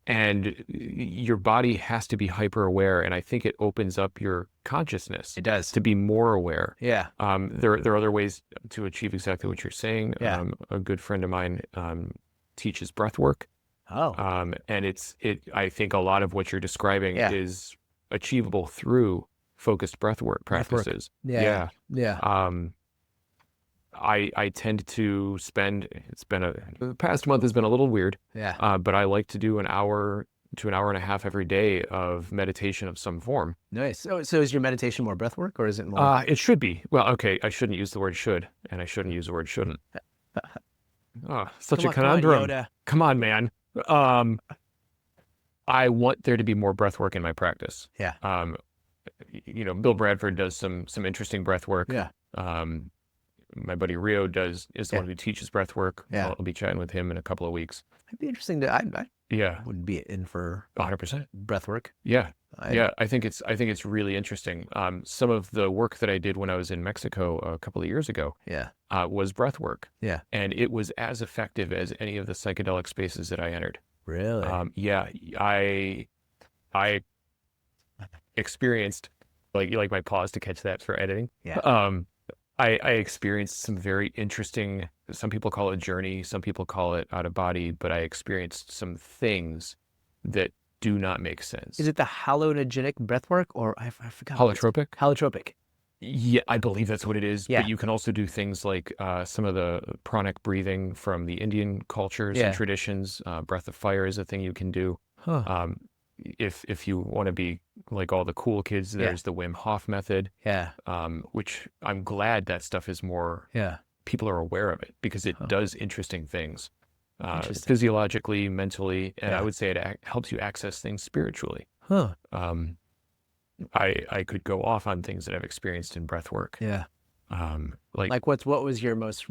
And your body has to be hyper aware, and I think it opens up your consciousness. It does. To be more aware. Yeah. There are other ways to achieve exactly what you're saying. Yeah. A good friend of mine teaches breath work. Oh. And I think a lot of what you're describing is achievable through focused breath work practices. Yeah. I tend to spend, the past month has been a little weird. Yeah. But I like to do an hour to an hour and a half every day of meditation of some form. Nice. So is your meditation more breath work or is it more? It should be. Well, okay, I shouldn't use the word should, and I shouldn't use the word shouldn't. Such a conundrum. Come on, man. I want there to be more breath work in my practice. Yeah. Bill Bradford does some interesting breath work. Yeah. My buddy Rio is the one who teaches breath work. Yeah. I'll be chatting with him in a couple of weeks. It'd be interesting to. I Yeah. would be in for 100%. breath work. Yeah. I think it's really interesting. Some of the work that I did when I was in Mexico a couple of years ago was breath work. Yeah. And it was as effective as any of the psychedelic spaces that I entered. Really? I experienced like my pause to catch that for editing. Yeah. I experienced some very interesting, some people call it journey, some people call it out of body, but I experienced some things that do not make sense. Is it the hallucinogenic breath work or I forgot? Holotropic? Holotropic. Yeah, I believe that's what it is. Yeah. But you can also do things like some of the pranic breathing from the Indian cultures and traditions. Breath of fire is a thing you can do. Huh. If you want to be like all the cool kids, there's the Wim Hof method. Yeah. Which I'm glad that stuff is more. Yeah. People are aware of it because it does interesting things, physiologically, mentally, and I would say it helps you access things spiritually. Huh. I could go off on things that I've experienced in breath work. Yeah. Like what was your most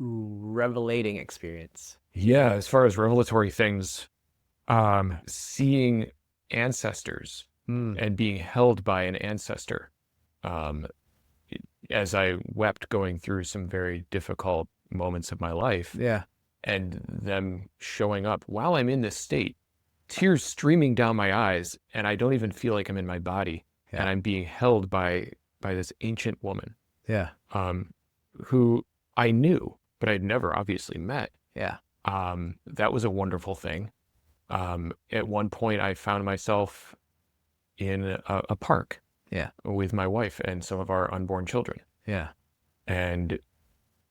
revelating experience? Yeah, as far as revelatory things, seeing ancestors and being held by an ancestor, as I wept going through some very difficult moments of my life. Yeah. And them showing up while I'm in this state, tears streaming down my eyes, and I don't even feel like I'm in my body. Yeah. And I'm being held by this ancient woman. Yeah. Who I knew, but I'd never obviously met. Yeah. That was a wonderful thing. At one point I found myself in a park. Yeah. With my wife and some of our unborn children. Yeah. And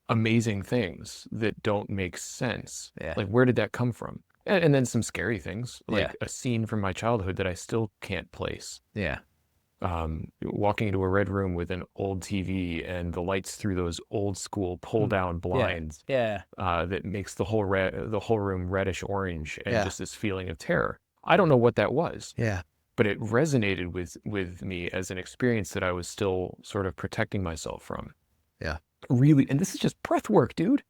amazing things that don't make sense. Yeah. Like, where did that come from? And then some scary things, like a scene from my childhood that I still can't place. Yeah. Walking into a red room with an old TV and the lights through those old school pull down blinds. Yeah. That makes the whole room reddish orange and just this feeling of terror. I don't know what that was. Yeah. But it resonated with me as an experience that I was still sort of protecting myself from. Yeah. Really, and this is just breath work, dude.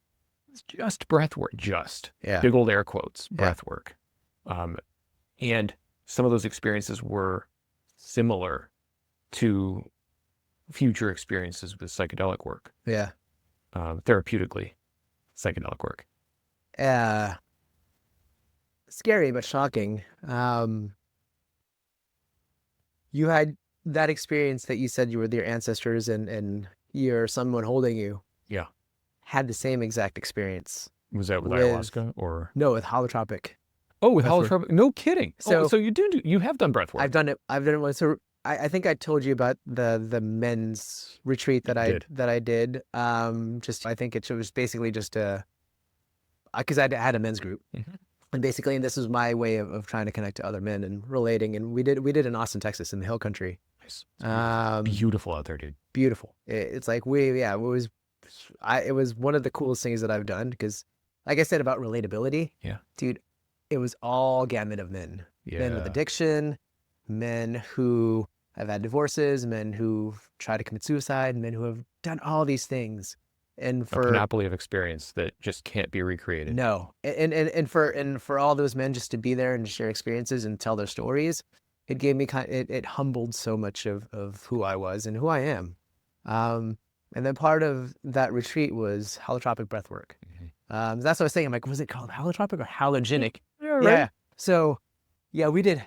It's just breath work. Big old air quotes, breath work. And some of those experiences were similar to future experiences with psychedelic work, Yeah. therapeutically psychedelic work. Scary, but shocking. You had that experience that you said you were with your ancestors and your someone holding you Yeah. had the same exact experience. Was that with With- ayahuasca or? No, with holotropic. Oh, with breath work. holotropic? No kidding. So- So you have done breath work. I've done it once. So I think I told you about the men's retreat that I did. Just I think it was basically just because I had a men's group. Mhm. And basically, and this was my way of trying to connect to other men and relating. And we did in Austin, Texas, in the Hill Country. Nice. Beautiful. Beautiful out there, dude. Beautiful. It's like it was one of the coolest things that I've done because, like I said about relatability. Yeah. Dude, it was all gamut of men. Men with Yeah. addiction, men who have had divorces, men who've tried to commit suicide, men who have done all these things. And A for panoply of experience that just can't be recreated. no, and for all those men just to be there and share experiences and tell their stories, it gave me it humbled so much of who I was and who I am. And then part of that retreat was holotropic breath work. Mhm. That's what I was saying. I'm like, was it called holotropic or halogenic? Yeah, right. Yeah. So yeah, we did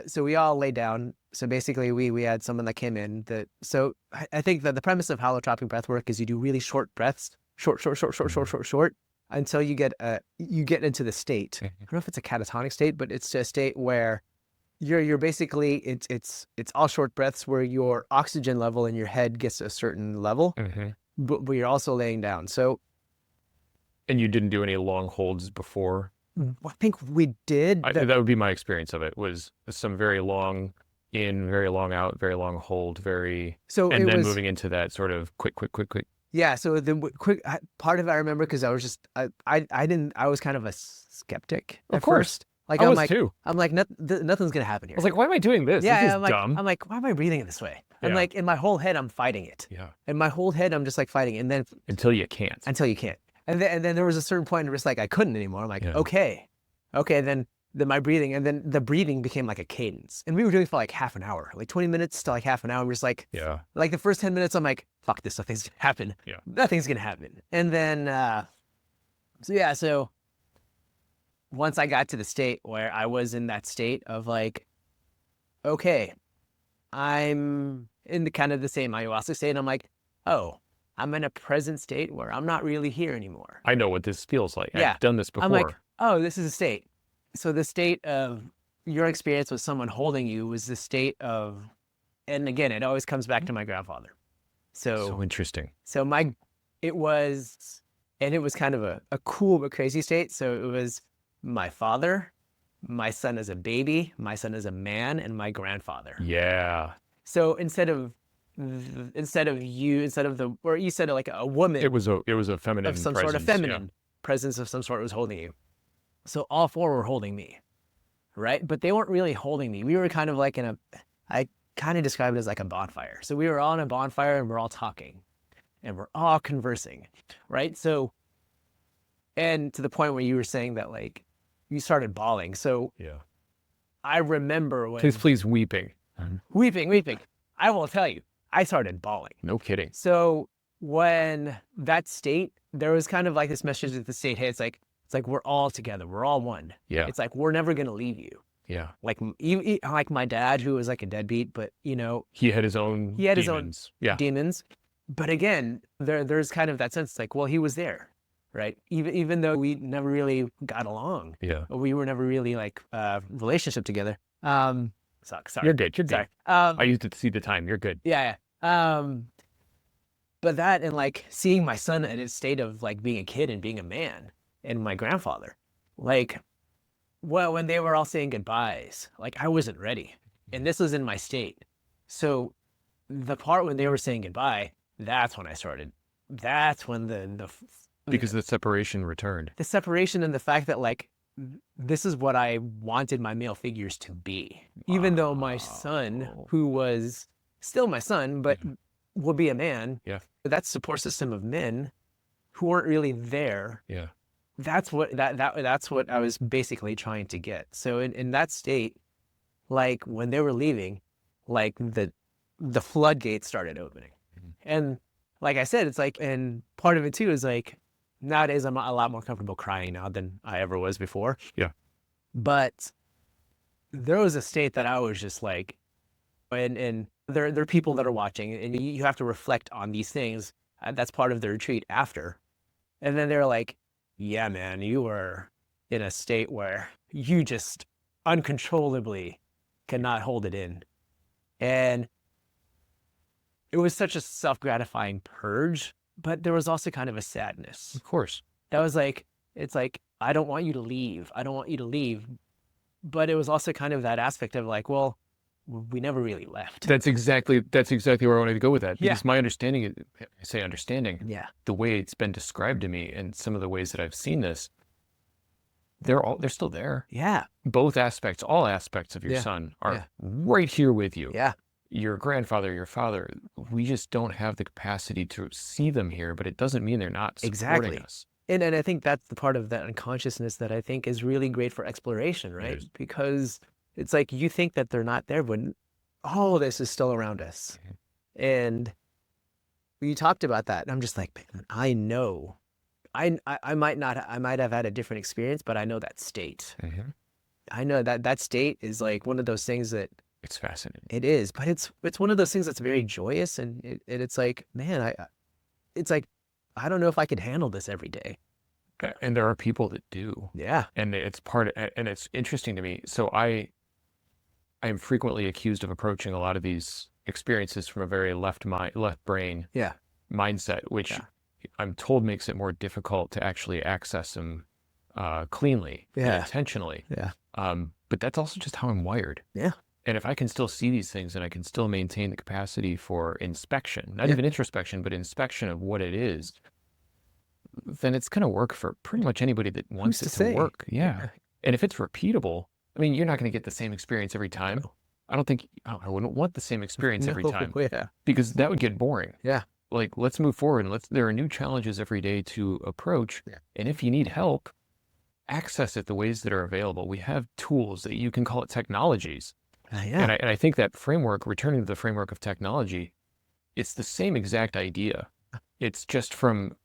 so we all laid down. So basically we had someone that came in so I think that the premise of holotropic breath work is you do really short breaths, short, until you get into the state. I don't know if it's a catatonic state, but it's a state where you're basically, it's all short breaths where your oxygen level in your head gets a certain level, Mhm. but you're also laying down. So And you didn't do any long holds before? I think we did. That would be my experience of it, was some very long in, very long out, very long hold, So and it then was, moving into that sort of quick. yeah. So the quick part of it I remember because I was just I was kind of a skeptic Of at course. first. Like I I'm was like too. nothing's gonna happen I here. was like, why am I doing this? yeah, This is I'm like, dumb. I'm like, why am I breathing in this way? And Yeah. like in my whole head, I'm fighting it. Yeah. In my whole head, I'm just like fighting it. And then Until you can't. until you can't. And then there was a certain point where it's like I couldn't anymore. I'm like, Yeah. okay. Then my breathing, and then the breathing became like a cadence. And we were doing it for like half an hour, like 20 minutes to like half an hour. We're just like, Yeah. like the first 10 minutes, I'm like, fuck this, nothing's gonna happen. Yeah. Nothing's gonna happen. And then, so once I got to the state where I was in that state of like, okay, I'm in the kind of the same ayahuasca state. And I'm like, oh, I'm in a present state where I'm not really here anymore. I know what this feels like. Yeah. I've done this before. I'm like, oh, this is a state. So the state of your experience with someone holding you was the state of, and again, it always comes back to my grandfather. so interesting. It was kind of a cool but crazy state. So it was my father, my son as a baby, my son as a man, and my grandfather. Yeah. So instead of you said like a woman It was a feminine of some presence. sort of feminine presence of some sort was holding you. So all four were holding me, right? But they weren't really holding me. We were kind of like I kind of describe it as like a bonfire. So we were all in a bonfire and we're all talking and we're all conversing, right? So, and to the point where you were saying that like you started bawling. So Yeah. I remember when Please, weeping. weeping. I will tell you, I started bawling. No kidding. So when that state, there was kind of like this message that the state had. It's like we're all together. We're all one. Yeah. It's like we're never gonna leave you. Yeah. Like like my dad, who was like a deadbeat, but you know He had his own demons. Yeah. demons. But again, there's kind of that sense like, well, he was there, right? Even though we never really got along, Yeah. we were never really like relationship together. Sorry. You're good. You're good. Sorry. I used to see the time. You're good. Yeah. But that and like seeing my son in his state of like being a kid and being a man, and my grandfather, like, well, when they were all saying goodbyes, like I wasn't ready, and this was in my state. So the part when they were saying goodbye, that's when I started. That's when Because the separation returned. the separation and the fact that like this is what I wanted my male figures to be, even though my son, Wow. who was still my son, but will be a man. Yeah. That support system of men who weren't really there. Yeah. That's what that's what I was basically trying to get. So in that state, like when they were leaving, like the floodgates started opening. And like I said, it's like, and part of it too is like, nowadays I'm a lot more comfortable crying now than I ever was before. Yeah. But there was a state that I was just like, and there are people that are watching, and you have to reflect on these things. That's part of the retreat after. And then they're like, yeah, man, you were in a state where you just uncontrollably cannot hold it in. And it was such a self-gratifying purge, but there was also kind of a sadness. Of course. That was like, it's like, I don't want you to leave. I don't want you to leave. But it was also kind of that aspect of like, well, we never really left. That's exactly where I wanted to go with that. Yeah. Because my understanding is, I say understanding, Yeah. the way it's been described to me and some of the ways that I've seen this, they're still there. Yeah. Both aspects, all aspects of your Yeah. son are Yeah. right here with you. Yeah. Your grandfather, your father, we just don't have the capacity to see them here, but it doesn't mean they're not supporting Exactly. us. And I think that's the part of that unconsciousness that I think is really great for exploration, right? is. Because it's like you think that they're not there, but all of this is still around us. And we talked about that, and I'm just like, man, I know. I might have had a different experience, but I know that state. I know that state is like one of those things that It's fascinating. it is, but it's one of those things that's very joyous, and it's like, man, it's like, I don't know if I could handle this every day. And there are people that do. Yeah. And it's and it's interesting to me. So I am frequently accused of approaching a lot of these experiences from a very left brain Yeah. mindset, which Yeah. I'm told makes it more difficult to actually access them cleanly and Yeah. intentionally. Yeah. But that's also just how I'm wired. Yeah. And if I can still see these things and I can still maintain the capacity for inspection, not Yeah. even introspection, but inspection of what it is, then it's going to work for pretty much anybody that wants Who's it to to say? work. Yeah. And if it's repeatable, I mean, you're not going to get the same experience every time. No. I wouldn't want the same experience every No, time Yeah. because that would get boring. Yeah. Like, let's move forward and there are new challenges every day to approach. Yeah. And if you need help, access it the ways that are available. We have tools that you can call it technologies. Yeah. And I think that framework, returning to the framework of technology, it's the same exact idea. It's just from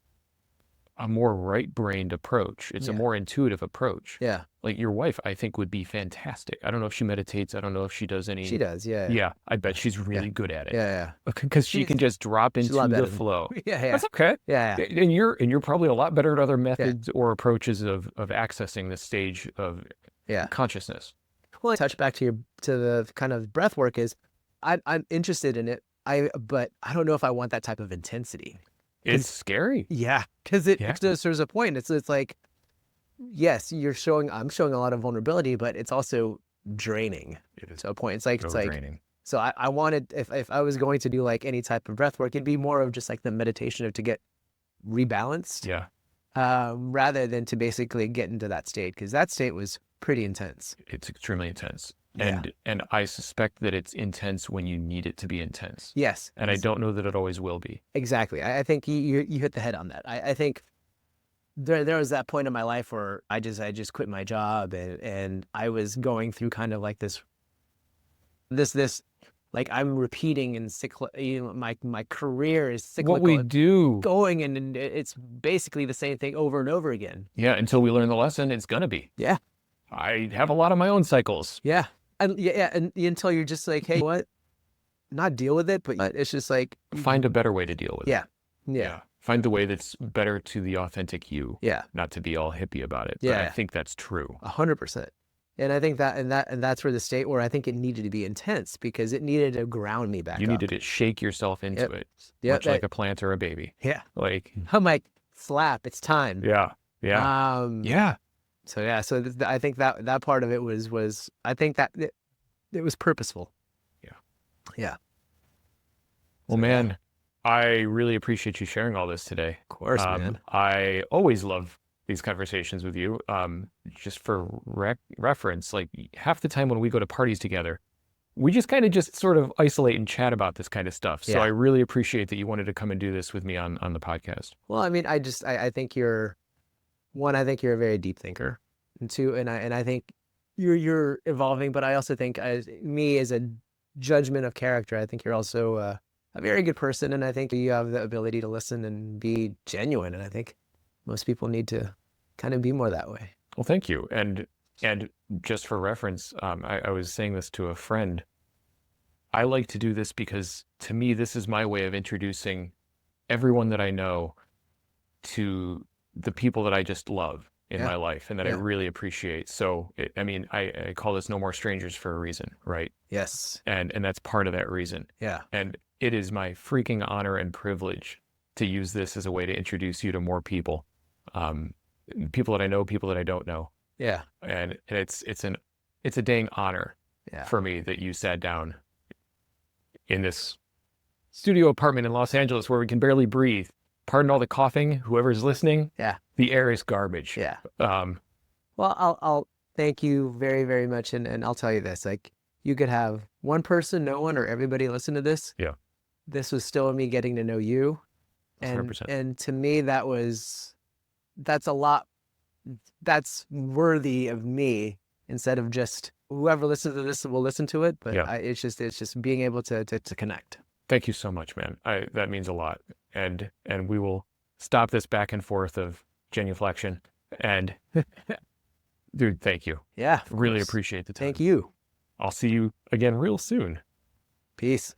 a more right-brained approach. It's a Yeah. more intuitive approach. Yeah. Like your wife, I think, would be fantastic. I don't know if she meditates. I don't know if she does any. She does. Yeah. Yeah, I bet she's really good at it. Yeah. Because she can just drop she's a lot into better the than- flow. Yeah. Yeah. That's okay. Yeah. And you're probably a lot better at other methods or approaches of accessing this stage of Yeah. consciousness. Well, I touch back to the kind of breath work is I'm interested in it. But I don't know if I want that type of intensity. It's scary. Yeah. Because there's a point. It's like, yes, I'm showing a lot of vulnerability, but it's also draining to a point. It's like, draining. so I wanted, if I was going to do like any type of breath work, it'd be more of just like the meditation to get rebalanced. Yeah. Rather than to basically get into that state, because that state was pretty intense. It's extremely intense. Yeah. And I suspect that it's intense when you need it to be intense. Yes. And I don't know that it always will be. Exactly. I think you hit the head on that. I think there was that point in my life where I just quit my job and I was going through kind of like this like I'm repeating in my career is cyclical. What we do. Going and it's basically the same thing over and over again. Yeah, until we learn the lesson, it's gonna be. Yeah. I have a lot of my own cycles. Yeah. And until you're just like, hey, what? Not deal with it, but it's just like Find a better way to deal with yeah. it. Yeah. Find the way that's better to the authentic you. Yeah. Not to be all hippie about it. But Yeah. I think that's true. 100%. And I think that's where the state where I think it needed to be intense because it needed to ground me back You up. needed to shake yourself into it. Yep. Much like a plant or a baby. Yeah. Like, I'm like, slap, it's time. yeah. Yeah. Yeah. So yeah, I think that part of it was I think that it was purposeful. Yeah. Yeah. Well, man, I really appreciate you sharing all this today. Of course, man. I always love these conversations with you. Just for reference, like half the time when we go to parties together, we just kind of just sort of isolate and chat about this kind of stuff. So Yeah. I really appreciate that you wanted to come and do this with me on the podcast. Well, I mean, I think you're a very deep thinker, and two, and I think you're evolving, but I also think as me as a judgment of character, I think you're also a very good person, and I think you have the ability to listen and be genuine, and I think most people need to kind of be more that way. Well, thank you. And just for reference, I was saying this to a friend. I like to do this because to me, this is my way of introducing everyone that I know to the people that I just love in Yeah. my life and that I Yeah. really appreciate. So, I call this No More Strangers for a reason, right? Yes. And that's part of that reason. Yeah. And it is my freaking honor and privilege to use this as a way to introduce you to more people, people that I know, people that I don't know. Yeah. And it's a dang honor Yeah. for me that you sat down in this studio apartment in Los Angeles where we can barely breathe. Pardon all the coughing, whoever's listening. Yeah. The air is garbage. Yeah. Well, I'll thank you very, very much. And I'll tell you this, like you could have one person, no one, or everybody listen to this. Yeah. This was still me getting to know you. And 100%. and to me, that's a lot, that's worthy of me instead of just whoever listens to this will listen to it. But Yeah. it's just being able to connect. Thank you so much, man. That means a lot. And we will stop this back and forth of genuflection. And dude, thank you. Yeah. Really appreciate the time. Thank you. I'll see you again real soon. Peace.